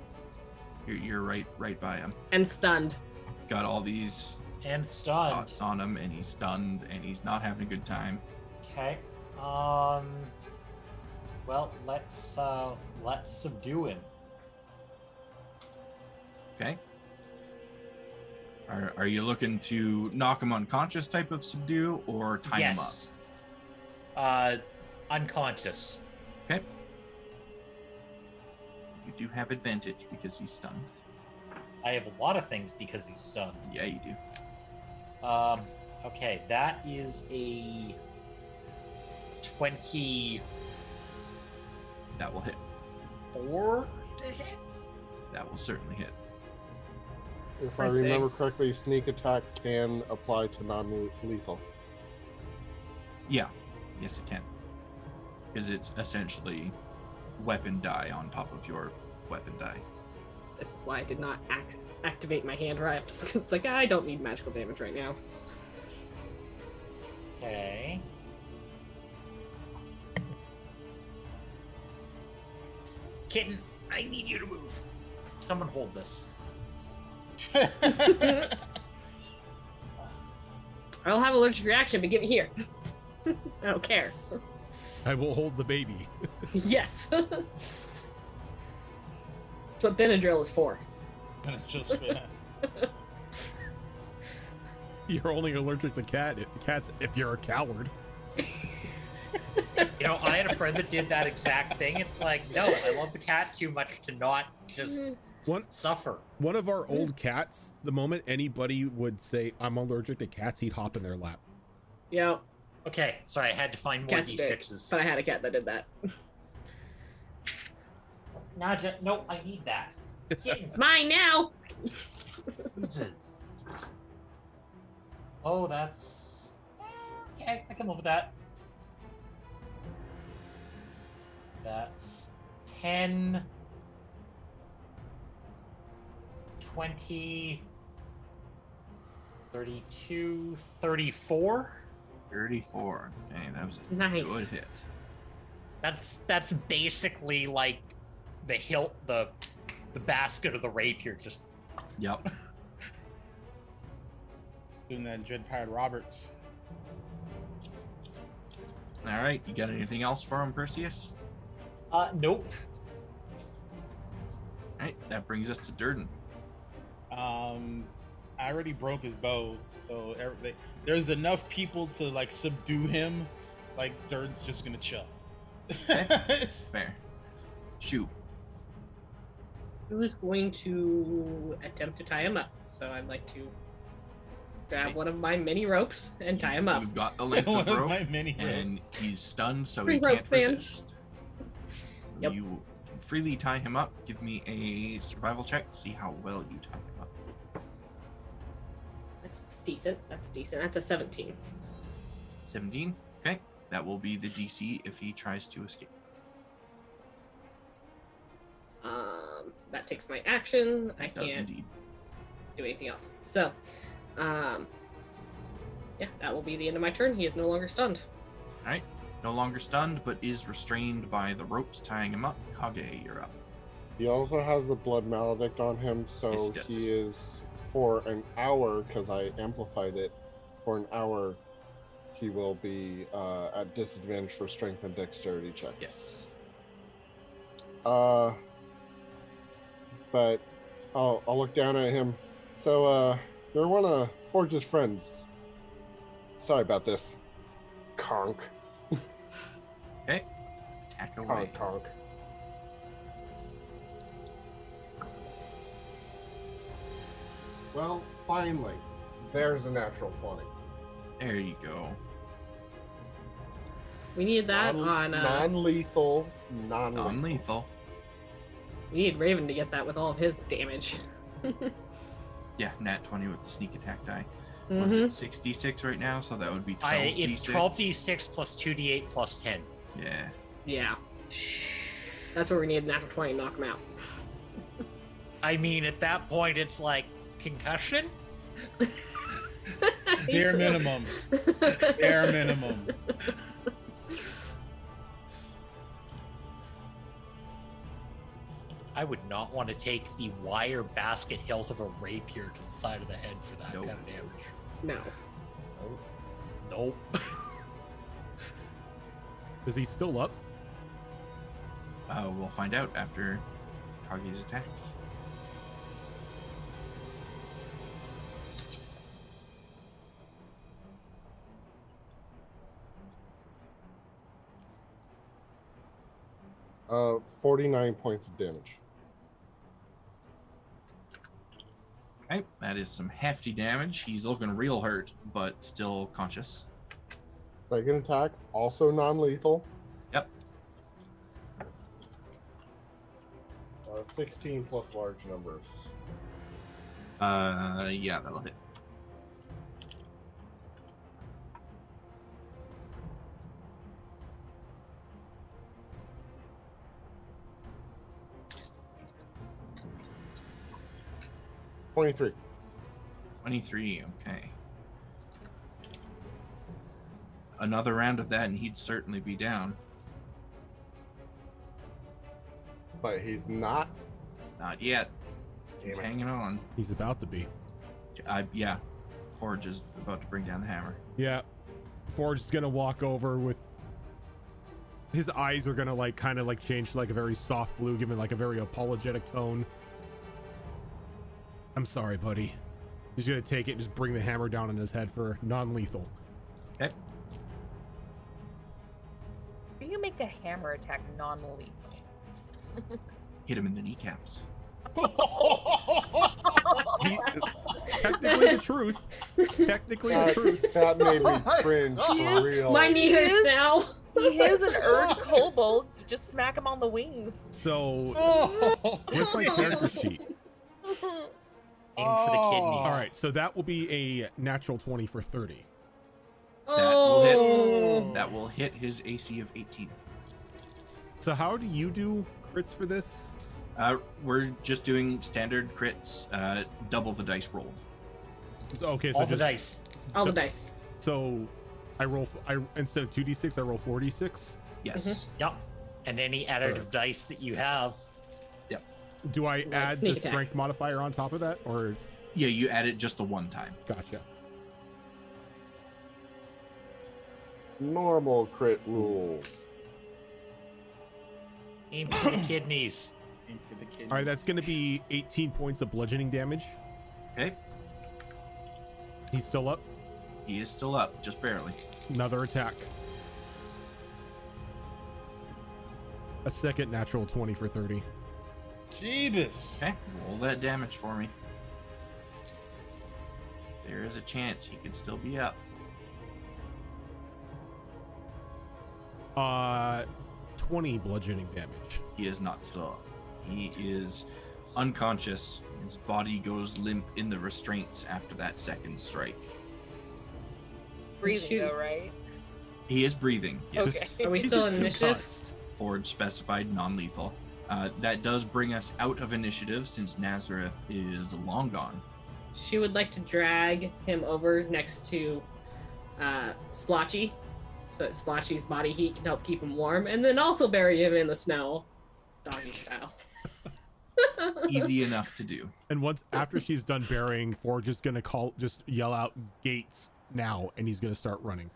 You're right by him. And stunned. He's got all these and stunned. dots on him, and he's stunned, and he's not having a good time. Okay. Well, let's subdue him. Okay. Are you looking to knock him unconscious type of subdue or tie him up? Yes. Unconscious. Okay. You do have advantage because he's stunned. I have a lot of things because he's stunned. Yeah, you do. Okay, that is a 24 That will hit. to hit. That will certainly hit. If I For remember 6. correctly, sneak attack can apply to non-lethal. Yeah. Yes, it can. Because it's essentially weapon die on top of your weapon die. This is why I did not activate my hand reps. Because it's like, I don't need magical damage right now. Okay. Kitten, I need you to move. Someone hold this. I'll have allergic reaction, but give it here. I don't care. I will hold the baby. Yes. That's what Benadryl is for. You're only allergic to cats if you're a coward. You know, I had a friend that did that exact thing. It's like, no, I love the cat too much to not just suffer. One of our old cats, the moment anybody would say, I'm allergic to cats, he'd hop in their lap. Yep. Okay, sorry, I had to find more Cats did. D6s. But I had a cat that did that. Naja, no, I need that. It's mine now. Jesus. Oh, that's... Okay, I can live with that. That's 10... 20... 32... 34? 34. Okay, that was a Nice. good hit. That's basically like the hilt, the basket of the rapier, just... Yep. Doing that Dread Pirate Roberts. All right, you got anything else for him, Perseus? Nope. All right, that brings us to Durden. I already broke his bow, so there's enough people to like subdue him. Like Durden's just gonna chill. Fair. Shoot. Who's going to attempt to tie him up? So I'd like to grab one of my mini ropes and tie him up. You've got the length of One of rope, my mini and ropes. he's stunned, so Free he can't ropes, man. resist. Yep. You can freely tie him up. Give me a survival check to see how well you tie him up. That's decent. That's decent. That's a 17. 17. Okay, that will be the DC if he tries to escape. That takes my action. I It does can't indeed. do anything else. So, yeah, that will be the end of my turn. He is no longer stunned. All right, no longer stunned, but is restrained by the ropes tying him up. Kage, you're up. He also has the blood maledict on him, so Yes, he is for an hour, because I amplified it. For an hour, he will be at disadvantage for strength and dexterity checks. Yes. But I'll look down at him. So, you're one of Forge's friends. Sorry about this. Conk. Okay. Attack away. Conk. Well, finally, there's a natural 20. There you go. We needed that on. Non-lethal. Non-lethal. We need Raven to get that with all of his damage. Yeah, nat 20 with the sneak attack die. Was it 6d6 right now? So that would be 12d6. It's 12d6 plus 2d8 plus 10. Yeah. Yeah. That's where we need a natural 20 to knock him out. I mean, at that point, it's like concussion. Bare minimum. Bare minimum. I would not want to take the wire basket hilt of a rapier to the side of the head for that Nope. kind of damage. No. Nope. Is he still up? We'll find out after Kage's attacks. Uh, 49 points of damage. Okay, that is some hefty damage. He's looking real hurt, but still conscious. Second attack, also non-lethal. Yep. 16 plus large numbers. Yeah, that'll hit. $23. 23, okay. Another round of that and he'd certainly be down. But he's not. Not yet. He's Damn it. hanging on. He's about to be. Yeah. Forge is about to bring down the hammer. Yeah. Forge is gonna walk over with his eyes are gonna like kind of like change to like a very soft blue, given like a very apologetic tone. I'm sorry, buddy. He's gonna take it and just bring the hammer down on his head for non-lethal. Okay. How do you make a hammer attack non-lethal? Hit him in the kneecaps. Technically the truth. Technically the truth. That made me cringe for real. My knee hurts now. He has an Erd kobold. Just smack him on the wings. So, where's my character sheet? Aim for the kidneys. All right, so that will be a natural 20 for 30. That will hit his AC of 18. So how do you do crits for this? We're just doing standard crits, double the dice rolled. Okay, so All the just dice. All the dice. So I instead of 2d6, I roll 4d6. Yes. Yep. And any additive dice that you have. Do I add the sneak attack. strength modifier on top of that, or Yeah, you add it just the one time. gotcha? Normal crit rules. Aim for the kidneys. Aim for the kid. All right, that's going to be 18 points of bludgeoning damage. Okay. He's still up. He is still up, just barely. Another attack. A second natural 20 for 30. Jeebus. Okay, roll that damage for me. There is a chance he could still be up. 20 bludgeoning damage. He is not still up. He is unconscious. His body goes limp in the restraints after that second strike. Breathing Shoot. though, right? He is breathing. Yes. Okay. Are we He's still just in initiative? concussed. Forge specified non-lethal. That does bring us out of initiative since Nazareth is long gone. She would like to drag him over next to Splotchy, so that Splotchy's body heat can help keep him warm, and then also bury him in the snow, doggy style. Easy enough to do. And once after she's done burying, Forge is gonna yell out gates now, and he's gonna start running.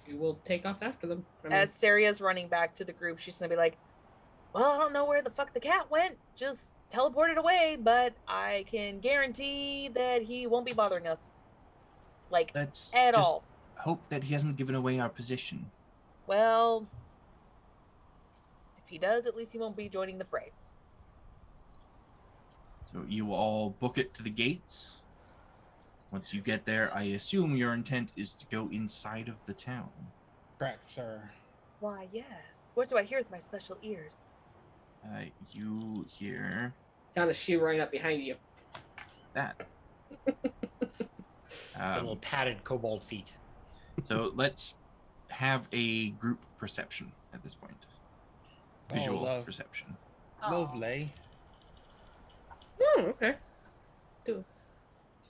She will take off after them. I mean, As Saria's running back to the group, she's gonna be like, well, I don't know where the fuck the cat went. Just teleported away, but I can guarantee that he won't be bothering us. Like, Let's at just all. hope that he hasn't given away our position. Well, if he does, at least he won't be joining the fray. So you all book it to the gates. Once you get there, I assume your intent is to go inside of the town. Correct, sir. Why, yes. What do I hear with my special ears? You hear found a shoe right up behind you. that. Little padded kobold feet. So let's have a group perception at this point. Visual love. perception. Lovely. Okay. Do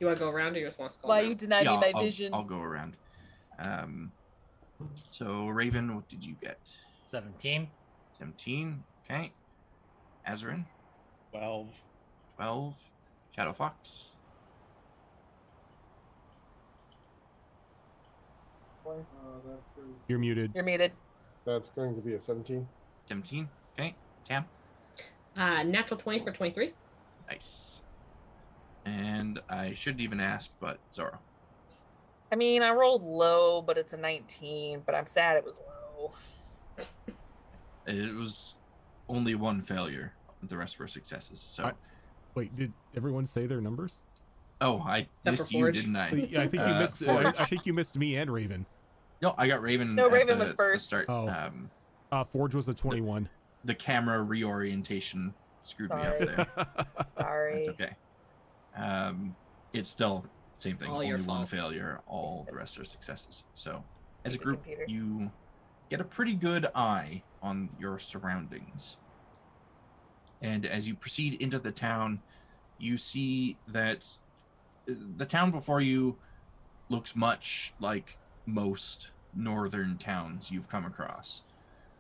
you want to go around or you just want to call Why around? you deny me my vision? I'll go around. So Raven, what did you get? 17. 17. Okay. Azarin, 12. 12. Shadow Fox, You're muted. You're muted. That's going to be a 17. 17. Okay. Tam. Natural 20 for 23. Nice. And I should even ask, but Zoro. I mean, I rolled low, but it's a 19, but I'm sad it was low. It was only one failure. The rest were successes. So. Wait, did everyone say their numbers? Oh, I missed you, Forge. didn't I? Yeah, I think you missed. Forge. I think you missed me and Raven. No, I got Raven. No, at Raven the- was the first. start. Oh. Forge was a 21. The camera reorientation screwed me up Sorry. there. Sorry. That's okay. It's still same thing. All your Only one fault. failure. All the rest are successes. So, as a Thank you, group, computer. you get a pretty good eye on your surroundings. And as you proceed into the town, you see that the town before you looks much like most northern towns you've come across.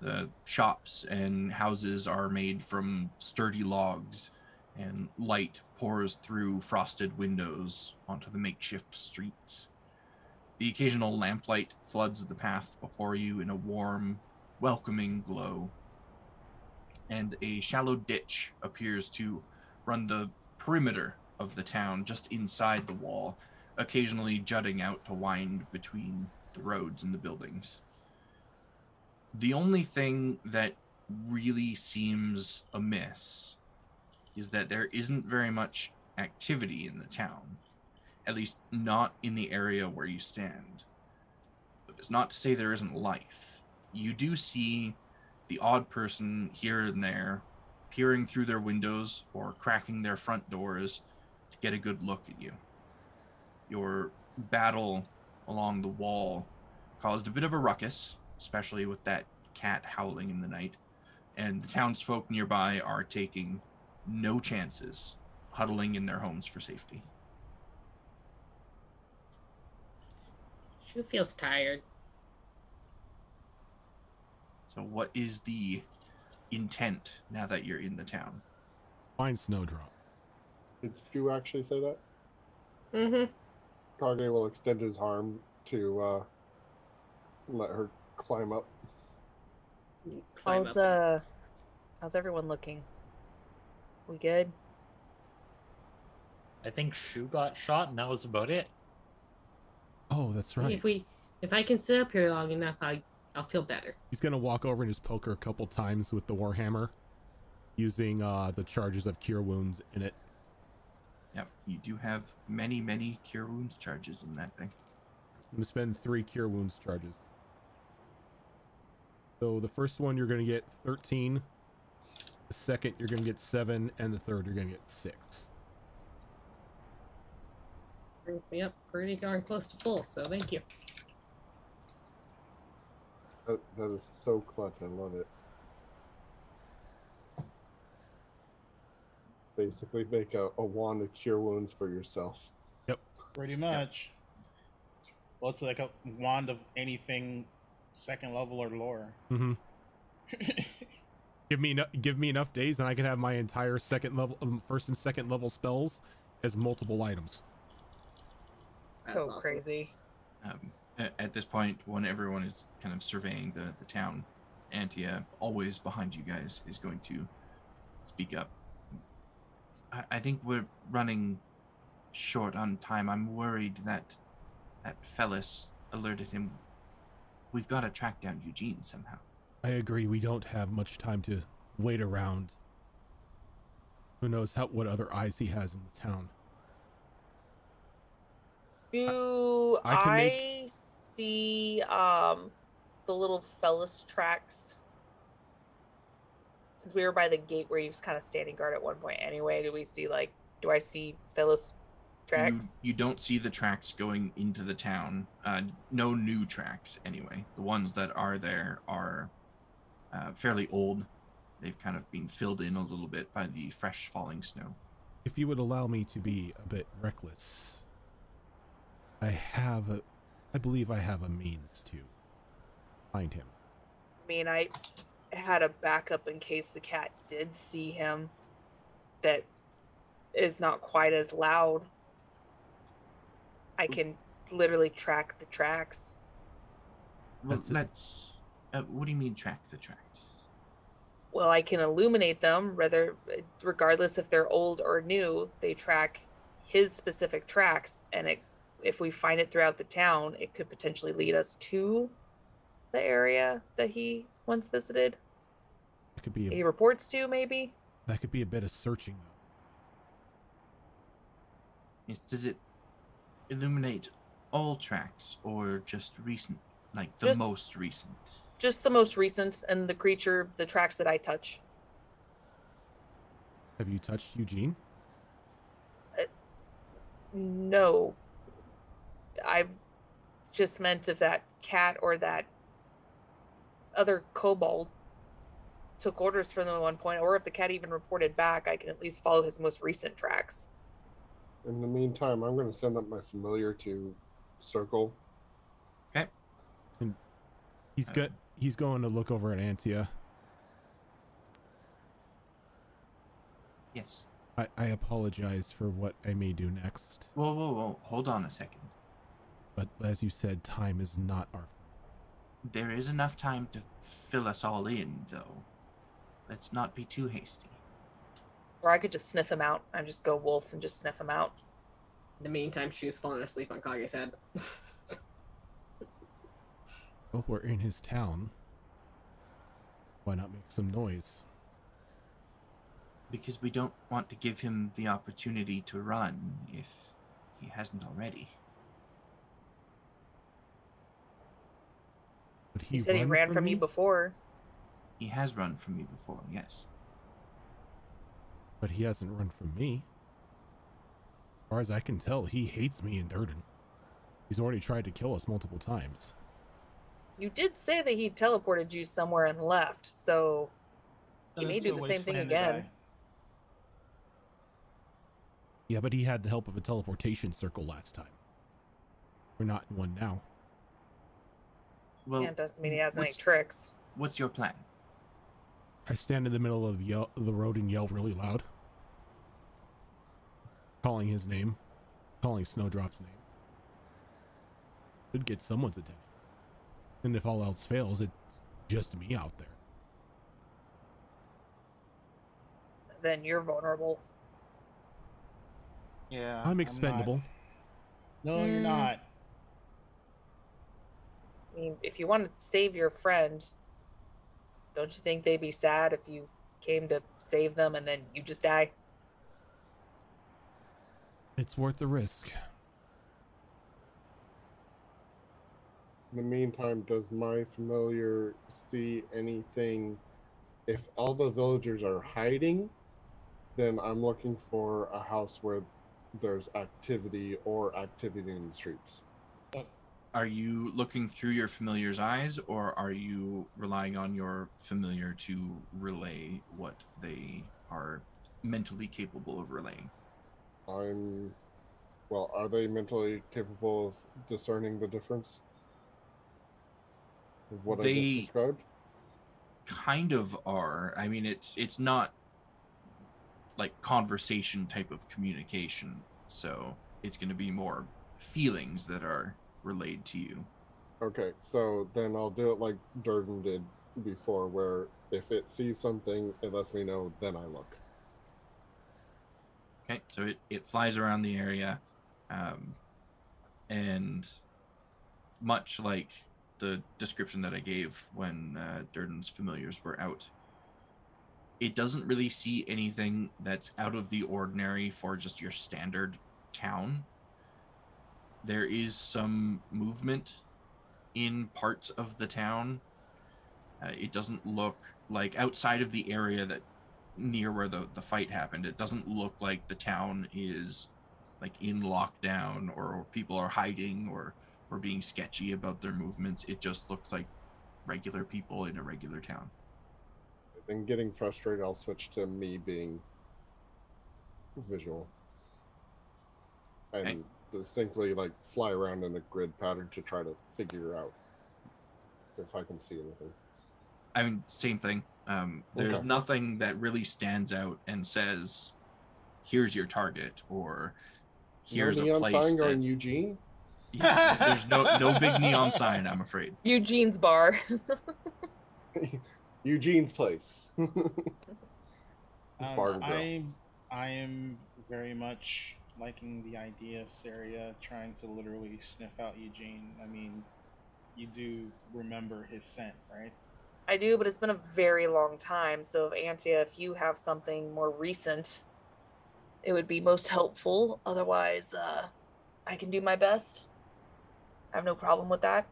The shops and houses are made from sturdy logs, and light pours through frosted windows onto the makeshift streets. The occasional lamplight floods the path before you in a warm, welcoming glow. And a shallow ditch appears to run the perimeter of the town just inside the wall, occasionally jutting out to wind between the roads and the buildings. The only thing that really seems amiss is that there isn't very much activity in the town, at least not in the area where you stand. But it's not to say there isn't life. You do see the odd person here and there peering through their windows or cracking their front doors to get a good look at you. Your battle along the wall caused a bit of a ruckus, especially with that cat howling in the night, and the townsfolk nearby are taking no chances, huddling in their homes for safety. She feels tired. So what is the intent now that you're in the town? Find Snowdrop. Did you actually say that? Mm-hmm. Kage will extend his arm to let her climb up. Climb up. How's everyone looking? We good? I think Shu got shot, and that was about it. Oh, that's right. If I can sit up here long enough, I'll feel better. He's gonna walk over and just poke her a couple times with the warhammer, using the charges of cure wounds in it. Yep, you do have many cure wounds charges in that thing. I'm gonna spend 3 cure wounds charges. So the first one you're going to get 13, the second you're going to get 7, and the third you're going to get 6. Brings me up pretty darn close to full, so thank you. That is so clutch. I love it. Basically, make a wand to cure wounds for yourself. Yep. Pretty much. Well, it's like a wand of anything second level or lower. Mm-hmm. Give me enough days, and I can have my entire first and second level spells as multiple items. That's So awesome. crazy. At this point, when everyone is kind of surveying the town, Antia, always behind you guys, is going to speak up. I think we're running short on time. I'm worried that Fellis alerted him. We've got to track down Eugene somehow. I agree. We don't have much time to wait around. Who knows what other eyes he has in the town. Do I see the little Fellis tracks? Since we were by the gate where he was kind of standing guard at one point anyway, do I see Fellis tracks? You don't see the tracks going into the town. No new tracks, anyway. The ones that are there are fairly old. They've kind of been filled in a little bit by the fresh falling snow. If you would allow me to be a bit reckless, I believe I have a means to find him. I mean, I had a backup in case the cat did see him that is not quite as loud. I can literally track the tracks. Well, let's... what do you mean track the tracks? Well, I can illuminate them, regardless if they're old or new. They track his specific tracks, and if we find it throughout the town, it could potentially lead us to the area that he once visited. That could be he reports to, maybe. That could be a bit of searching, though. Yes, does it illuminate all tracks or just recent, like the most recent? Just the most recent and the tracks that I touch. Have you touched Eugene? No. I just meant if that cat or that other kobold took orders from them at one point, or if the cat even reported back, I can at least follow his most recent tracks. In the meantime, I'm going to send up my familiar to circle. Okay. And he's going to look over at Antia. Yes. I apologize for what I may do next. Whoa. Hold on a second. But as you said, time is not our... There is enough time to fill us all in, though. Let's not be too hasty. Or I could just sniff him out. I just go wolf and just sniff him out. In the meantime, she was falling asleep on Kage's head. Well, we're in his town. Why not make some noise? Because we don't want to give him the opportunity to run if he hasn't already. But he said he ran from me before. He has run from me before, yes. But he hasn't run from me. As far as I can tell, he hates me and Durden. He's already tried to kill us multiple times. You did say that he teleported you somewhere and left, so he may do the same thing again. Yeah, but he had the help of a teleportation circle last time. We're not in one now. Well, yeah, it doesn't mean he has any tricks. What's your plan? I stand in the middle of the road and yell really loud. Calling his name. Calling Snowdrop's name. Should get someone's attention. And if all else fails, it's just me out there. Then you're vulnerable. Yeah. I'm expendable. No, you're not. I mean, if you want to save your friend, don't you think they'd be sad if you came to save them and then you just die? It's worth the risk. In the meantime, does my familiar see anything? If all the villagers are hiding, then I'm looking for a house where there's activity in the streets. Are you looking through your familiar's eyes, or are you relying on your familiar to relay what they are mentally capable of relaying? Are they mentally capable of discerning the difference of what I just described? Kind of are. I mean, it's not like conversation type of communication, so it's going to be more feelings that are relayed to you. Okay, so then I'll do it like Durden did before, where if it sees something, it lets me know, then I look. Okay, so it flies around the area, and much like the description that I gave when Durden's familiars were out, it doesn't really see anything that's out of the ordinary for just your standard town. There is some movement in parts of the town. It doesn't look like, outside of the area that near where the fight happened, it doesn't look like the town is like in lockdown or people are hiding or being sketchy about their movements. It just looks like regular people in a regular town. And getting frustrated, I'll switch to me being visual and distinctly like fly around in a grid pattern to try to figure out if I can see anything. I mean, same thing. There's nothing that really stands out and says, here's your target, or here's a place neon sign going Eugene? Yeah, there's no big neon sign, I'm afraid. Eugene's bar. Eugene's place. I am very much liking the idea of Saria trying to literally sniff out Eugene. I mean, you do remember his scent, right? I do, but it's been a very long time. So, Antia, if you have something more recent, it would be most helpful. Otherwise, I can do my best. I have no problem with that.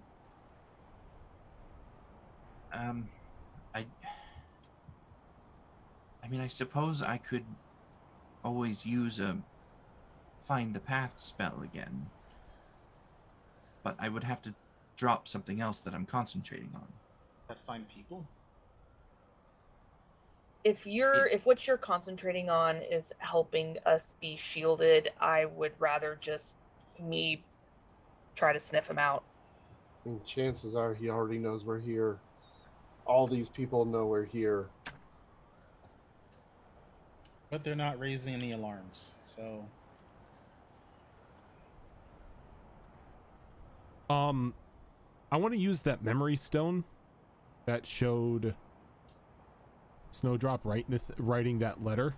I mean, I suppose I could always use a find the path spell again, but I would have to drop something else that I'm concentrating on. That find people? If what you're concentrating on is helping us be shielded, I would rather just me try to sniff him out. And chances are he already knows we're here. All these people know we're here. But they're not raising any alarms, so... I want to use that memory stone that showed Snowdrop writing that letter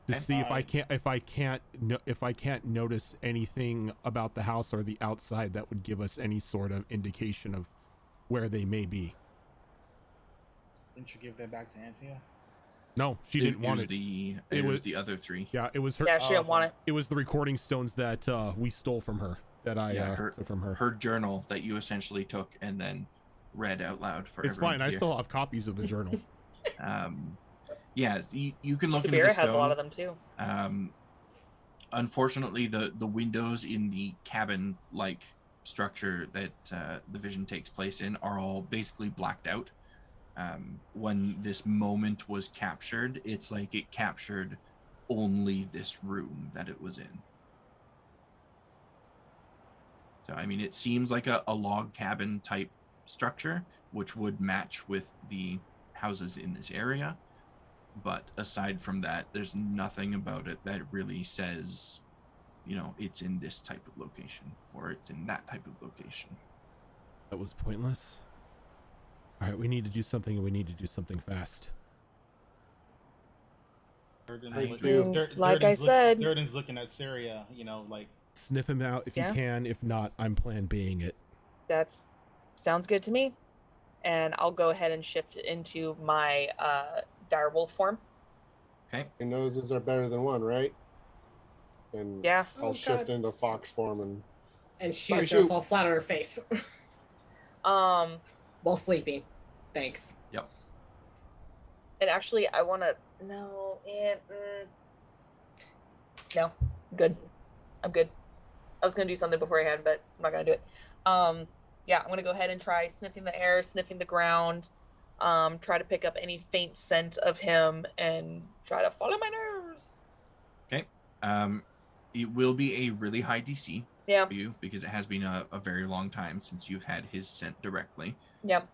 to see if I can't notice anything about the house or the outside that would give us any sort of indication of where they may be. Didn't you give that back to Antia? No, she didn't want it. It was the other three. Yeah, it was her. Yeah, she didn't want it. It was the recording stones that we stole from her. That I took from her. Her journal that you essentially took and then read out loud for It's everyone fine. I still have copies of the journal. Yeah, you can look into Shabira the stone. has a lot of them too. Unfortunately, the windows in the cabin-like structure that the vision takes place in are all basically blacked out. When this moment was captured, it's like it captured only this room that it was in. So, I mean, it seems like a log cabin type structure, which would match with the houses in this area. But aside from that, there's nothing about it that really says, you know, it's in this type of location or it's in that type of location. That was pointless. All right, we need to do something, and we need to do something fast. Durden's looking at Saria, you know, like... Sniff him out if you can. If not, I'm plan Bing it. That's sounds good to me. And I'll go ahead and shift into my direwolf form. Okay. Your noses are better than one, right? And yeah. I'll shift into fox form and she's gonna fall flat on her face. While sleeping. Thanks. Yep. And actually, I want to. No, no, good. I'm good. I was gonna do something beforehand, but I'm not gonna do it. Yeah, I'm gonna go ahead and try sniffing the air, sniffing the ground, try to pick up any faint scent of him, and try to follow my nose. Okay. It will be a really high DC Yeah. for you because it has been a very long time since you've had his scent directly. Yep.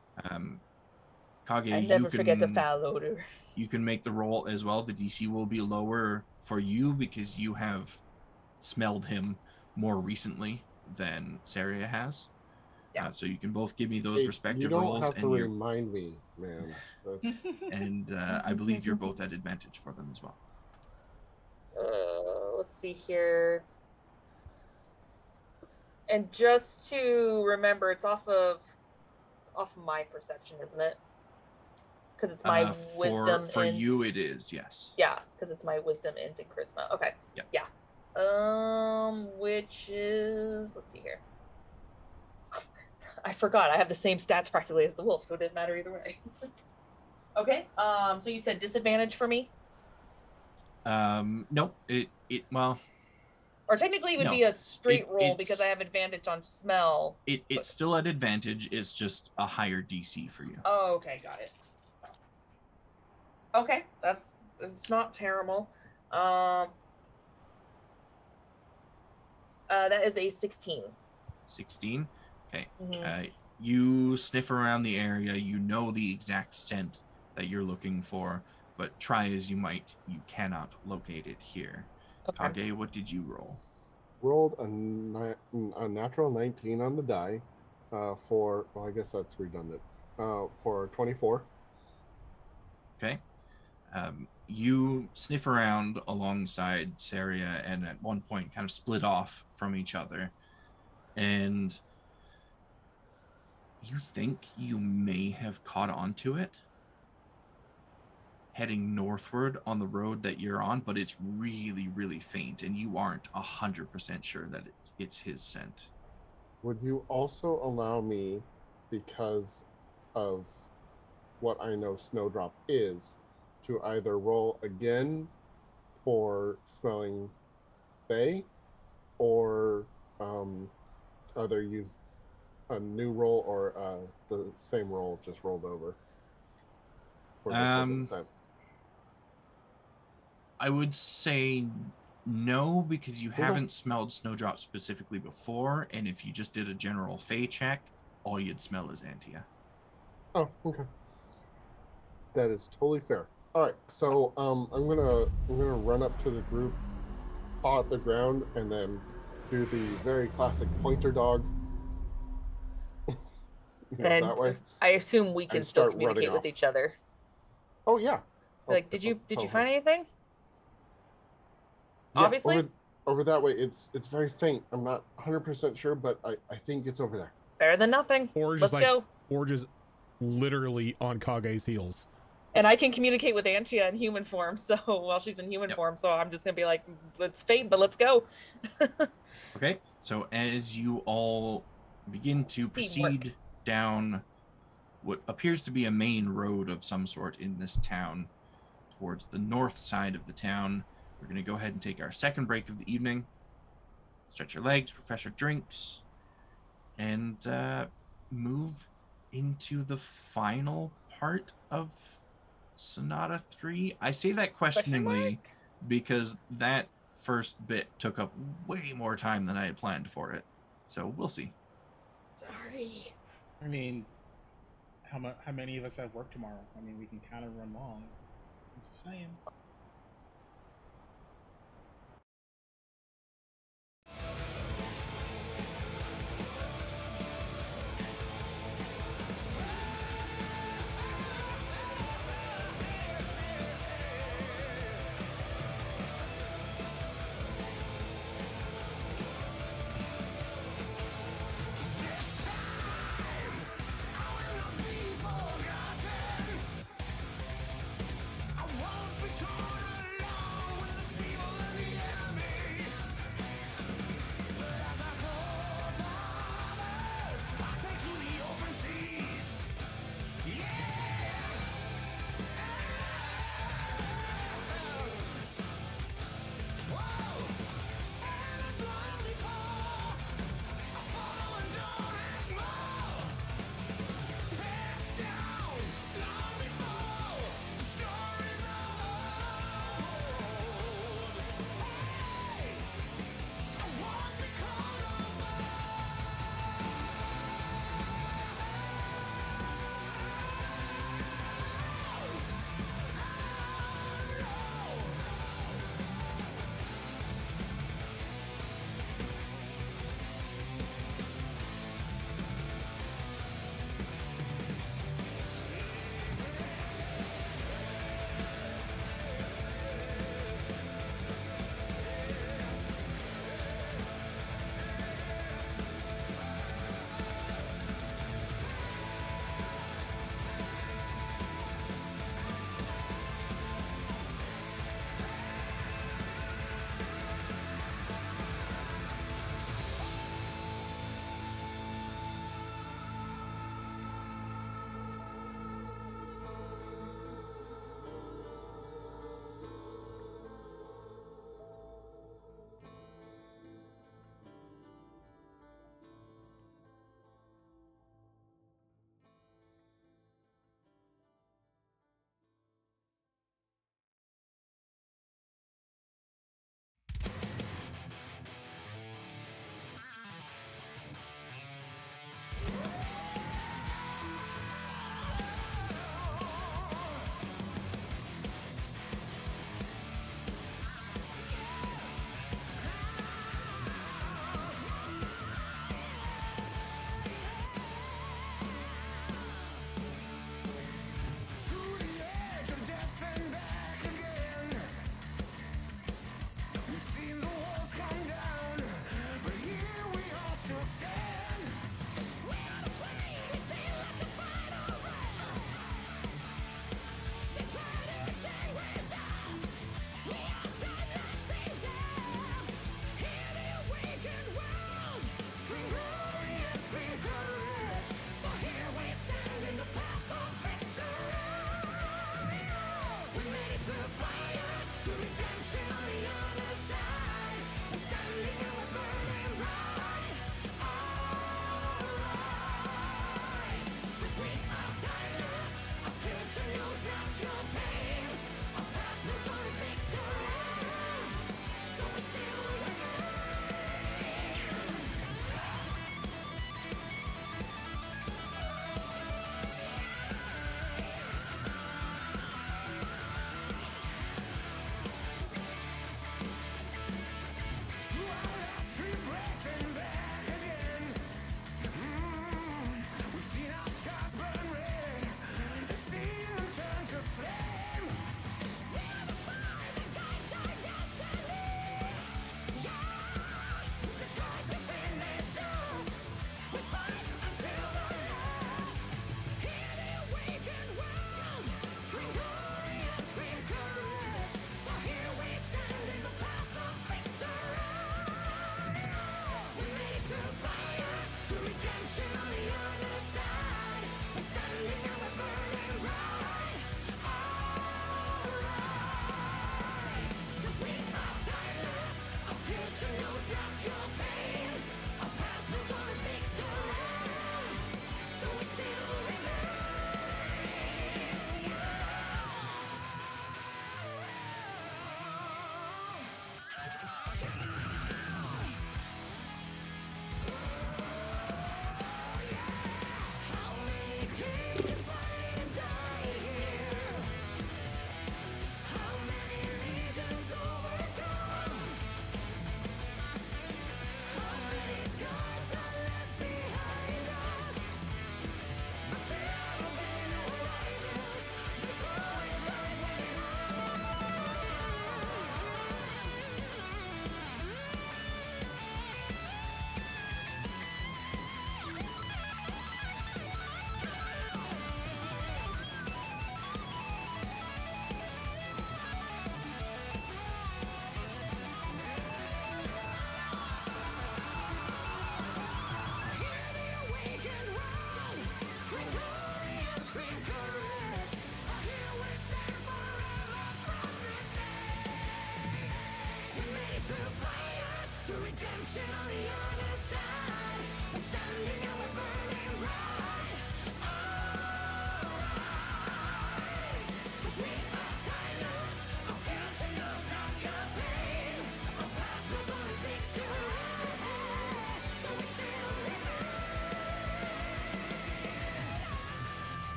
Kage, I never forget the foul odor. You can make the roll as well. The DC will be lower for you because you have smelled him more recently than Saria has. Yeah. So you can both give me those respective you don't rolls. have to remind me, man. And I believe you're both at advantage for them as well. Let's see here. And just to remember, it's off of my perception, isn't it? Because it's my wisdom. For you, it is, yes. Yeah, because it's my wisdom and charisma. Okay. Yeah. Which is, let's see here. I forgot. I have the same stats practically as the wolf, so it didn't matter either way. Okay. So you said disadvantage for me? Nope. Well. Or technically it would be a straight roll because I have advantage on smell. It's still at advantage. It's just a higher DC for you. Oh, okay, got it. Okay, it's not terrible. That is a 16. 16. Okay. Mm-hmm. You sniff around the area. You know the exact scent that you're looking for, but try as you might, you cannot locate it here. Okay. Kage, what did you roll? Rolled a natural 19 on the die for, well, I guess that's redundant, for 24. Okay. You sniff around alongside Saria and at one point kind of split off from each other. And you think you may have caught onto it heading northward on the road that you're on, but it's really, really faint, and you aren't 100% sure that it's his scent. Would you also allow me, because of what I know Snowdrop is, to either roll again for smelling Fae, or either use a new roll or the same roll just rolled over for the scent? I would say no, because you haven't smelled Snowdrop specifically before, and if you just did a general Fae check, all you'd smell is Antia. Oh, okay. That is totally fair. All right, so I'm gonna run up to the group, paw at the ground, and then do the very classic pointer dog. And that way. I assume we can still communicate with each other. Oh yeah. Like, did you find anything? Yeah, obviously. Over that way, it's very faint. I'm not 100% sure, but I think it's over there. Better than nothing. Let's go. Forge is literally on Kage's heels. And I can communicate with Antia in human form, so while she's in human form, so I'm just gonna be like, let's fade, but let's go. Okay, so as you all begin to proceed down what appears to be a main road of some sort in this town towards the north side of the town, we're going to go ahead and take our second break of the evening, stretch your legs, refresh your drinks, and move into the final part of Sonata 3. I say that questioningly because that first bit took up way more time than I had planned for it. So we'll see. Sorry. I mean, how many of us have work tomorrow? I mean, we can kind of run long. I'm just saying. I won't be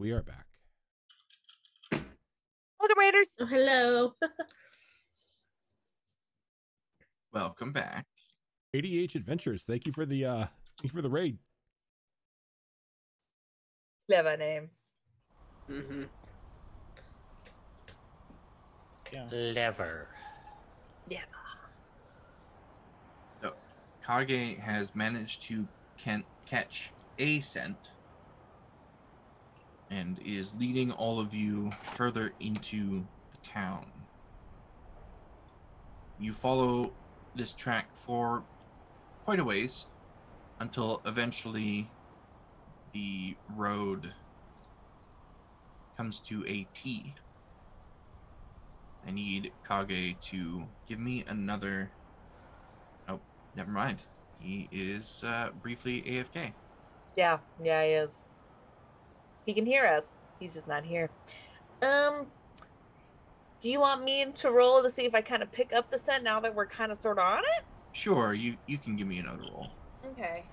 we are back. Welcome, Raiders. Oh, hello. Welcome back. ADH Adventures. Thank you for the raid. Clever name. Mm-hmm. Yeah. Lever. Yeah. So, Kage has managed to catch a scent and is leading all of you further into the town. You follow this track for quite a ways until eventually the road comes to a T. I need Kage to give me another... Oh, never mind. He is briefly AFK. Yeah, he is. He can hear us. He's just not here. Do you want me to roll to see if I kind of pick up the scent now that we're kind of sort of on it? Sure, you can give me another roll. Okay.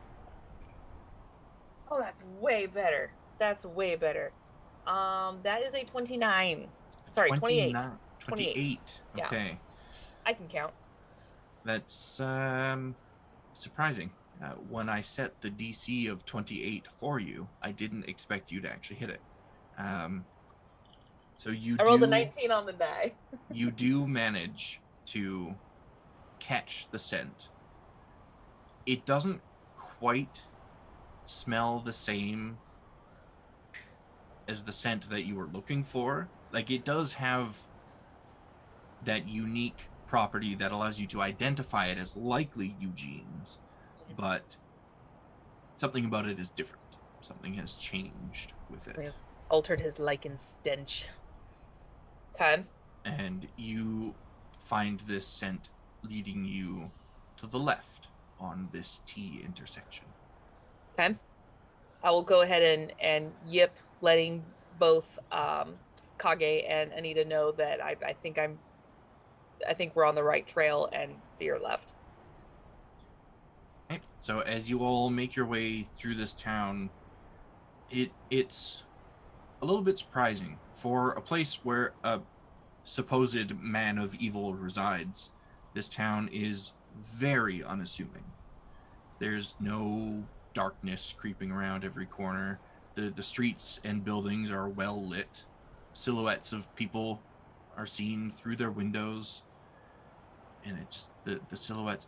Oh, that's way better. That's way better. That is a 29. Sorry, 28. 28. Yeah. Okay. I can count. That's surprising. When I set the DC of 28 for you, I didn't expect you to actually hit it. So I rolled a 19 on the die. You do manage to catch the scent. It doesn't quite smell the same as the scent that you were looking for. Like, it does have that unique property that allows you to identify it as likely Eugene's, but something about it is different. Something has changed with it. He's altered his lichen stench. Okay. And you find this scent leading you to the left on this T intersection. Okay. I will go ahead and yip, letting both Kage and Anita know that I think we're on the right trail and veer left. Okay. So as you all make your way through this town, it's a little bit surprising for a place where a supposed man of evil resides. This town is very unassuming. There's no darkness creeping around every corner. The streets and buildings are well lit. Silhouettes of people are seen through their windows. And it just the silhouettes,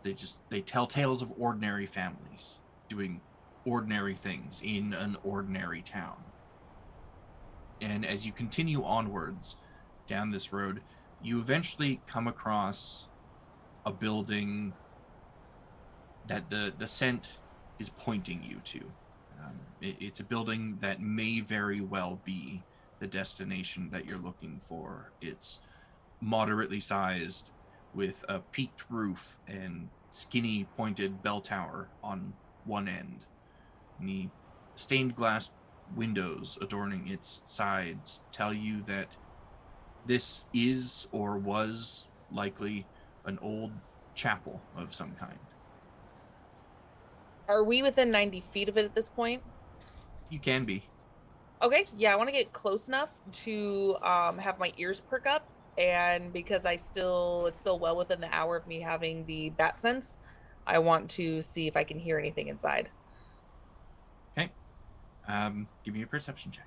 they tell tales of ordinary families doing ordinary things in an ordinary town. And as you continue onwards down this road, you eventually come across a building that the scent is pointing you to. It's a building that may very well be the destination that you're looking for. It's moderately sized, with a peaked roof and skinny pointed bell tower on one end. And the stained glass windows adorning its sides tell you that this is or was likely an old chapel of some kind. Are we within 90 feet of it at this point? You can be. Okay, yeah, I want to get close enough to have my ears perk up, and because it's still well within the hour of me having the bat sense, I want to see if I can hear anything inside. Okay. Give me a perception check.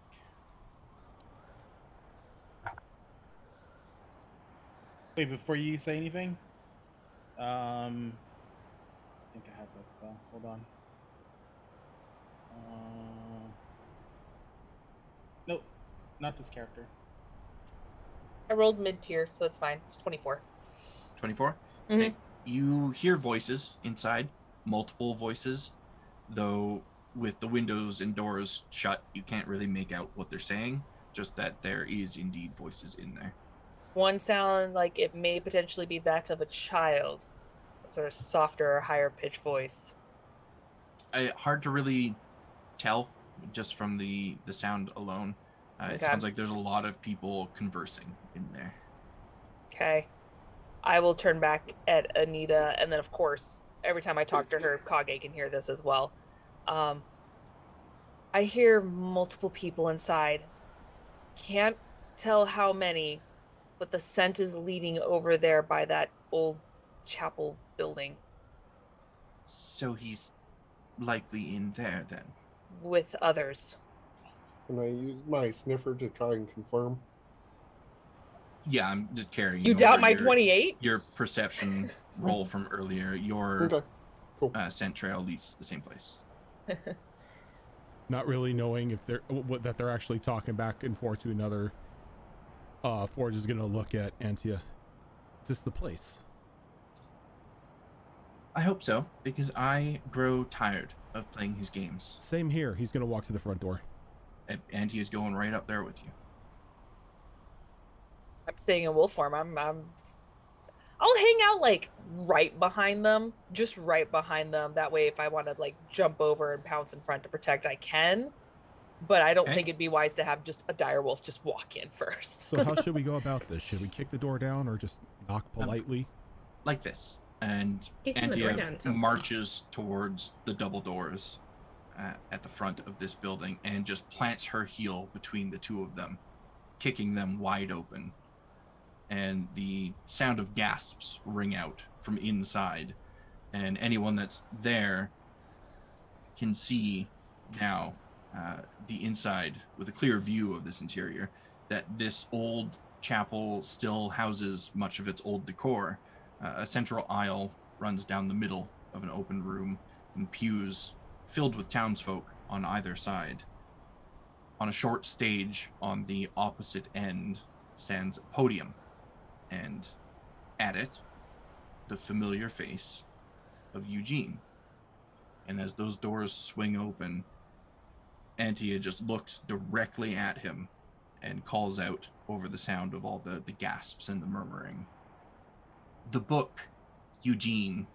Wait, before you say anything, I think I have that spell. Hold on. Nope, not this character. I rolled mid-tier, so it's fine. It's 24. 24? Mm-hmm. Okay. You hear voices inside, multiple voices, though with the windows and doors shut, you can't really make out what they're saying, just that there is indeed voices in there. One sound like it may potentially be that of a child, some sort of softer or higher pitched voice. Hard to really tell just from the sound alone. It sounds like there's a lot of people conversing in there. Okay. I will turn back at Anita, and then of course, every time I talk to her, Kage can hear this as well. I hear multiple people inside. Can't tell how many, but the scent is leading over there by that old chapel building. So he's likely in there then. With others. Can I use my sniffer to try and confirm? Yeah, I'm just carrying. You doubt my your, 28? Your perception roll from earlier. Your Okay, cool. scent trail leads to the same place. Not really knowing if that they're actually talking back and forth to another. Forge is gonna look at Antia. Is this the place? I hope so, because I grow tired of playing his games. Same here. He's gonna walk to the front door. And Auntie is going right up there with you. I'm staying in wolf form. I'll hang out like right behind them, just right behind them. That way, if I want to like jump over and pounce in front to protect, I can. But I don't think it'd be wise to have just a dire wolf just walk in first. So how should we go about this? Should we kick the door down or just knock politely? Like this. And Kicking the door down Antia sounds marches towards the double doors at the front of this building and just plants her heel between the two of them, kicking them wide open. And the sound of gasps ring out from inside. And anyone that's there can see now the inside with a clear view of this interior, that this old chapel still houses much of its old decor. A central aisle runs down the middle of an open room, and pews filled with townsfolk on either side. On a short stage on the opposite end stands a podium, and at it, the familiar face of Eugene. And as those doors swing open, Antia just looks directly at him and calls out over the sound of all the gasps and the murmuring. The book, Eugene.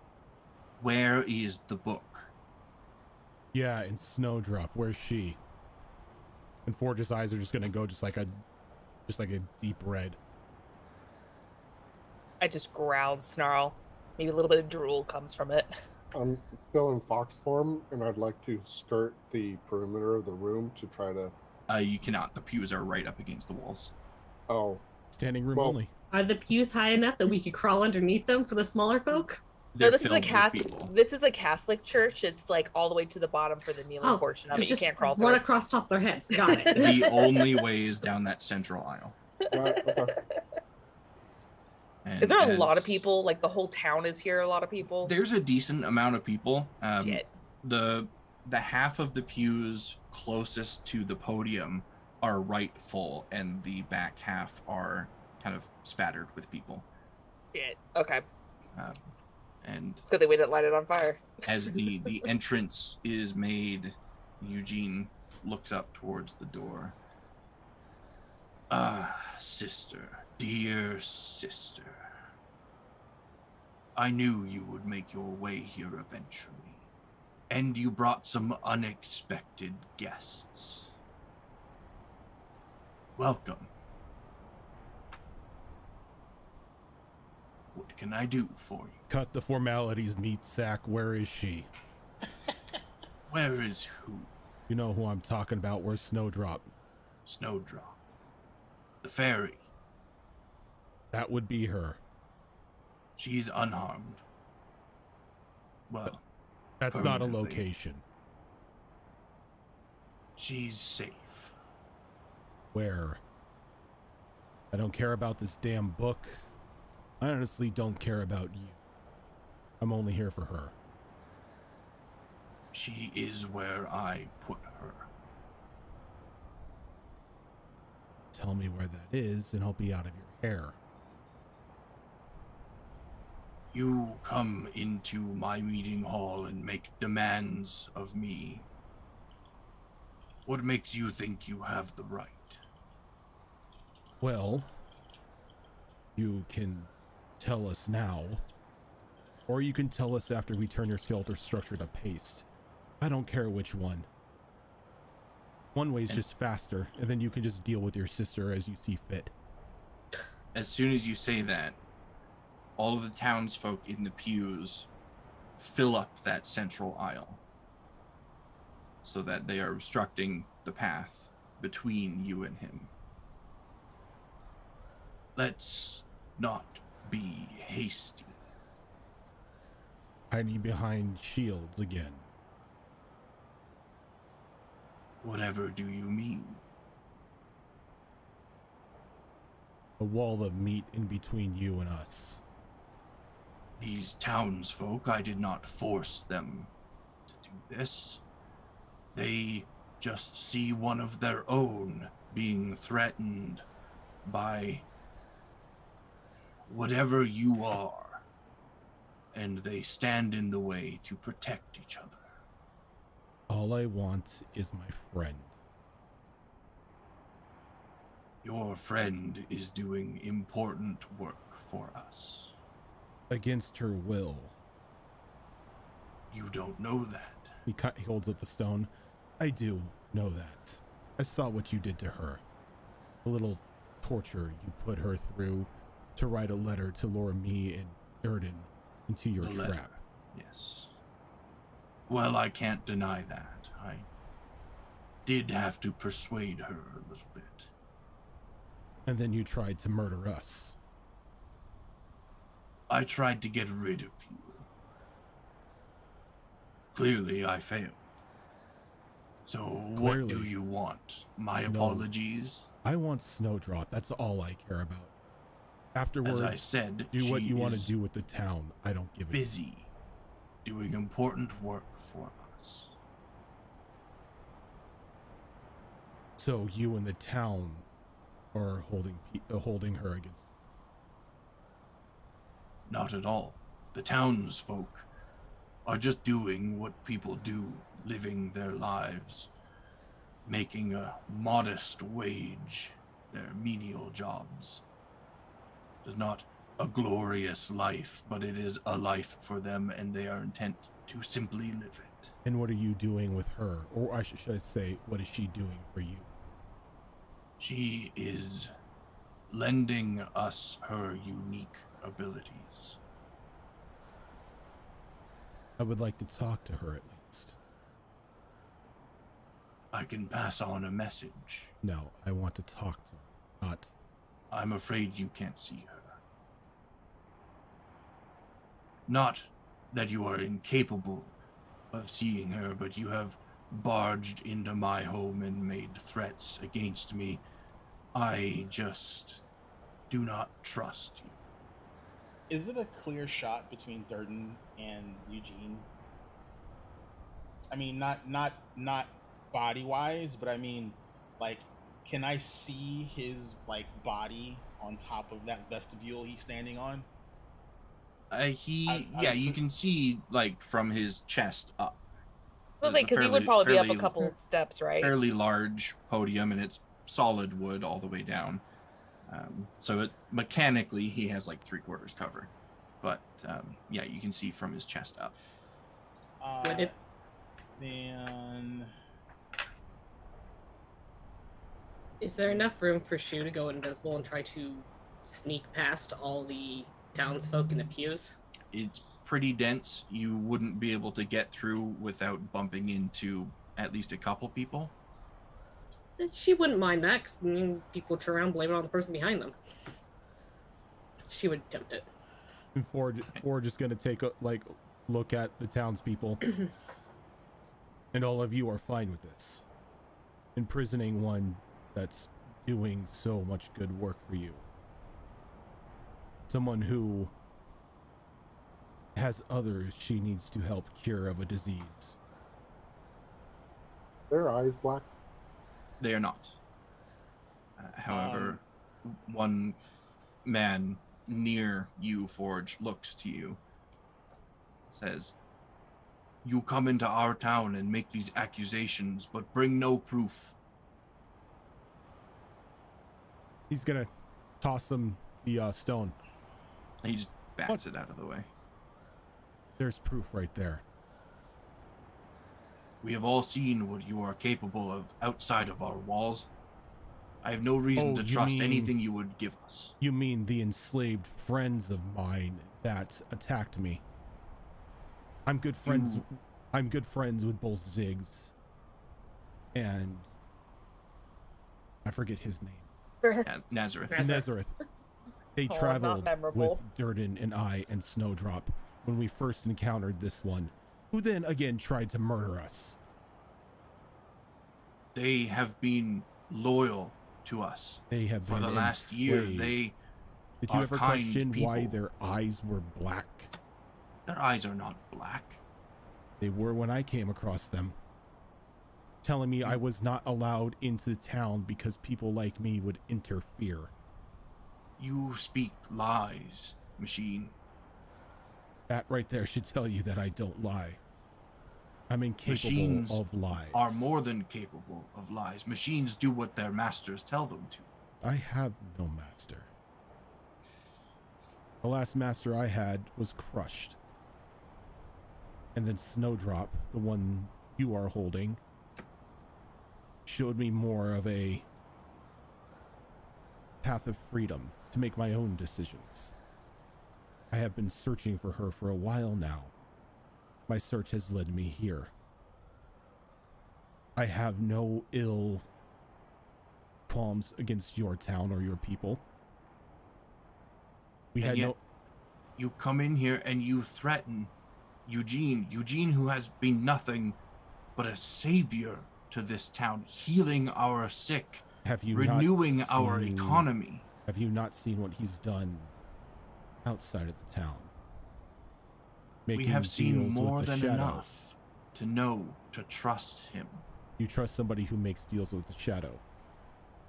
Where is the book? Yeah, and Snowdrop. Where's she? And Forge's eyes are just gonna go just like a deep red. I just growl, snarl. Maybe a little bit of drool comes from it. I'm still in fox form, and I'd like to skirt the perimeter of the room to try to... You cannot. The pews are right up against the walls. Oh. Standing room Well, only. Are the pews high enough that we could crawl underneath them for the smaller folk? They're No, this is a filled with Catholic. people. This is a Catholic church. It's like all the way to the bottom for the kneeling portion of so it. You just can't crawl run through. across top of their heads. Got it. The only way is down that central aisle. Okay. And Is there a lot of as- people? Like the whole town is here. A lot of people. There's a decent amount of people. Shit. The half of the pews closest to the podium are right full, and the back half are kind of spattered with people. Shit. Okay. And Good thing we didn't light it on fire. as the entrance is made, Eugene looks up towards the door. Ah, sister, dear sister. I knew you would make your way here eventually, and you brought some unexpected guests. Welcome. What can I do for you? Cut the formalities, meat sack. Where is she? Where is who? You know who I'm talking about. Where's Snowdrop? Snowdrop. The fairy. That would be her. She's unharmed. Well, That's not a permanently. location. She's safe. Where? I don't care about this damn book. I honestly don't care about you. I'm only here for her. She is where I put her. Tell me where that is, and I'll be out of your hair. You come into my meeting hall and make demands of me. What makes you think you have the right? Well, you can tell us now, or you can tell us after we turn your skeletal structure to paste. I don't care which one. One way is just faster, and then you can just deal with your sister as you see fit. As soon as you say that, all of the townsfolk in the pews fill up that central aisle so that they are obstructing the path between you and him. Let's not be hasty. Hiding behind shields again. Whatever do you mean? A wall of meat in between you and us. These townsfolk, I did not force them to do this. They just see one of their own being threatened by whatever you are, and they stand in the way to protect each other. All I want is my friend. Your friend is doing important work for us. Against her will. You don't know that. He holds up the stone. I do know that. I saw what you did to her. The little torture you put her through to write a letter to lure me and Durden into your The trap. letter. Yes. Well, I can't deny that. I did have to persuade her a little bit. And then you tried to murder us. I tried to get rid of you. Clearly, I failed. So, what do you want? My apologies? I want Snowdrop. That's all I care about. Afterwards, as I said, do what you want to do with the town. I don't give a busy doing important work for us. So you and the town are holding her against. Not at all. The townsfolk are just doing what people do, living their lives, making a modest wage, their menial jobs. It is not a glorious life, but it is a life for them, and they are intent to simply live it. And what are you doing with her? Or I should I say, what is she doing for you? She is lending us her unique abilities. I would like to talk to her at least. I can pass on a message. No, I want to talk to her, not... I'm afraid you can't see her. Not that you are incapable of seeing her, but you have barged into my home and made threats against me. I just do not trust you. Is it a clear shot between Durden and Eugene? I mean, not body wise, but I mean, like, can I see his like body on top of that vestibule he's standing on? You can see like from his chest up. Well, because he would probably be up a couple steps, right? Fairly large podium, and it's solid wood all the way down. So mechanically he has like 3/4 cover, but yeah, you can see from his chest up. Then is there enough room for Shu to go invisible and try to sneak past all the townsfolk in the pews? It's pretty dense. You wouldn't be able to get through without bumping into at least a couple people. She wouldn't mind that, because people turn around and blame it on the person behind them. She would attempt it. And Forge is going to take a look at the townspeople. And all of you are fine with this. Imprisoning one that's doing so much good work for you. Someone who has others she needs to help cure of a disease. Their eyes black? They are not. However, one man near you, Forge, looks to you, says, "You come into our town and make these accusations, but bring no proof." He's gonna toss him the stone. He just bats it out of the way. There's proof right there. We have all seen what you are capable of outside of our walls. I have no reason to trust anything you would give us. You mean the enslaved friends of mine that attacked me? I'm good friends. I'm good friends with both Ziggs and I forget his name. Nazareth. Nazareth. They not traveled memorable. with Durden and I and Snowdrop when we first encountered this one, who then again tried to murder us. They have been loyal to us. They have for been the last year. enslaved. They Did you are ever kind question why people. their eyes were black? Their eyes are not black. They were when I came across them, telling me I was not allowed into town because people like me would interfere. You speak lies, machine. That right there should tell you that I don't lie. I'm incapable Machines of lies. Are more than capable of lies. Machines do what their masters tell them to. I have no master. The last master I had was crushed. And then Snowdrop, the one you are holding, showed me more of a path of freedom to make my own decisions. I have been searching for her for a while now. My search has led me here. I have no ill qualms against your town or your people. We And had yet, no... You come in here and you threaten Eugene, who has been nothing but a savior to this town, healing our sick, Have you renewing not our seen- economy. Have you not seen what he's done outside of the town? We Making have seen deals with more the than shadow. enough to know to trust him. You trust somebody who makes deals with the shadow.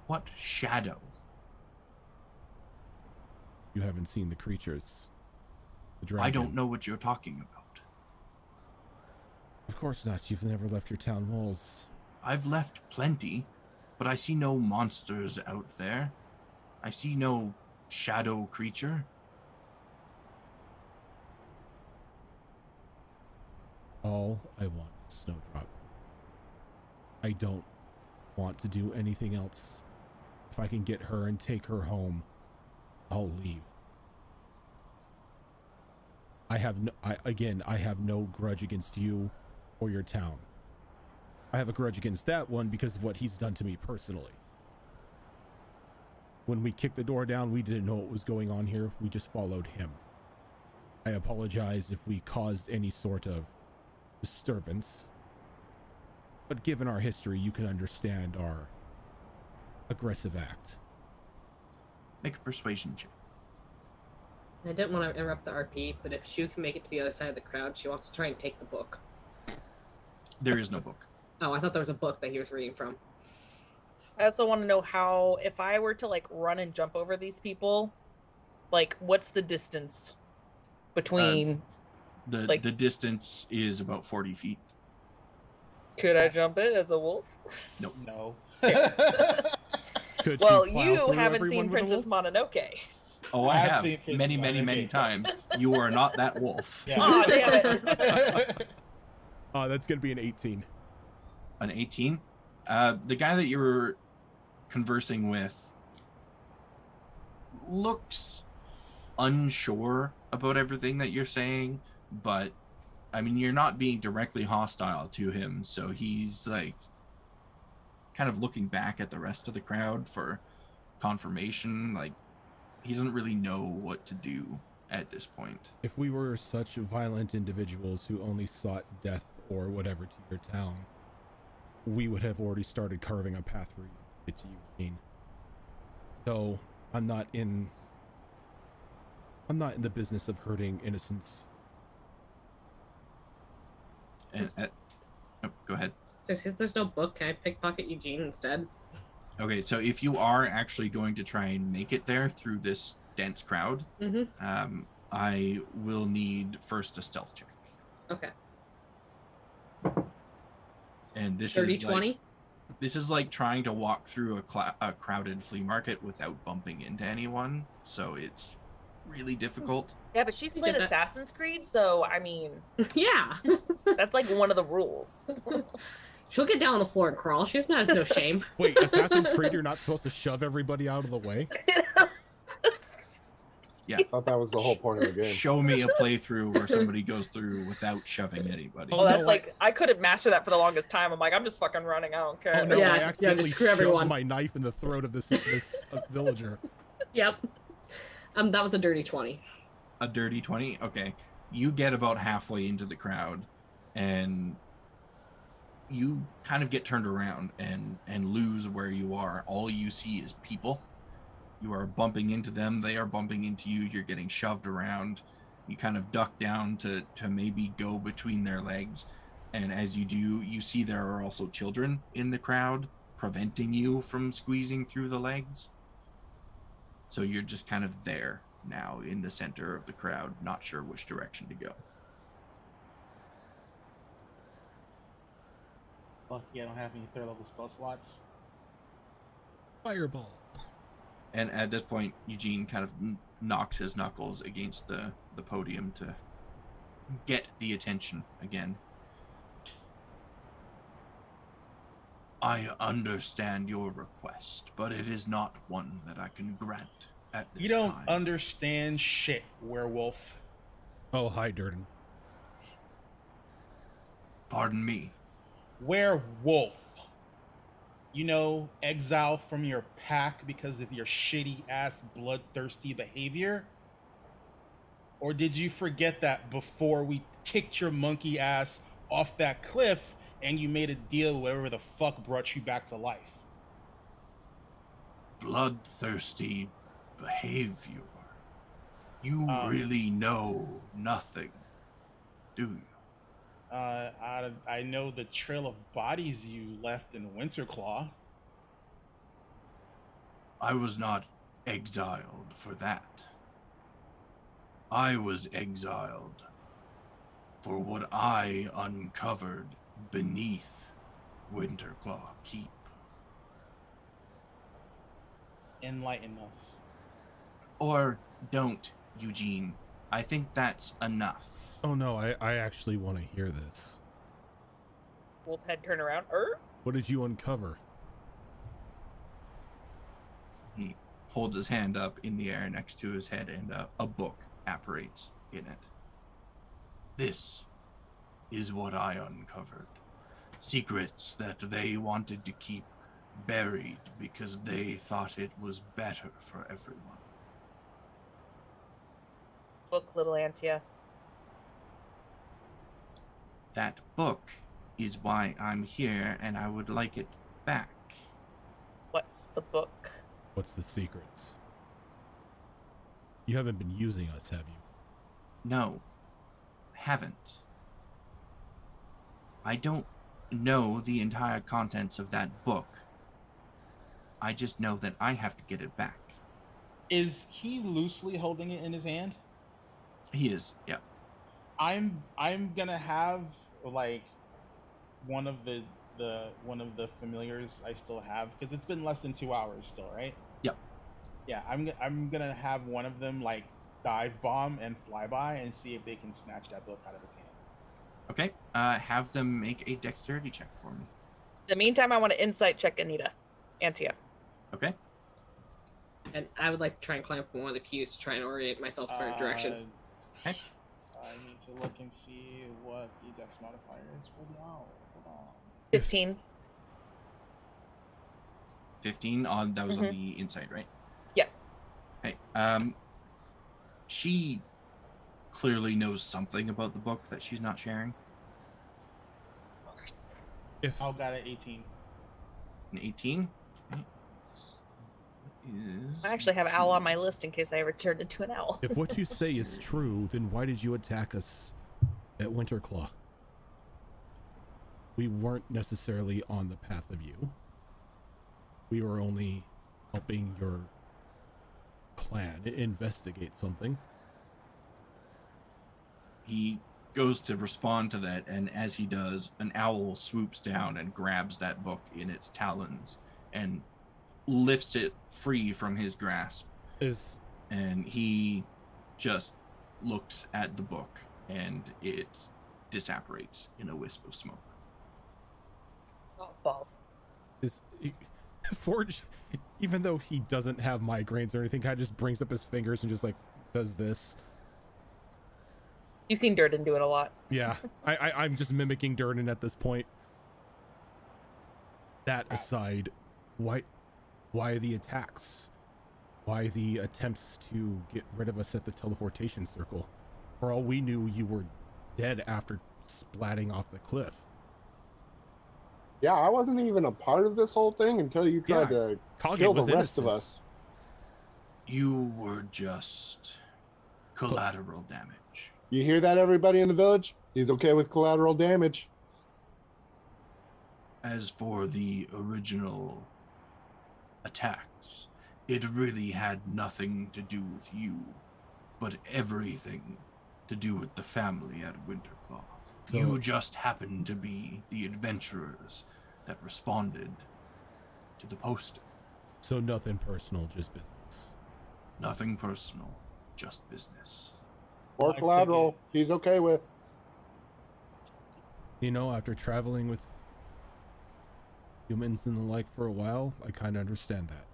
What shadow? You haven't seen the creatures. The dragon. I don't know what you're talking about. Of course not. You've never left your town walls. I've left plenty, but I see no monsters out there. I see no shadow creature. All I want is Snowdrop. I don't want to do anything else. If I can get her and take her home, I'll leave. I have no grudge against you or your town. I have a grudge against that one because of what he's done to me personally. When we kicked the door down, we didn't know what was going on here. We just followed him. I apologize if we caused any sort of disturbance. But given our history, you can understand our aggressive act. Make a persuasion check. I didn't want to interrupt the RP, but if Shu can make it to the other side of the crowd, she wants to try and take the book. There is no book. Oh, I thought there was a book that he was reading from. I also want to know how, if I were to like run and jump over these people, like what's the distance between? The Like- distance is about 40 feet. Could I jump it as a wolf? No. Could Well, plow you through haven't everyone seen with a Princess wolf? Mononoke. Oh, I I've have seen Princess many Mononoke. times. You are not that wolf. Yeah. Oh, damn it. That's gonna be an 18. An 18. The guy that you were conversing with looks unsure about everything that you're saying, but I mean, you're not being directly hostile to him, so he's like kind of looking back at the rest of the crowd for confirmation. Like, he doesn't really know what to do at this point. If we were such violent individuals who only sought death or whatever to your town, we would have already started carving a path for you to get to Eugene. So I'm not in the business of hurting innocents. And go ahead. So since there's no book, can I pickpocket Eugene instead? Okay, so if you are actually going to try and make it there through this dense crowd, Mm-hmm. I will need first a stealth check. Okay. And this 30, is 20? like, this is like trying to walk through a crowded flea market without bumping into anyone, so it's really difficult. Yeah, but she's You played did that. Assassin's Creed, so I mean, Yeah. that's like one of the rules. She'll get down on the floor and crawl. She has no shame. Wait, Assassin's Creed, you're not supposed to shove everybody out of the way? I thought that was the whole point of the game. Show me a playthrough where somebody goes through without shoving anybody. Oh, Well, that's no, like I couldn't master that for the longest time. I'm like, I'm just fucking running. I don't care. Oh no, Yeah, I yeah, accidentally just screw shoved everyone. my knife in the throat of this villager. Yep. That was a dirty 20. A dirty 20? Okay. You get about halfway into the crowd, and you kind of get turned around and lose where you are. All you see is people. You are bumping into them. They are bumping into you. You're getting shoved around. You kind of duck down to maybe go between their legs. And as you do, you see there are also children in the crowd preventing you from squeezing through the legs. So you're just kind of there now in the center of the crowd, not sure which direction to go. Lucky I don't have any third level spell slots. Fireball. And at this point, Eugene kind of knocks his knuckles against the podium to get the attention again. I understand your request, but it is not one that I can grant at this time. You don't understand shit, werewolf. Oh, hi, Durden. Pardon me. Werewolf. You know, exile from your pack because of your shitty ass bloodthirsty behavior? Or did you forget that before we kicked your monkey ass off that cliff and you made a deal with whatever the fuck brought you back to life? Bloodthirsty behavior. You really know nothing, do you? I know the trail of bodies you left in Winterclaw. I was not exiled for that. I was exiled for what I uncovered beneath Winterclaw Keep. Enlighten us. Or don't, Eugene. I think that's enough. Oh no, I actually want to hear this. Wolfhead turn around. What did you uncover? He holds his hand up in the air next to his head, and a book apparates in it. This is what I uncovered. Secrets that they wanted to keep buried because they thought it was better for everyone. Book, little Antia. That book is why I'm here, and I would like it back. What's the book? What's the secrets? You haven't been using us, have you? No, haven't. I don't know the entire contents of that book. I just know that I have to get it back. Is he loosely holding it in his hand? He is, yeah. I'm gonna have like one of the familiars I still have, because it's been less than 2 hours still, right? Yep. Yeah, I'm gonna have one of them like dive bomb and fly by and see if they can snatch that book out of his hand. Okay, have them make a dexterity check for me. In the meantime, I want to insight check Antia. Okay. And I would like to try and climb up one of the pews to try and orient myself for a direction. Okay. I need to look and see what the dex modifier is for the owl. Hold on. 15. 15 on that was on the inside, right? Yes. Okay. She clearly knows something about the book that she's not sharing. Of course. If Owl got an 18. An 18. Okay. I actually have owl on my list in case I ever turned into an owl. if what you say is true, then why did you attack us at Winterclaw? We weren't necessarily on the path of you. We were only helping your clan investigate something. He goes to respond to that, and as he does, an owl swoops down and grabs that book in its talons and lifts it free from his grasp. And he just looks at the book, and it disapparates in a wisp of smoke. Oh, balls. Forge, even though he doesn't have migraines or anything, kind of just brings up his fingers and just like does this. You've seen Durden do it a lot. Yeah, I'm just mimicking Durden at this point. That aside, why the attacks? why the attempts to get rid of us at the teleportation circle. For all we knew, you were dead after splatting off the cliff. Yeah, I wasn't even a part of this whole thing until you tried to kill the rest of us. You were just collateral damage. You hear that, everybody in the village? He's okay with collateral damage. As for the original attacks, it really had nothing to do with you, but everything to do with the family at Winterclaw. So, you just happened to be the adventurers that responded to the posting. So nothing personal, just business. Nothing personal, just business. Or collateral, he's okay with. You know, after traveling with humans and the like for a while, I kind of understand that.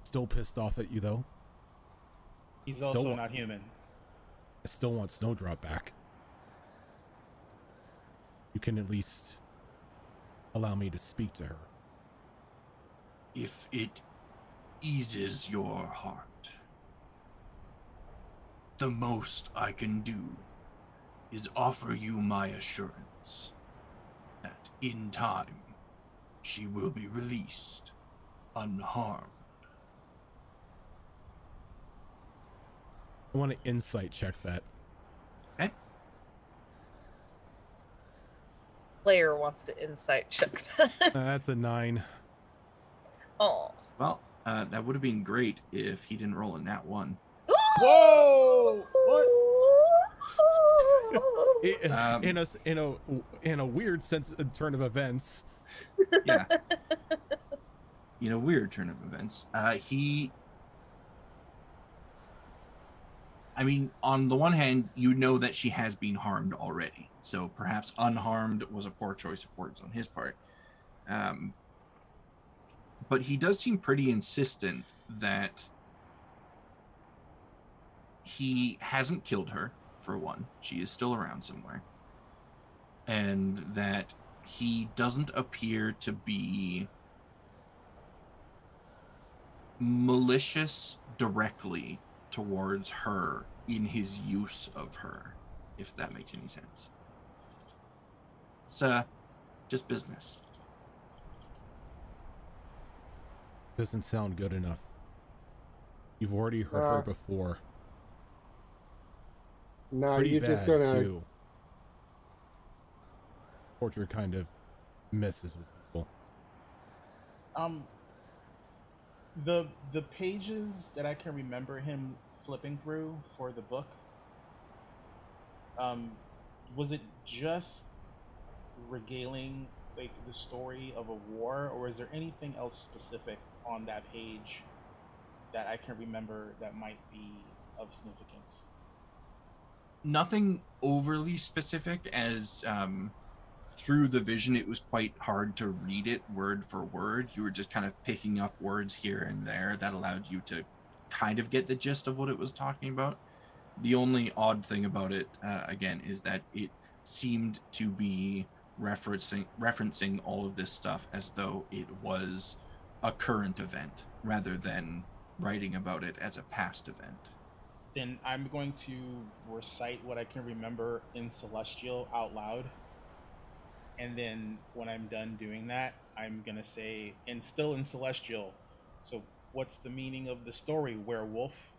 Still pissed off at you, though. He's also not human. I still want Snowdrop back. You can at least allow me to speak to her. If it eases your heart, the most I can do is offer you my assurance that in time she will be released unharmed. I want to insight check that. Okay. Player wants to insight check. That's a 9. Oh. Well, that would have been great if he didn't roll a nat 1. Whoa! What? In a weird sense, turn of events. Yeah. In a weird turn of events, I mean, on the one hand, you know that she has been harmed already, so perhaps unharmed was a poor choice of words on his part. But he does seem pretty insistent that he hasn't killed her, for one. She is still around somewhere. And that he doesn't appear to be malicious directly towards her in his use of her, if that makes any sense. It's just business. Doesn't sound good enough. You've already hurt her before. No, Pretty you're bad, just gonna. too. Torture kind of messes with people. The pages that I can remember him flipping through for the book, was it just regaling like the story of a war, or is there anything else specific on that page that I can remember that might be of significance? Nothing overly specific, as through the vision it was quite hard to read it word for word. You were just kind of picking up words here and there that allowed you to kind of get the gist of what it was talking about. The only odd thing about it, again, is that it seemed to be referencing all of this stuff as though it was a current event rather than writing about it as a past event. Then I'm going to recite what I can remember in Celestial out loud. And then when I'm done doing that, I'm going to say, and still in Celestial, so what's the meaning of the story, werewolf?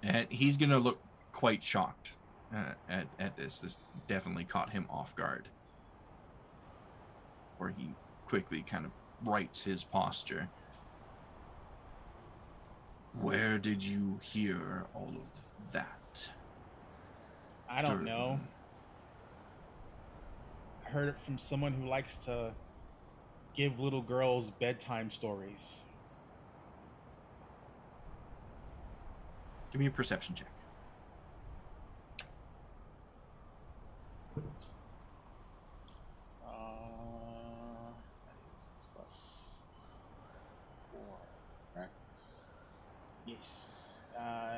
And he's going to look quite shocked at this. This definitely caught him off guard. Where he quickly kind of rights his posture. Where did you hear all of that? I don't know. I heard it from someone who likes to give little girls bedtime stories. Give me a perception check. That is +4, correct? Yes.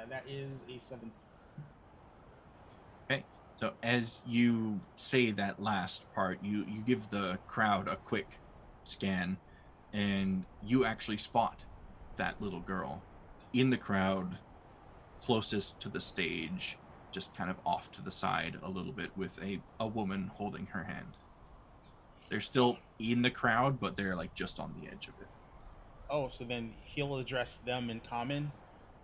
That is a 7. Okay, so as you say that last part, you give the crowd a quick scan, and you actually spot that little girl in the crowd closest to the stage, just kind of off to the side a little bit, with a woman holding her hand. They're still in the crowd, but they're like just on the edge of it. Oh, so then he'll address them in common.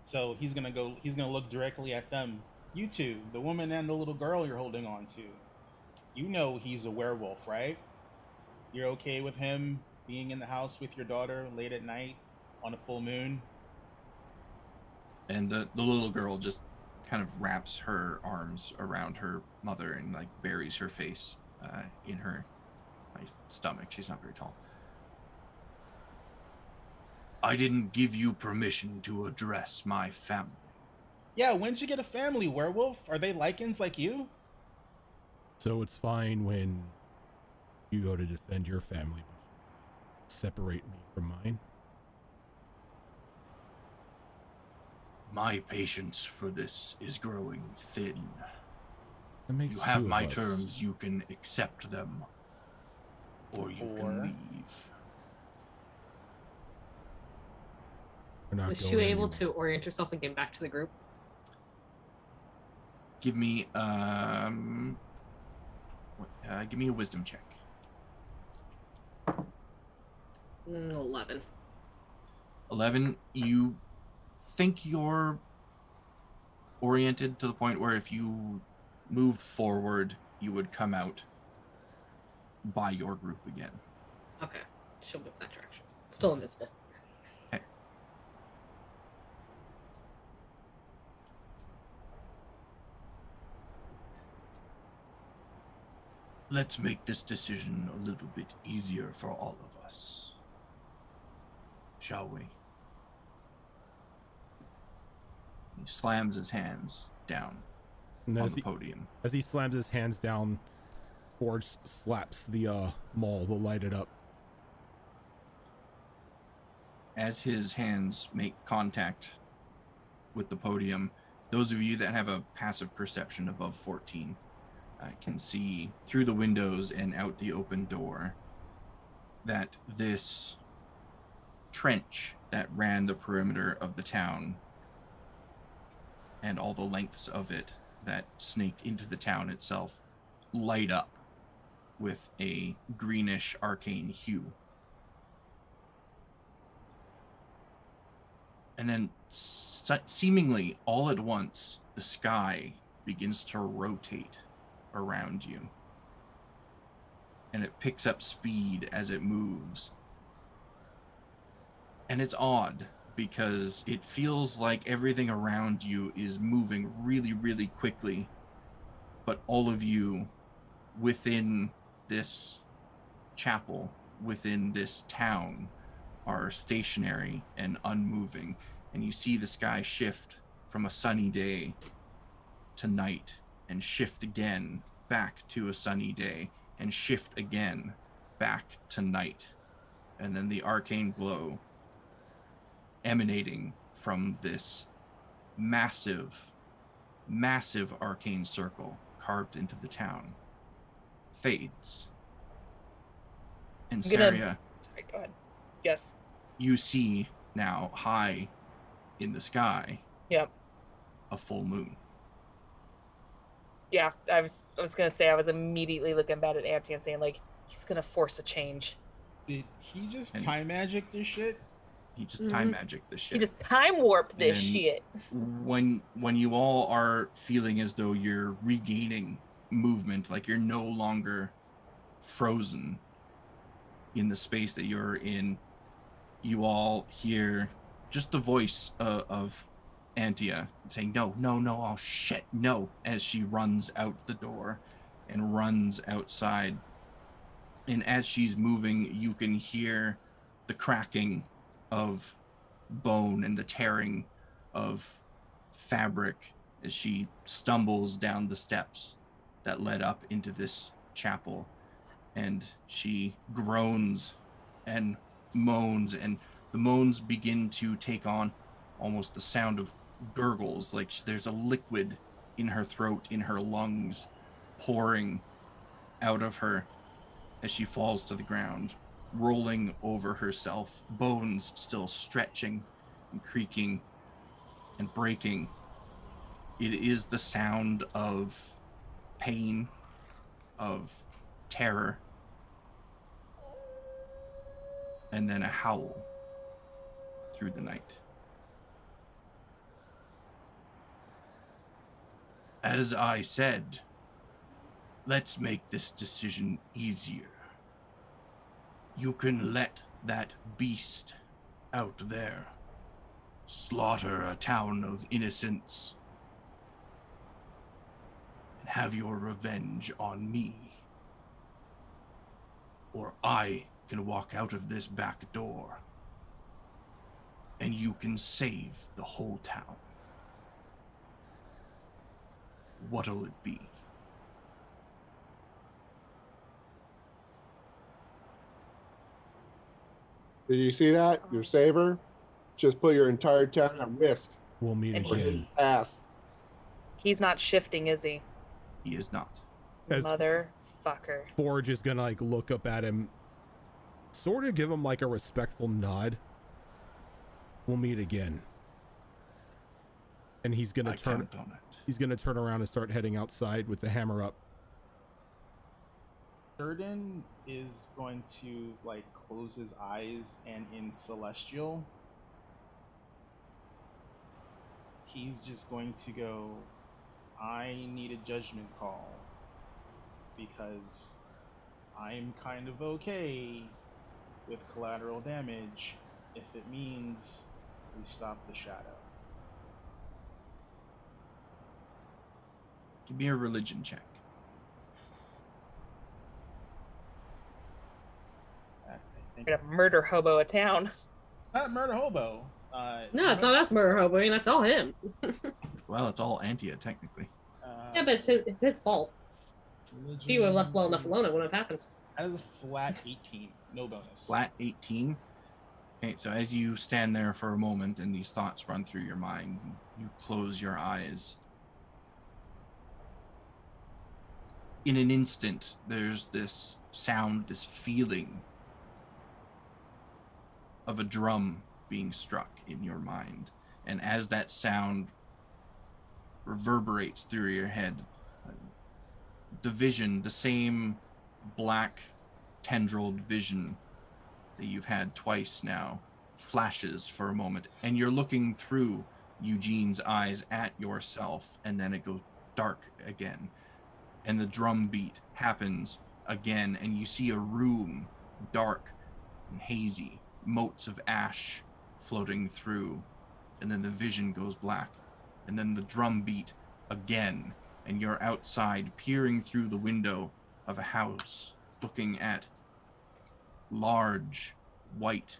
So he's gonna look directly at them. You two, the woman and the little girl you're holding on to. You know he's a werewolf, right? You're okay with him being in the house with your daughter late at night on a full moon? And the little girl just kind of wraps her arms around her mother and like buries her face in her stomach. She's not very tall. I didn't give you permission to address my family. Yeah, when'd you get a family, werewolf? Are they lycans like you? So it's fine when you go to defend your family, but separate me from mine? My patience for this is growing thin. That makes You have two of my us. terms, you can accept them, or you can leave. We're not Was going she able anywhere. to orient herself and get back to the group? Give me give me a wisdom check. 11. 11, you think you're oriented to the point where if you moved forward, you would come out by your group again. Okay, she'll move that direction. Still invisible. Okay. Let's make this decision a little bit easier for all of us. Shall we? He slams his hands down And on as the podium. As he slams his hands down, Forge slaps the maul to light it up. As his hands make contact with the podium, those of you that have a passive perception above 14 can see through the windows and out the open door that this trench that ran the perimeter of the town and all the lengths of it that snaked into the town itself light up with a greenish arcane hue. And then seemingly all at once, the sky begins to rotate around you. And it picks up speed as it moves. And it's odd because it feels like everything around you is moving really, really quickly. But all of you within this chapel, within this town, are stationary and unmoving. And you see the sky shift from a sunny day to night, and shift again back to a sunny day, and shift again back to night. And then the arcane glow emanating from this massive, massive arcane circle carved into the town fades. And Saria, Sorry, go ahead. Yes. you see now high in the sky, Yep. a full moon. Yeah, I was gonna say I was immediately looking back at Auntie and saying like he's gonna force a change. Did he just And- time magic this shit? He just time magic this shit. He just time warped this And shit. When you all are feeling as though you're regaining movement, like you're no longer frozen in the space that you're in, you all hear just the voice of Antia saying, no, oh shit, no, as she runs out the door and runs outside. And as she's moving, you can hear the cracking of bone and the tearing of fabric as she stumbles down the steps that led up into this chapel. And she groans and moans, and the moans begin to take on almost the sound of gurgles, like there's a liquid in her throat, in her lungs, pouring out of her as she falls to the ground. rolling over herself, bones still stretching and creaking and breaking. It is the sound of pain, of terror, and then a howl through the night. As I said, let's make this decision easier. You can let that beast out there slaughter a town of innocents and have your revenge on me. Or I can walk out of this back door and you can save the whole town. What'll it be? Did you see that? Your saver? Just put your entire town at risk. We'll meet And again. Ass. He's not shifting, is he? He is not. As Motherfucker. Forge is gonna like look up at him, sort of give him like a respectful nod. We'll meet again. And he's gonna turn on it. He's gonna turn around and start heading outside with the hammer up. Durden is going to like close his eyes, and in Celestial, he's just going to go, I need a judgment call because I'm kind of okay with collateral damage if it means we stop the shadow. Give me a religion check. I think We're gonna murder hobo a town. not murder hobo. No, it's not us murder hoboing. That's all him. Well, it's all Antia, technically. Yeah, but it's his fault. If he would have left well enough alone, it wouldn't have happened. That is a flat 18, no bonus. Flat 18. Okay, so as you stand there for a moment and these thoughts run through your mind, you close your eyes. In an instant, there's this sound, this feeling of a drum being struck in your mind. And as that sound reverberates through your head, the vision, the same black tendrilled vision that you've had twice now, flashes for a moment, and you're looking through Eugene's eyes at yourself, and then it goes dark again, and the drum beat happens again, and you see a room, dark and hazy, motes of ash floating through, and then the vision goes black, and then the drum beat again, and you're outside peering through the window of a house, looking at large white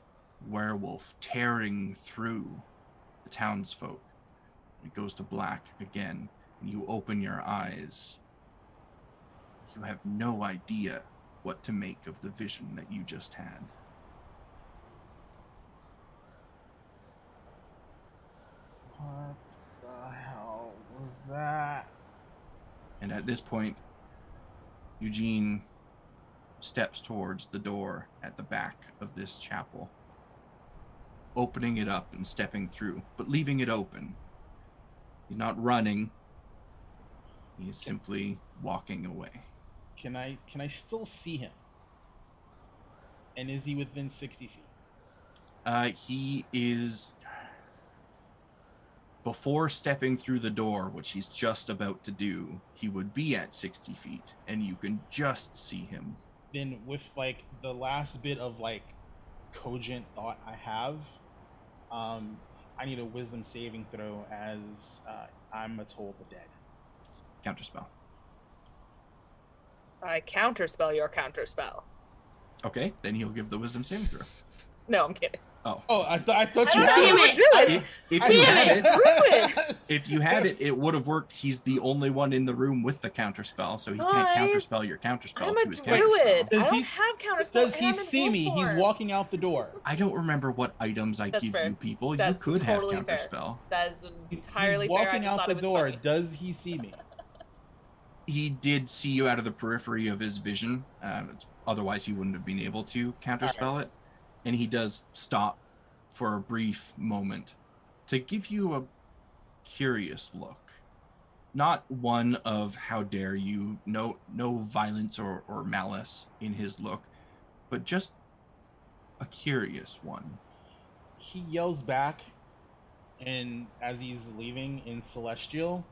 werewolf tearing through the townsfolk. It goes to black again, and you open your eyes. You have no idea what to make of the vision that you just had. What the hell was that? And at this point, Eugene steps towards the door at the back of this chapel, opening it up and stepping through, but leaving it open. He's not running. He's simply walking away. Can I still see him? And is he within 60 feet? He is, before stepping through the door, which he's just about to do, he would be at 60 feet, and you can just see him. Then with like the last bit of like cogent thought I have, I need a wisdom saving throw as I'm a toll the dead. Counterspell. I counterspell your counterspell. Okay, then he'll give the wisdom saving throw. No, I'm kidding. Oh, I thought you Damn had it! if you had it, if you had it, it would have worked. He's the only one in the room with the counterspell, so he can't counterspell your counterspell I'm to a his druid. counterspell. I don't have counterspell. Does and he I'm in see me? wolf He's form. walking out the door. I don't remember what items I That's give fair. you people. That's you could totally have fair. counterspell. That is He's entirely fair. I walking just out thought the it was door. funny. Does he see me? he did see you out of the periphery of his vision. Otherwise, he wouldn't have been able to counterspell it. And he does stop for a brief moment to give you a curious look. Not one of how dare you, no violence or malice in his look, but just a curious one. He yells back, and as he's leaving in Celestial,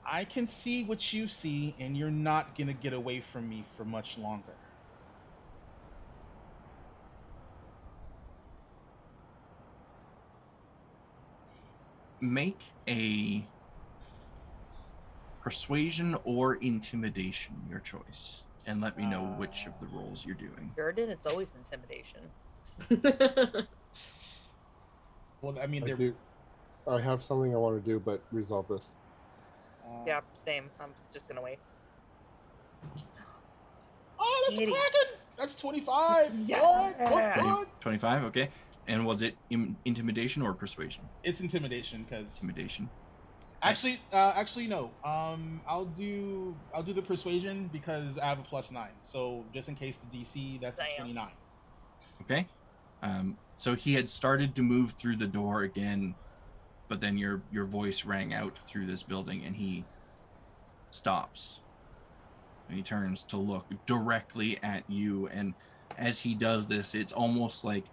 I can see what you see, and you're not gonna get away from me for much longer. Make a persuasion or intimidation, your choice, and let me know which of the rolls you're doing. Jordan, it's always intimidation. Well, I mean, I have something I want to do, but resolve this. Yeah, same. I'm just gonna wait. Oh, that's a Kraken! That's 25! Yeah. Good. 25, okay. And was it intimidation or persuasion? It's intimidation, because... Intimidation. Actually, no. I'll do the persuasion because I have a +9. So just in case the DC, that's a 29. Okay. So he had started to move through the door again, but then your voice rang out through this building, and he stops. And he turns to look directly at you, and as he does this, it's almost like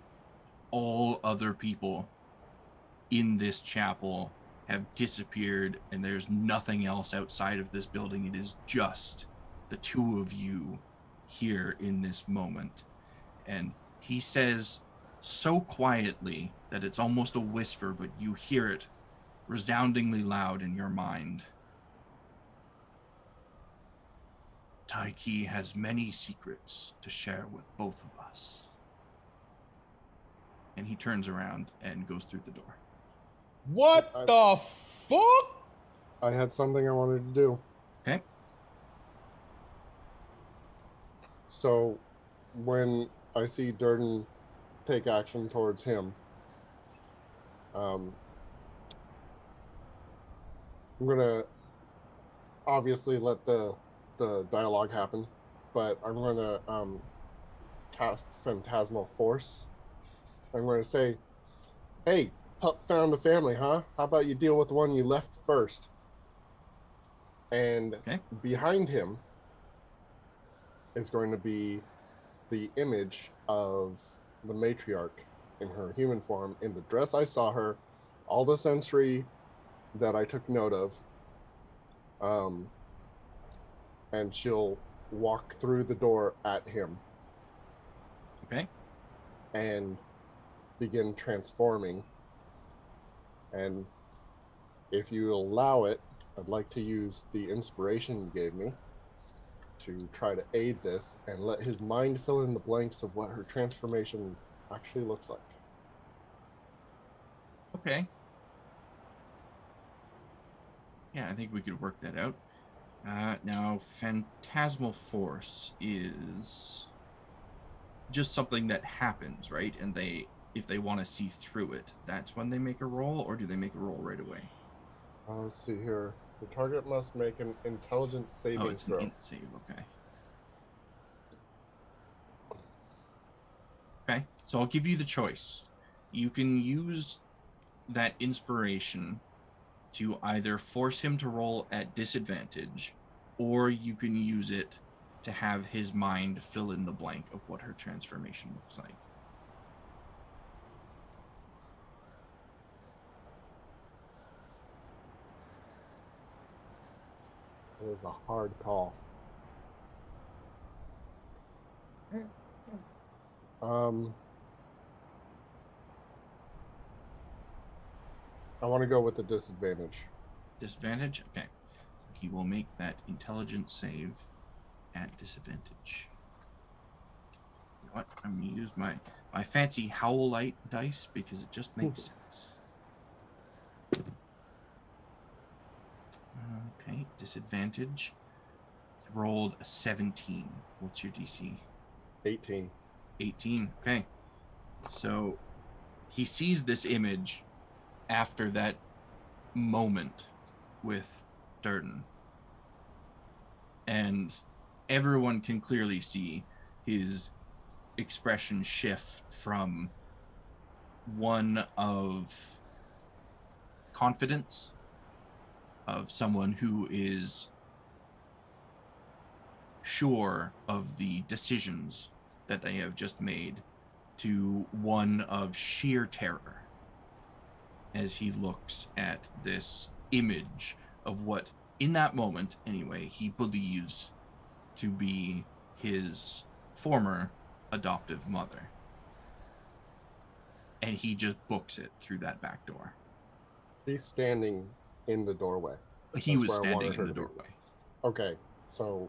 all other people in this chapel have disappeared, and there's nothing else outside of this building. It is just the two of you here in this moment. And he says so quietly that it's almost a whisper, but you hear it resoundingly loud in your mind. Taiki has many secrets to share with both of us. And he turns around and goes through the door. What the fuck? I had something I wanted to do. Okay. So, when I see Durden take action towards him, I'm gonna obviously let the dialogue happen, but I'm gonna cast Phantasmal Force. I'm gonna say, "Hey, pup found a family, huh? How about you deal with the one you left first?" And behind him is going to be the image of the matriarch in her human form, in the dress I saw her, all the sensory that I took note of. And she'll walk through the door at him. Okay. And begin transforming. And if you allow it, I'd like to use the inspiration you gave me to try to aid this and let his mind fill in the blanks of what her transformation actually looks like. Okay. Yeah, I think we could work that out. Now, Phantasmal Force is just something that happens, right? And if they want to see through it, that's when they make a roll, or do they make a roll right away? Let's see here. The target must make an intelligence saving throw. Oh, it's an int save, okay. Okay, so I'll give you the choice. You can use that inspiration to either force him to roll at disadvantage, or you can use it to have his mind fill in the blank of what her transformation looks like. It was a hard call. I want to go with the disadvantage. Disadvantage? Okay. He will make that intelligence save at disadvantage. You know what? I'm going to use my fancy Howl Light dice because it just makes sense. Okay, disadvantage. He rolled a 17. What's your DC? 18. 18, okay. So he sees this image after that moment with Durden. and everyone can clearly see his expression shift from one of confidence, of someone who is sure of the decisions that they have just made, to one of sheer terror as he looks at this image of what, in that moment anyway, he believes to be his former adoptive mother. And he just books it through that back door. He's standing in the doorway. He was standing in the doorway. Okay, so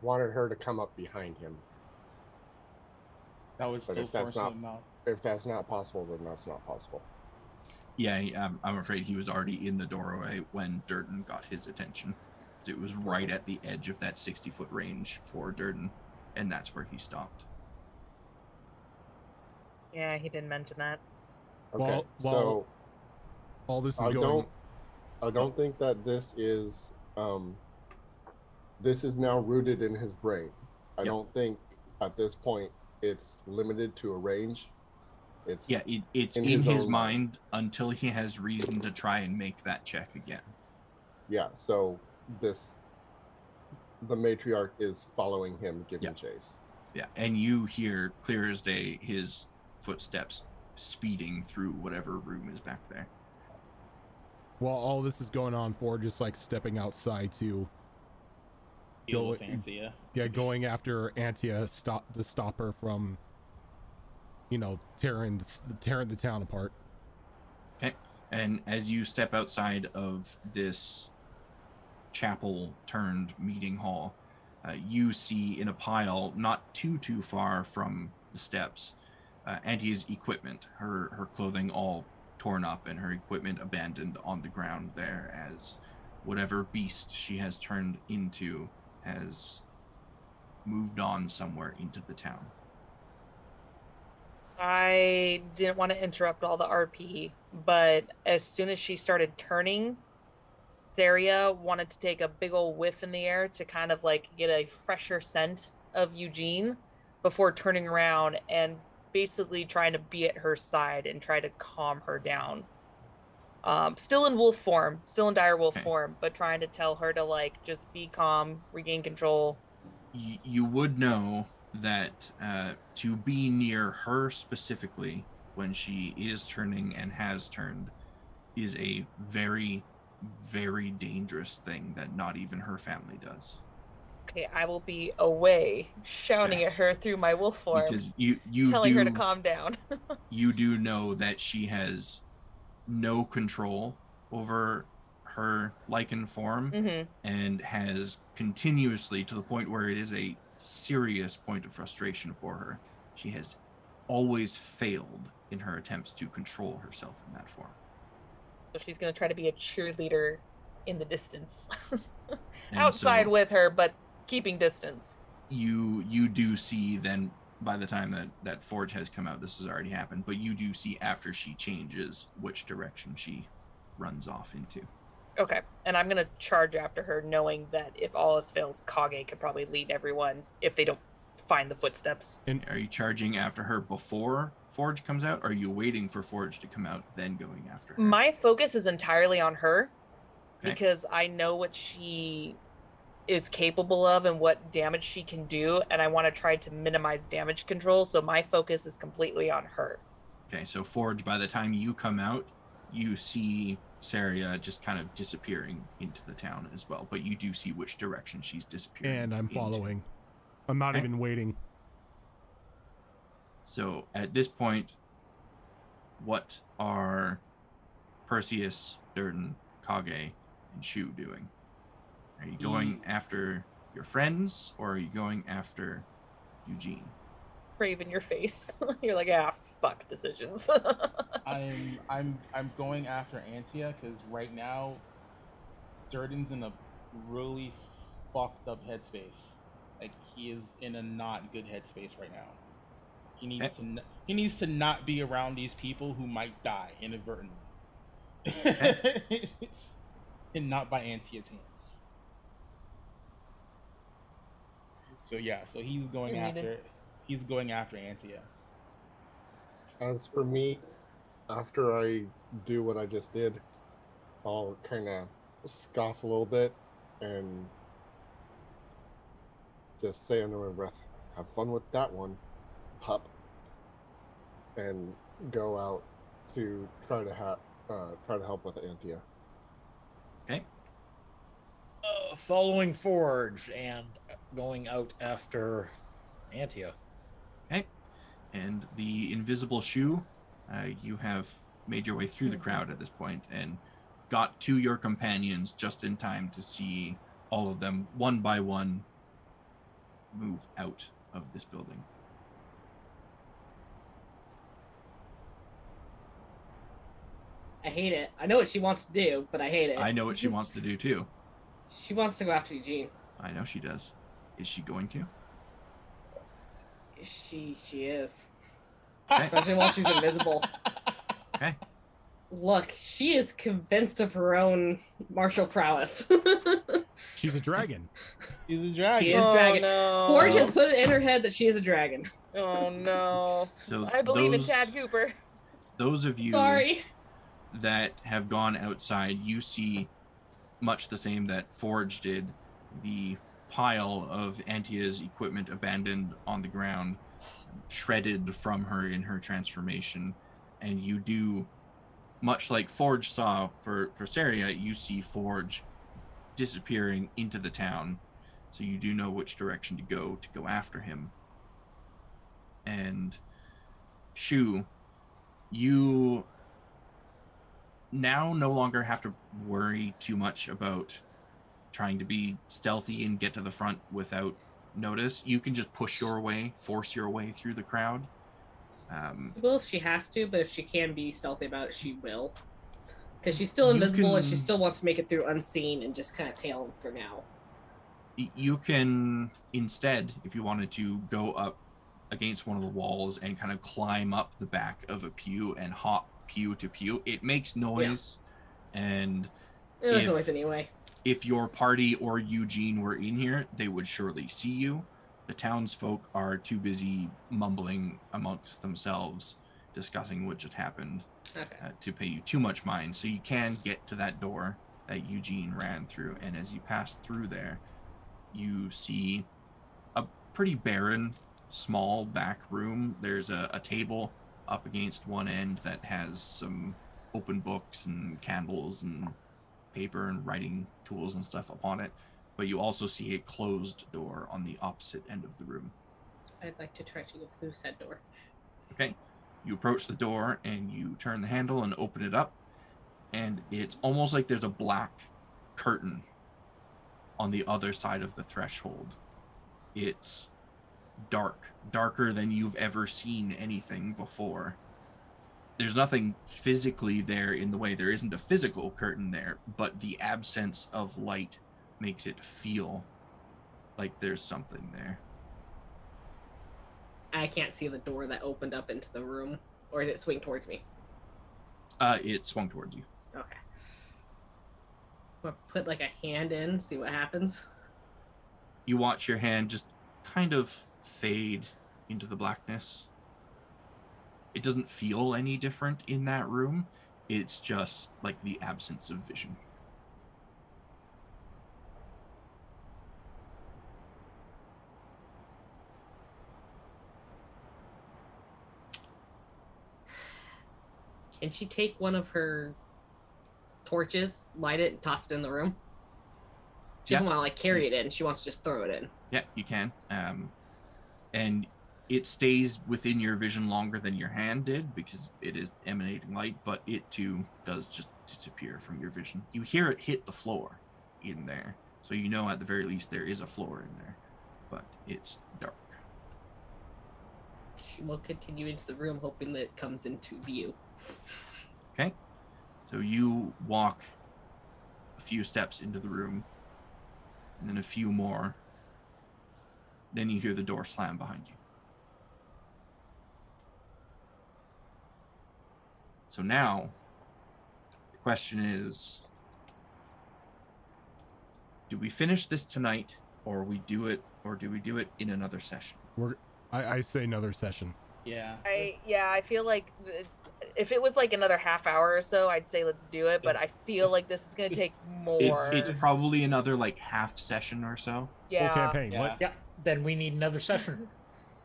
wanted her to come up behind him. That would But still if that's force not- him out. If that's not possible, then that's not possible. Yeah, I'm afraid he was already in the doorway when Durden got his attention. It was right at the edge of that 60-foot range for Durden, and that's where he stopped. Yeah, he didn't mention that. Okay, While all this is I going, don't think that this is now rooted in his brain. I don't think at this point it's limited to a range. It's it's in his mind until he has reason to try and make that check again. Yeah, so the matriarch is following him, giving chase. Yeah, and you hear clear as day his footsteps speeding through whatever room is back there. while all this is going on, Ford just like stepping outside to Deal with Antia. Yeah, going after Antia to stop her from, tearing the town apart. Okay, and as you step outside of this chapel turned meeting hall, you see in a pile not too far from the steps, Antia's equipment, her clothing all torn up and her equipment abandoned on the ground there, as whatever beast she has turned into has moved on somewhere into the town. I didn't want to interrupt all the RP, but as soon as she started turning, Saria wanted to take a big old whiff in the air to kind of like get a fresher scent of Eugene before turning around and basically trying to be at her side and try to calm her down. Still in wolf form, still in dire wolf form, but trying to tell her to like just be calm, regain control. You would know that to be near her specifically when she is turning and has turned is a very, very dangerous thing that not even her family does. Okay, I will be away shouting at her through my wolf form, because you telling her to calm down. You do know that she has no control over her lycan form, and has continuously, to the point where it is a serious point of frustration for her, she has always failed in her attempts to control herself in that form. So she's going to try to be a cheerleader in the distance. Outside with her, but keeping distance. You do see then, by the time that Forge has come out, this has already happened, but you do see after she changes which direction she runs off into. Okay, and I'm going to charge after her, knowing that if all else fails, Kage could probably lead everyone if they don't find the footsteps. And are you charging after her before Forge comes out, or are you waiting for Forge to come out, then going after her? My focus is entirely on her, because I know what she is capable of and what damage she can do, and I want to try to minimize damage control, so my focus is completely on her. Okay, so Forge, by the time you come out, you see Saria just kind of disappearing into the town as well, but you do see which direction she's disappearing. And I'm following. I'm not even waiting. So at this point, what are Perseus, Durden, Kage, and Shu doing? Are you going after your friends, or are you going after Eugene? Brave in your face. You're like, fuck decisions. I'm going after Antia, because right now Durden's in a really fucked up headspace. Like, he is in a not good headspace right now. He needs to not be around these people who might die inadvertently. and not by Antia's hands. So yeah, so he's going after Antia. As for me, after I do what I just did, I'll kind of scoff a little bit and just say under my breath, "Have fun with that one, pup," and go out to try to help with Antia. Okay. Following Forge and going out after Antia. Okay. And the invisible shoe, you have made your way through the crowd at this point and got to your companions just in time to see all of them, one by one, move out of this building. I hate it. I know what she wants to do, but I hate it. I know what she wants to do too. She wants to go after Eugene. I know she does. Is she going to? She is. Okay. Especially while she's invisible. Okay. Look, she is convinced of her own martial prowess. She's a dragon. He's a dragon. She is dragon. No. Forge has put it in her head that she is a dragon. Oh no. So I believe in Chad Cooper. Those of you Sorry. that have gone outside, you see much the same that Forge did. The pile of Antia's equipment abandoned on the ground, shredded from her in her transformation. And you do, much like Forge saw for Saria, you see Forge disappearing into the town. So you do know which direction to go after him. And Shu, you now no longer have to worry too much about trying to be stealthy and get to the front without notice. You can just force your way through the crowd. She will if she has to, but if she can be stealthy about it, she will. Because she's still invisible and she still wants to make it through unseen and just kind of tail him for now. You can instead, if you wanted to, go up against one of the walls and kind of climb up the back of a pew and hop pew to pew. It makes noise, and There's noise anyway. If your party or Eugene were in here, they would surely see you. The townsfolk are too busy mumbling amongst themselves, discussing what just happened, to pay you too much mind. So you can get to that door that Eugene ran through, and as you pass through there, you see a pretty barren, small back room. There's a table up against one end that has some open books and candles and paper and writing tools and stuff upon it. But you also see a closed door on the opposite end of the room. I'd like to try to go through said door. Okay. You approach the door and you turn the handle and open it up. And it's almost like there's a black curtain on the other side of the threshold. It's dark, darker than you've ever seen anything before. There's nothing physically there in the way. There isn't a physical curtain there, but the absence of light makes it feel like there's something there. I can't see the door that opened up into the room, or did it swing towards me? It swung towards you. Okay. I'll put like a hand in, see what happens. You watch your hand just kind of fade into the blackness. It doesn't feel any different in that room. It's just like the absence of vision. Can she take one of her torches, light it, and toss it in the room? She doesn't want to like carry it in. She wants to just throw it in. Yeah, you can. And it stays within your vision longer than your hand did because it is emanating light, but it too does just disappear from your vision. You hear it hit the floor in there. So you know at the very least there is a floor in there, but it's dark. She will continue into the room hoping that it comes into view. Okay. So you walk a few steps into the room, and then a few more. Then you hear the door slam behind you. So now, the question is, do we finish this tonight, or do we do it in another session? I say another session. Yeah. I feel like if it was like another half hour or so, I'd say let's do it. But I feel like this is gonna take more. It's probably another like half session or so. Yeah. Full campaign. Yeah. What? Yeah, then we need another session.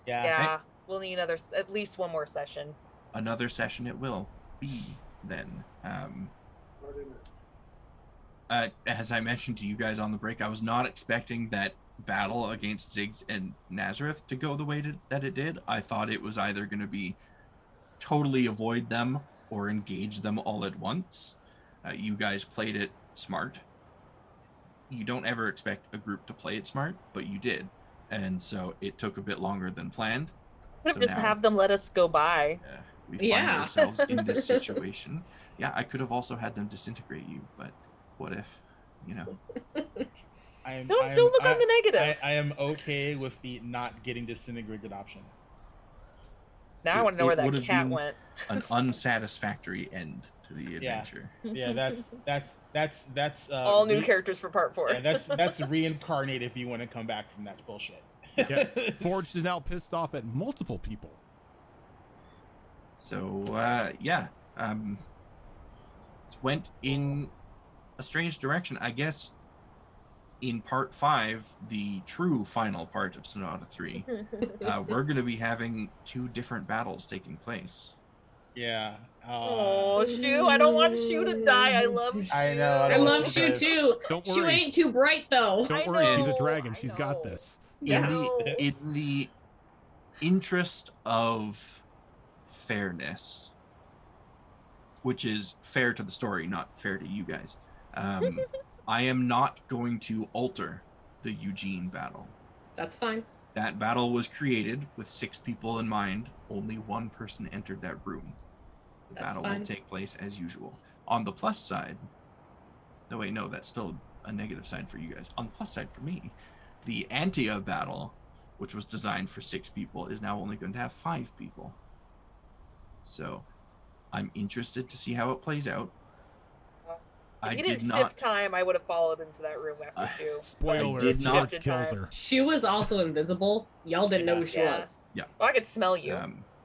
Yeah. Yeah. We'll need at least one more session. Another session it will be then. As I mentioned to you guys on the break, I was not expecting that battle against Ziggs and Nazareth to go the way that it did. I thought it was either going to be totally avoid them or engage them all at once. You guys played it smart. You don't ever expect a group to play it smart, but you did. And so it took a bit longer than planned. Could have just have them let us go by. We find ourselves in this situation. Yeah, I could have also had them disintegrate you, but what if, Don't look on the negative. I am okay with the not getting disintegrated option. Now I want to know where that cat went. An unsatisfactory end to the adventure. Yeah, that's all new characters for part 4. Yeah, that's reincarnate if you want to come back from that bullshit. Yeah. Forged is now pissed off at multiple people. So it went in a strange direction. I guess in part 5, the true final part of Sonata 3, we're going to be having 2 different battles taking place. Yeah. Oh, Shu! I don't want Shu to die. I love Shu. I know. I love Shu too. Don't worry. Shu ain't too bright though. Don't worry. She's a dragon. She's got this. Yeah. In the interest of fairness, which is fair to the story, not fair to you guys, I am not going to alter the Eugene battle. That's fine. That battle was created with 6 people in mind. Only 1 person entered that room. The battle will take place as usual. On the plus side, no wait, no, that's still a negative side for you guys. On the plus side for me, the Antia battle, which was designed for 6 people, is now only going to have 5 people. So I'm interested to see how it plays out. If you did not. 5th time, I would have followed into that room after Shu. Spoiler: George kills her. She was also invisible. Y'all didn't know who she was. Yeah. Well, I could smell you.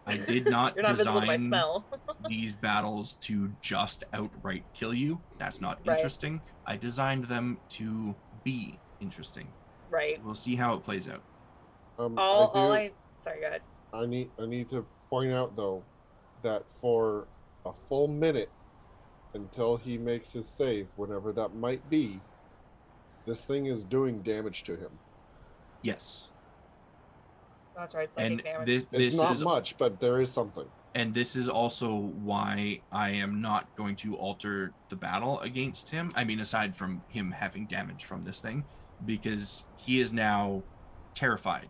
I did not You're not visible to my design smell. these battles to just outright kill you. That's not interesting. I designed them to be interesting. Right. So we'll see how it plays out. Sorry, go ahead. I need to point out though that for a full minute until he makes his save, whenever that might be, this thing is doing damage to him. Yes. That's right. Psychic damage. This it's not is much, but there is something. And this is also why I am not going to alter the battle against him. I mean, aside from him having damage from this thing, because he is now terrified.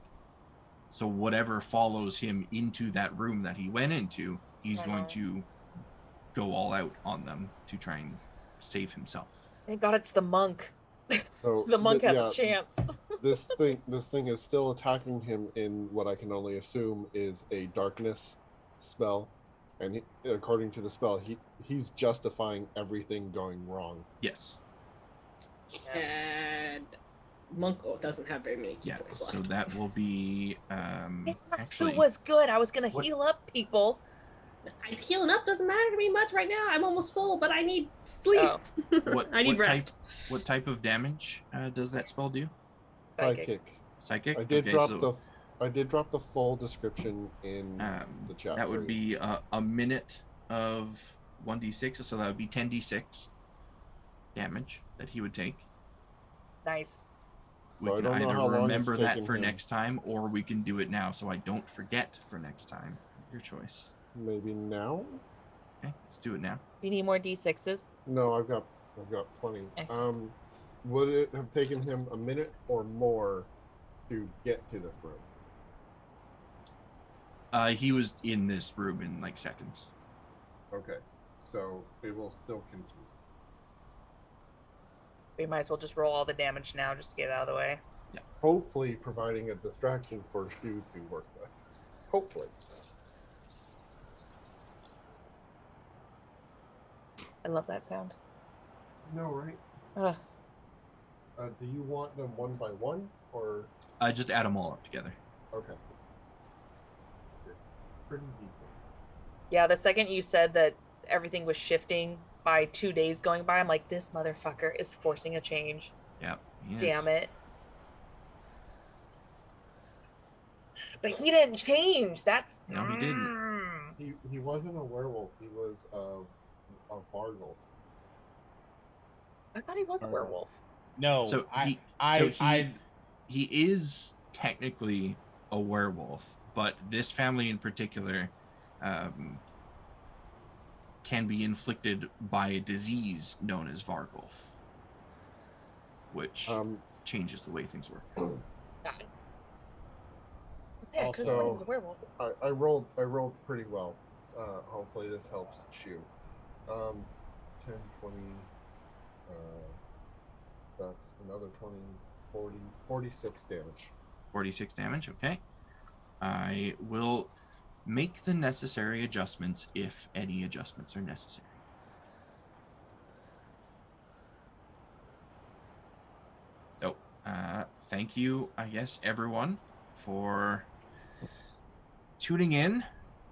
So whatever follows him into that room that he went into, he's going to go all out on them to try and save himself. Thank God it's the monk. So, the monk has a chance. this thing is still attacking him in what I can only assume is a darkness spell, and according to the spell, he's justifying everything going wrong. Yes. And monk doesn't have very many key points left. So that will be Actually, was good. I was gonna heal up people. Healing up doesn't matter to me much right now. I'm almost full, but I need sleep. I need rest. What type of damage does that spell do? Psychic. Psychic. I did drop the full description in the chat. That would be a minute of 1d6, so that would be 10d6 damage that he would take. Nice. We can either remember that for next time, or we can do it now, so I don't forget for next time. Your choice. Maybe now. Okay, let's do it now. Do you need more d6s? No, I've got plenty. Okay. Would it have taken him a minute or more to get to this room? He was in this room in like seconds. Okay, so we will still continue. We might as well just roll all the damage now, just to get it out of the way. Yeah. Hopefully providing a distraction for Shu to work with. Hopefully. I love that sound. No, right? Ugh. Do you want them one by one, or? Just add them all up together. Okay. Pretty decent. Yeah, the second you said that everything was shifting by 2 days going by, I'm like, this motherfucker is forcing a change. Yeah. Damn it. But he didn't change. That's No, he didn't. He wasn't a werewolf. He was a vargle. I thought he was a werewolf. No, So he is technically a werewolf, but this family in particular can be inflicted by a disease known as Vargolf, which changes the way things work. Got it. Yeah, Also, was a werewolf. I rolled pretty well. Hopefully this helps shoot. 10, 20, that's another 20, 40, 46 damage. 46 damage, okay. I will make the necessary adjustments if any adjustments are necessary. So, thank you, I guess, everyone, for tuning in.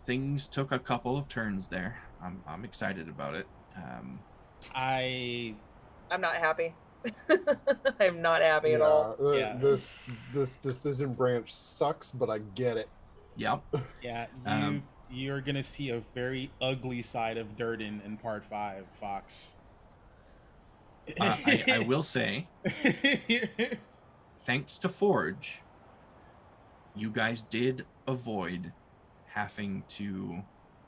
Things took a couple of turns there. I'm excited about it. I'm not happy. I'm not happy at all. This decision branch sucks, but I get it. Yep. Yeah, you're gonna see a very ugly side of Durden in part 5, Fox. I will say, thanks to Forge, you guys did avoid having to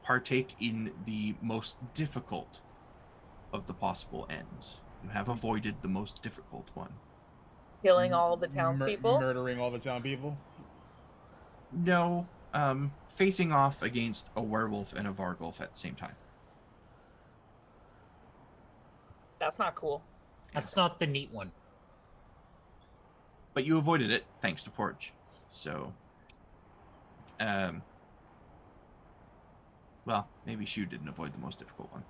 partake in the most difficult of the possible ends. You have avoided the most difficult one. Killing all the townspeople? Murdering all the town people? No, facing off against a werewolf and a Vargolf at the same time. That's not cool. That's not the neat one. But you avoided it thanks to Forge. So, well, maybe Shu didn't avoid the most difficult one.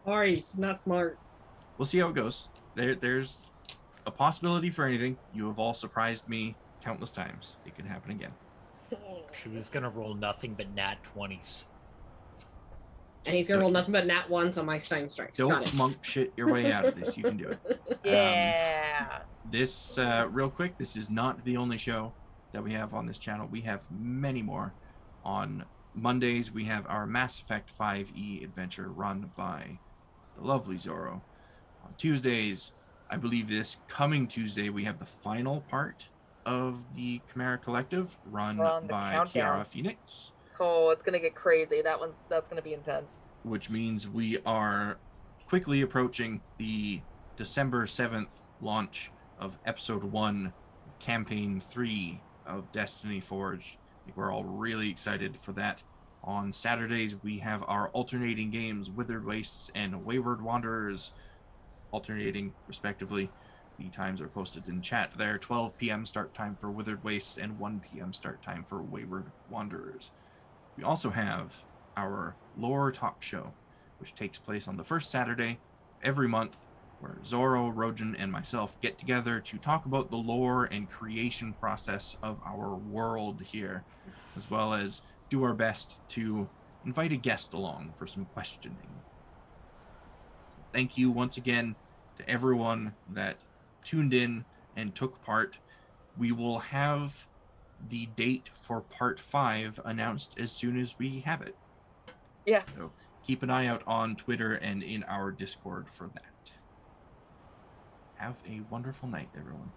Sorry, not smart. We'll see how it goes. There's a possibility for anything. You have all surprised me countless times. It could happen again. She was gonna roll nothing but nat 20s. And he's gonna roll nothing but nat 1s on my Stein Strikes. Don't monk shit your way out of this. You can do it. Yeah. This, real quick, this is not the only show that we have on this channel. We have many more. On Mondays, we have our Mass Effect 5e adventure run by the lovely Zorro. On Tuesdays, I believe this coming Tuesday, we have the final part of the Chimera Collective run by Kiara Phoenix. Oh, it's gonna get crazy. That's gonna be intense. Which means we are quickly approaching the December 7th launch of Episode 1 of Campaign 3 of Destiny Forge. I think we're all really excited for that. On Saturdays, we have our alternating games, Withered Wastes and Wayward Wanderers, alternating respectively. The times are posted in chat there. 12 p.m. start time for Withered Wastes and 1 p.m. start time for Wayward Wanderers. We also have our Lore Talk Show, which takes place on the first Saturday every month, where Zorro, Rojan, and myself get together to talk about the lore and creation process of our world here, as well as do our best to invite a guest along for some questioning. Thank you once again to everyone that tuned in and took part. We will have the date for part 5 announced as soon as we have it. Yeah. So keep an eye out on Twitter and in our Discord for that. Have a wonderful night, everyone.